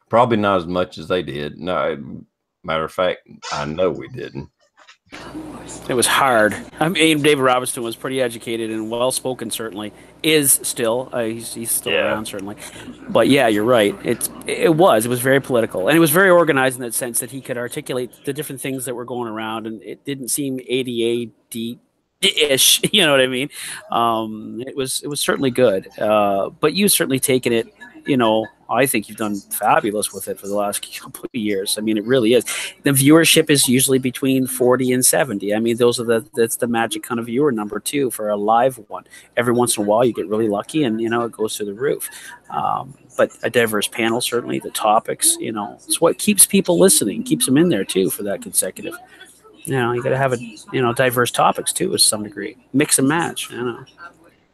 Probably not as much as they did. No, matter of fact, I know we didn't. It was hard. I mean, David Robinson was pretty educated and well-spoken, certainly. Is still. He's still around, certainly. But yeah, you're right. It was very political. And it was very organized in that sense that he could articulate the different things that were going around, and it didn't seem ADA-ish, you know what I mean? It was certainly good. But you've certainly taken it, I think you've done fabulous with it for the last couple of years. I mean, it really is. The viewership is usually between 40 and 70. I mean, that's the magic kind of viewer number too for a live one. Every once in a while, you get really lucky, and it goes through the roof. But a diverse panel, certainly the topics, it's what keeps people listening, keeps them in there too for that consecutive. You got to have diverse topics too, to some degree, mix and match.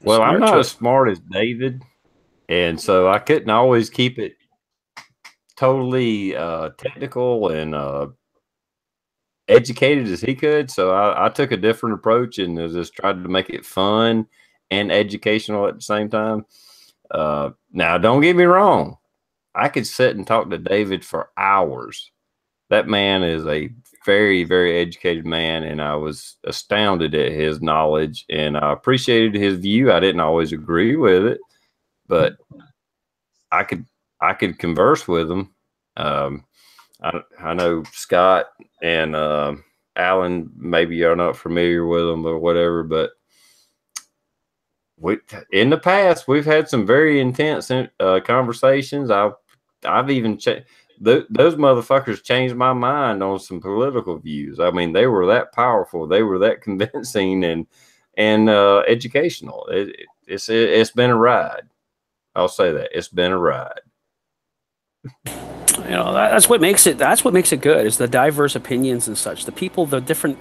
Well, I'm not as smart as David. And so I couldn't always keep it totally technical and educated as he could. So I took a different approach and just tried to make it fun and educational at the same time. Now, don't get me wrong. I could sit and talk to David for hours. That man is a very, very educated man, and I was astounded at his knowledge, and I appreciated his view. I didn't always agree with it, but I could converse with him. I know Scott and Alan, maybe you're not familiar with them or whatever, but in the past we've had some very intense conversations. I've even those motherfuckers changed my mind on some political views. I mean, they were that powerful, they were that convincing and educational. It's been a ride. I'll say that it's been a ride. That's what makes it. That's what makes it good. Is the diverse opinions and such. The people, the different,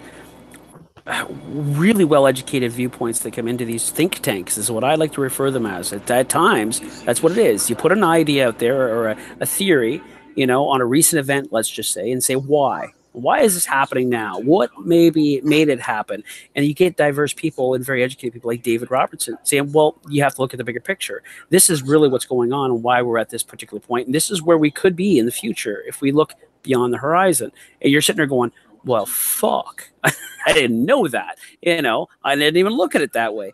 really well-educated viewpoints that come into these think tanks is what I like to refer them as. At times, that's what it is. You put an idea out there or a theory, on a recent event, let's just say, and say why. Why is this happening now? What maybe made it happen? And you get diverse people and very educated people like David Robertson saying, well, you have to look at the bigger picture. This is really what's going on and why we're at this particular point. And this is where we could be in the future if we look beyond the horizon. And you're sitting there going, well, fuck, I didn't know that. I didn't even look at it that way.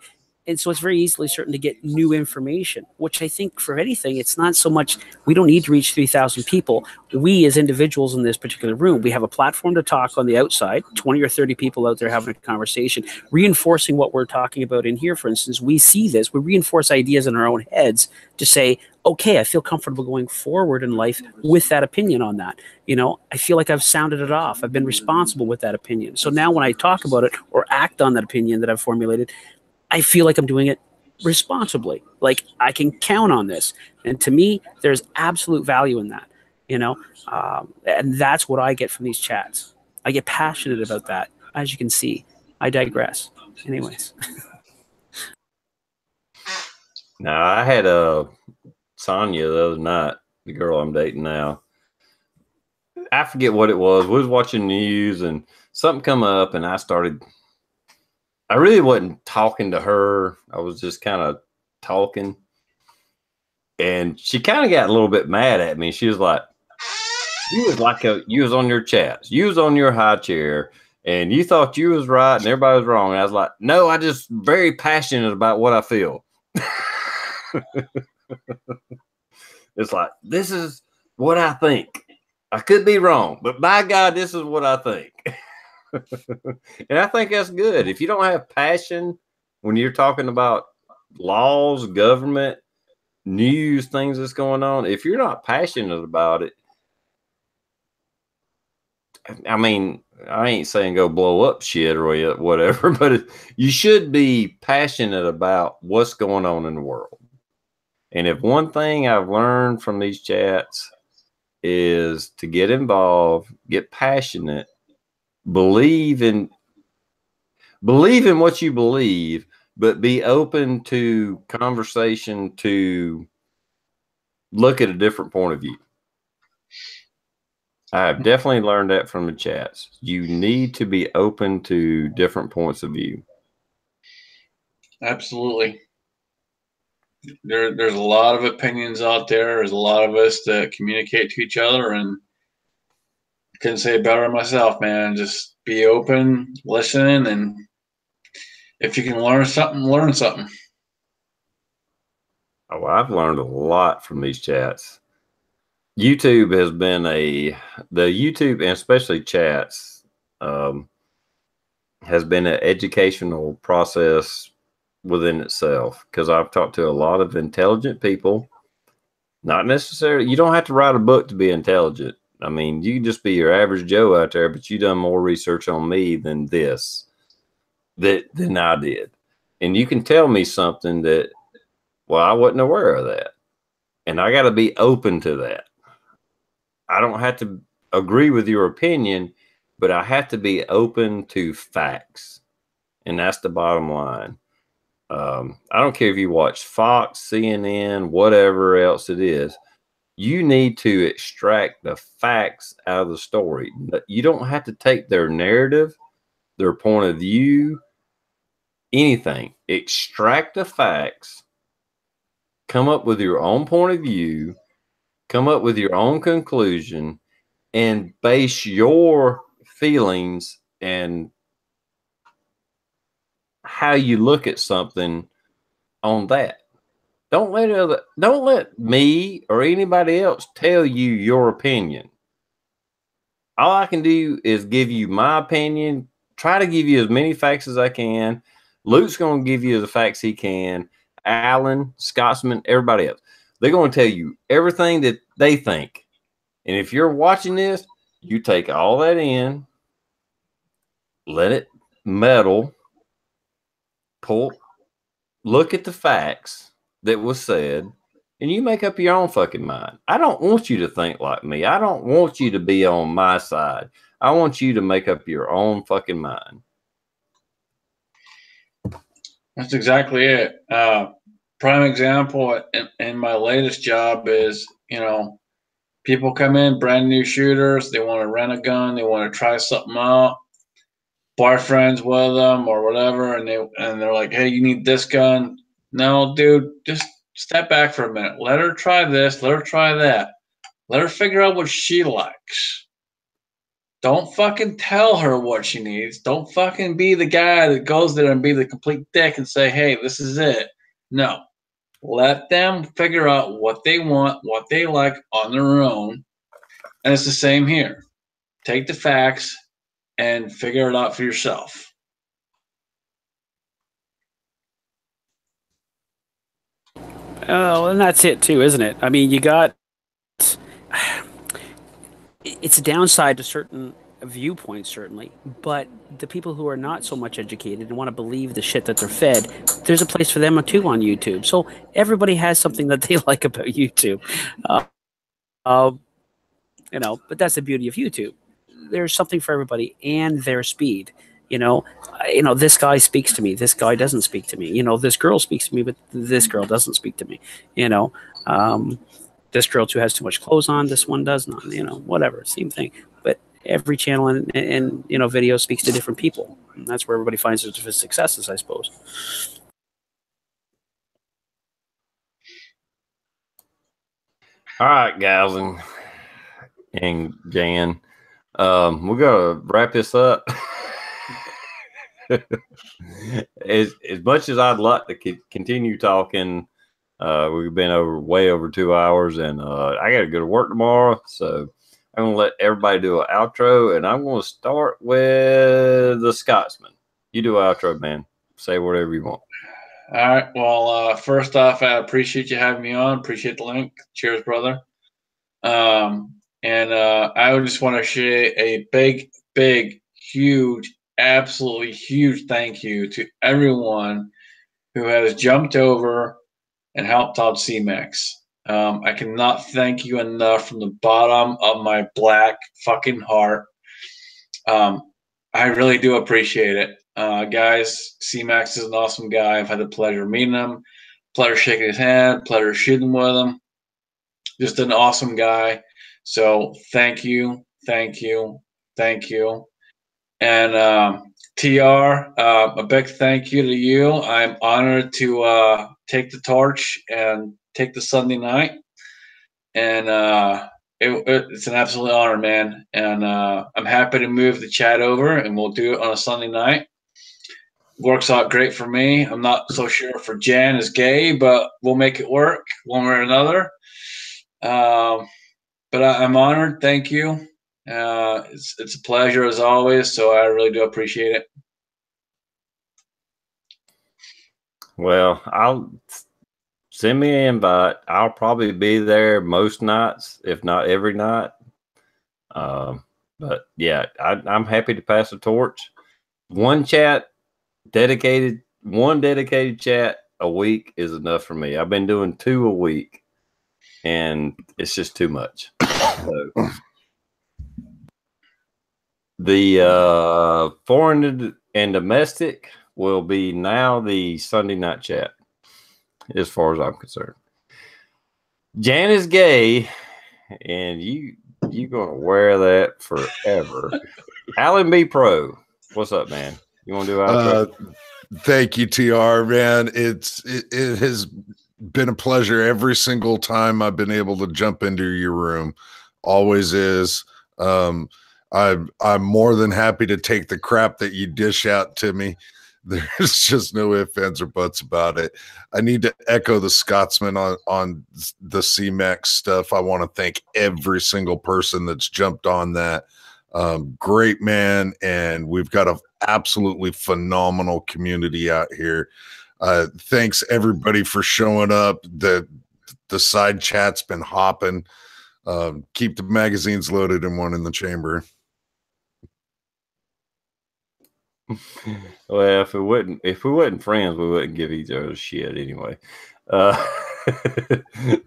And so it's very easily certain to get new information, which I think for anything, it's not so much, we don't need to reach 3,000 people. We as individuals in this particular room, we have a platform to talk on the outside, 20 or 30 people out there having a conversation, reinforcing what we're talking about in here. For instance, we see this, we reinforce ideas in our own heads to say, okay, I feel comfortable going forward in life with that opinion on that. You know, I feel like I've sounded it off. I've been responsible with that opinion. So now when I talk about it or act on that opinion that I've formulated, I feel like I'm doing it responsibly. Like I can count on this. And to me, there's absolute value in that, you know? And that's what I get from these chats. I get passionate about that. As you can see, I digress. Anyways. Now, I had Sonia the other night, the girl I'm dating now. I forget what it was. We was watching news and something come up, and I really wasn't talking to her. I was just kind of talking. And she kind of got a little bit mad at me. She was like, you was on your chats. You was on your high chair and you thought you was right and everybody was wrong. And I was like, no, I just very passionate about what I feel. It's like, this is what I think. I could be wrong, but by God, this is what I think. And I think that's good. If you don't have passion when you're talking about laws, government, news, things that's going on, if you're not passionate about it, I mean, I ain't saying go blow up shit or whatever, but you should be passionate about what's going on in the world. And if one thing I've learned from these chats is to get involved, get passionate, believe in what you believe, but be open to conversation to look at a different point of view. I have definitely learned that from the chats. You need to be open to different points of view. Absolutely. There's a lot of opinions out there. There's a lot of us that communicate to each other, and couldn't say it better myself, man. Just be open, listen, and if you can learn something, learn something. Oh, I've learned a lot from these chats. YouTube has been the YouTube and especially chats has been an educational process within itself, because I've talked to a lot of intelligent people. Not necessarily, you don't have to write a book to be intelligent. I mean, you can just be your average Joe out there, but you done more research on me than I did. And you can tell me something that, well, I wasn't aware of that. And I got to be open to that. I don't have to agree with your opinion, but I have to be open to facts. And that's the bottom line. I don't care if you watch Fox, CNN, whatever else it is. You need to extract the facts out of the story. You don't have to take their narrative, their point of view, anything. Extract the facts, come up with your own point of view, come up with your own conclusion, and base your feelings and how you look at something on that. Don't let me or anybody else tell you your opinion. All I can do is give you my opinion, try to give you as many facts as I can. Luke's going to give you the facts he can. Alan, Scotsman, everybody else. They're going to tell you everything that they think. And if you're watching this, you take all that in, let it settle, look at the facts that was said, and you make up your own fucking mind. I don't want you to think like me. I don't want you to be on my side. I want you to make up your own fucking mind. That's exactly it. Prime example in my latest job is, people come in, brand new shooters. They want to rent a gun. They want to try something out. Boyfriends with them or whatever, and they're like, "Hey, you need this gun." No, dude, just step back for a minute. Let her try this. Let her try that. Let her figure out what she likes. Don't fucking tell her what she needs. Don't fucking be the guy that goes there and be the complete dick and say, hey, this is it. No. Let them figure out what they want, what they like on their own. And it's the same here. Take the facts and figure it out for yourself. Oh, and that's it too, isn't it? I mean, you got it's a downside to certain viewpoints, certainly, but the people who are not so much educated and want to believe the shit that they're fed, there's a place for them too on YouTube. So everybody has something that they like about YouTube. Uh, uh, but that's the beauty of YouTube. There's something for everybody and their speed. This guy speaks to me. This guy doesn't speak to me. This girl speaks to me, but this girl doesn't speak to me. This girl too has too much clothes on. This one does not. Whatever, same thing. But every channel and video speaks to different people. And that's where everybody finds their different successes, I suppose. All right, gals and Jan, we're gonna wrap this up. as much as I'd like to continue talking, we've been way over 2 hours, and I got to go to work tomorrow, so I'm gonna let everybody do an outro, and I'm gonna start with the Scotsman. You do an outro, man. Say whatever you want. All right. Well, first off, I appreciate you having me on. Appreciate the link. Cheers, brother. And I would just want to share a big, huge, absolutely huge thank you to everyone who has jumped over and helped out CMAX. I cannot thank you enough from the bottom of my black fucking heart. I really do appreciate it. Guys, CMAX is an awesome guy. I've had the pleasure of meeting him, pleasure shaking his hand, pleasure shooting with him. Just an awesome guy. So thank you. And TR, a big thank you to you. I'm honored to take the torch and take the Sunday night. And it's an absolute honor, man. And I'm happy to move the chat over, and we'll do it on a Sunday night. Works out great for me. I'm not so sure if Jan is gay, but we'll make it work one way or another. But I'm honored. Thank you. It's a pleasure as always. So I really do appreciate it. Well, I'll send me an invite. I'll probably be there most nights, if not every night. But yeah, I'm happy to pass the torch. One dedicated chat a week is enough for me. I've been doing 2 a week, and it's just too much. So, the foreign and domestic will be now the Sunday night chat, as far as I'm concerned. Jan is gay, and you're gonna wear that forever. Alan B. Pro, what's up, man? You want to do outro? Thank you, TR, man. It has been a pleasure every single time I've been able to jump into your room. Always is. I'm more than happy to take the crap that you dish out to me. There's just no ifs, ands, or buts about it. I need to echo the Scotsman on the CMAX stuff. I want to thank every single person that's jumped on that. Great man, and we've got an absolutely phenomenal community out here. Thanks everybody for showing up. The side chat's been hopping. Keep the magazines loaded and one in the chamber. Well, if we wasn't friends, we wouldn't give each other shit anyway.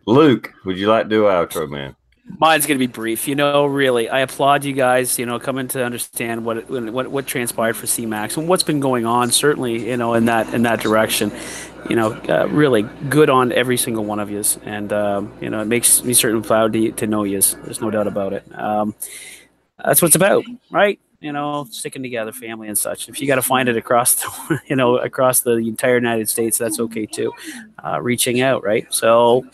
Luke, would you like to do an outro, man? Mine's going to be brief. Really, I applaud you guys, coming to understand what transpired for CMAX and what's been going on, certainly, in that direction. Really good on every single one of you. And, it makes me certainly proud to know you. There's no doubt about it. That's what it's about, right? Sticking together, family and such. If you got to find it across the entire United States, that's okay too. Reaching out, right? So,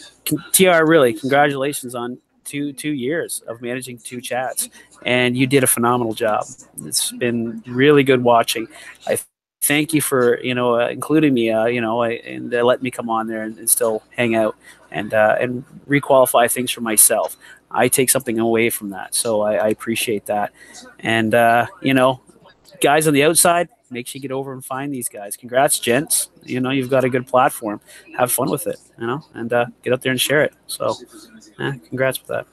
TR, really, congratulations on two years of managing 2 chats, and you did a phenomenal job. It's been really good watching. I thank you for including me, and letting me come on there and still hang out and requalify things for myself. I take something away from that, so I appreciate that. And guys on the outside, make sure you get over and find these guys. Congrats, gents. You've got a good platform. Have fun with it, and get out there and share it. So, congrats with that.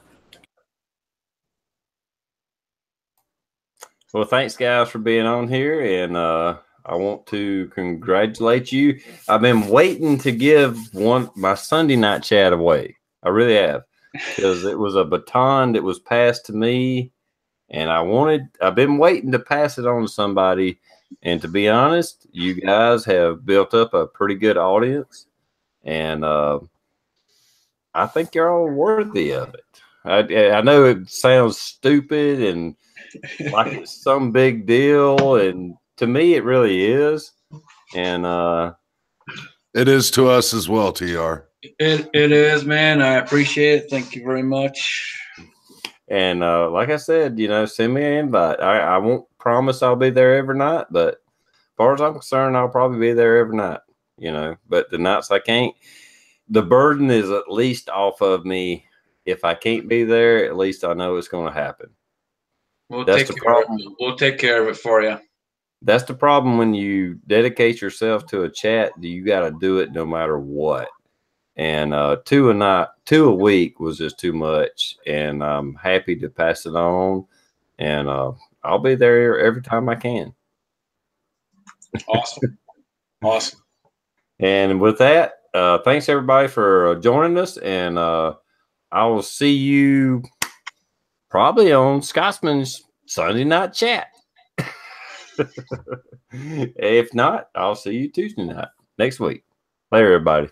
Well, thanks, guys, for being on here, and I want to congratulate you. I've been waiting to give my Sunday night chat away. I really have, because it was a baton that was passed to me, and I've been waiting to pass it on to somebody. And to be honest, you guys have built up a pretty good audience, and I think you're all worthy of it. I know it sounds stupid and like it's some big deal, and to me, it really is. And it is to us as well, TR. It is, man. I appreciate it. Thank you very much. And like I said, send me an invite. I won't promise I'll be there every night, but as far as I'm concerned, I'll probably be there every night. But the nights I can't, the burden is at least off of me. If I can't be there, at least I know it's going to happen. We'll take care of it for you. That's the problem when you dedicate yourself to a chat. You got to do it no matter what. And 2 a week was just too much. And I'm happy to pass it on. And I'll be there every time I can. Awesome. And with that, thanks everybody for joining us. And I will see you probably on Scotsman's Sunday night chat. If not, I'll see you Tuesday night next week. Later, everybody.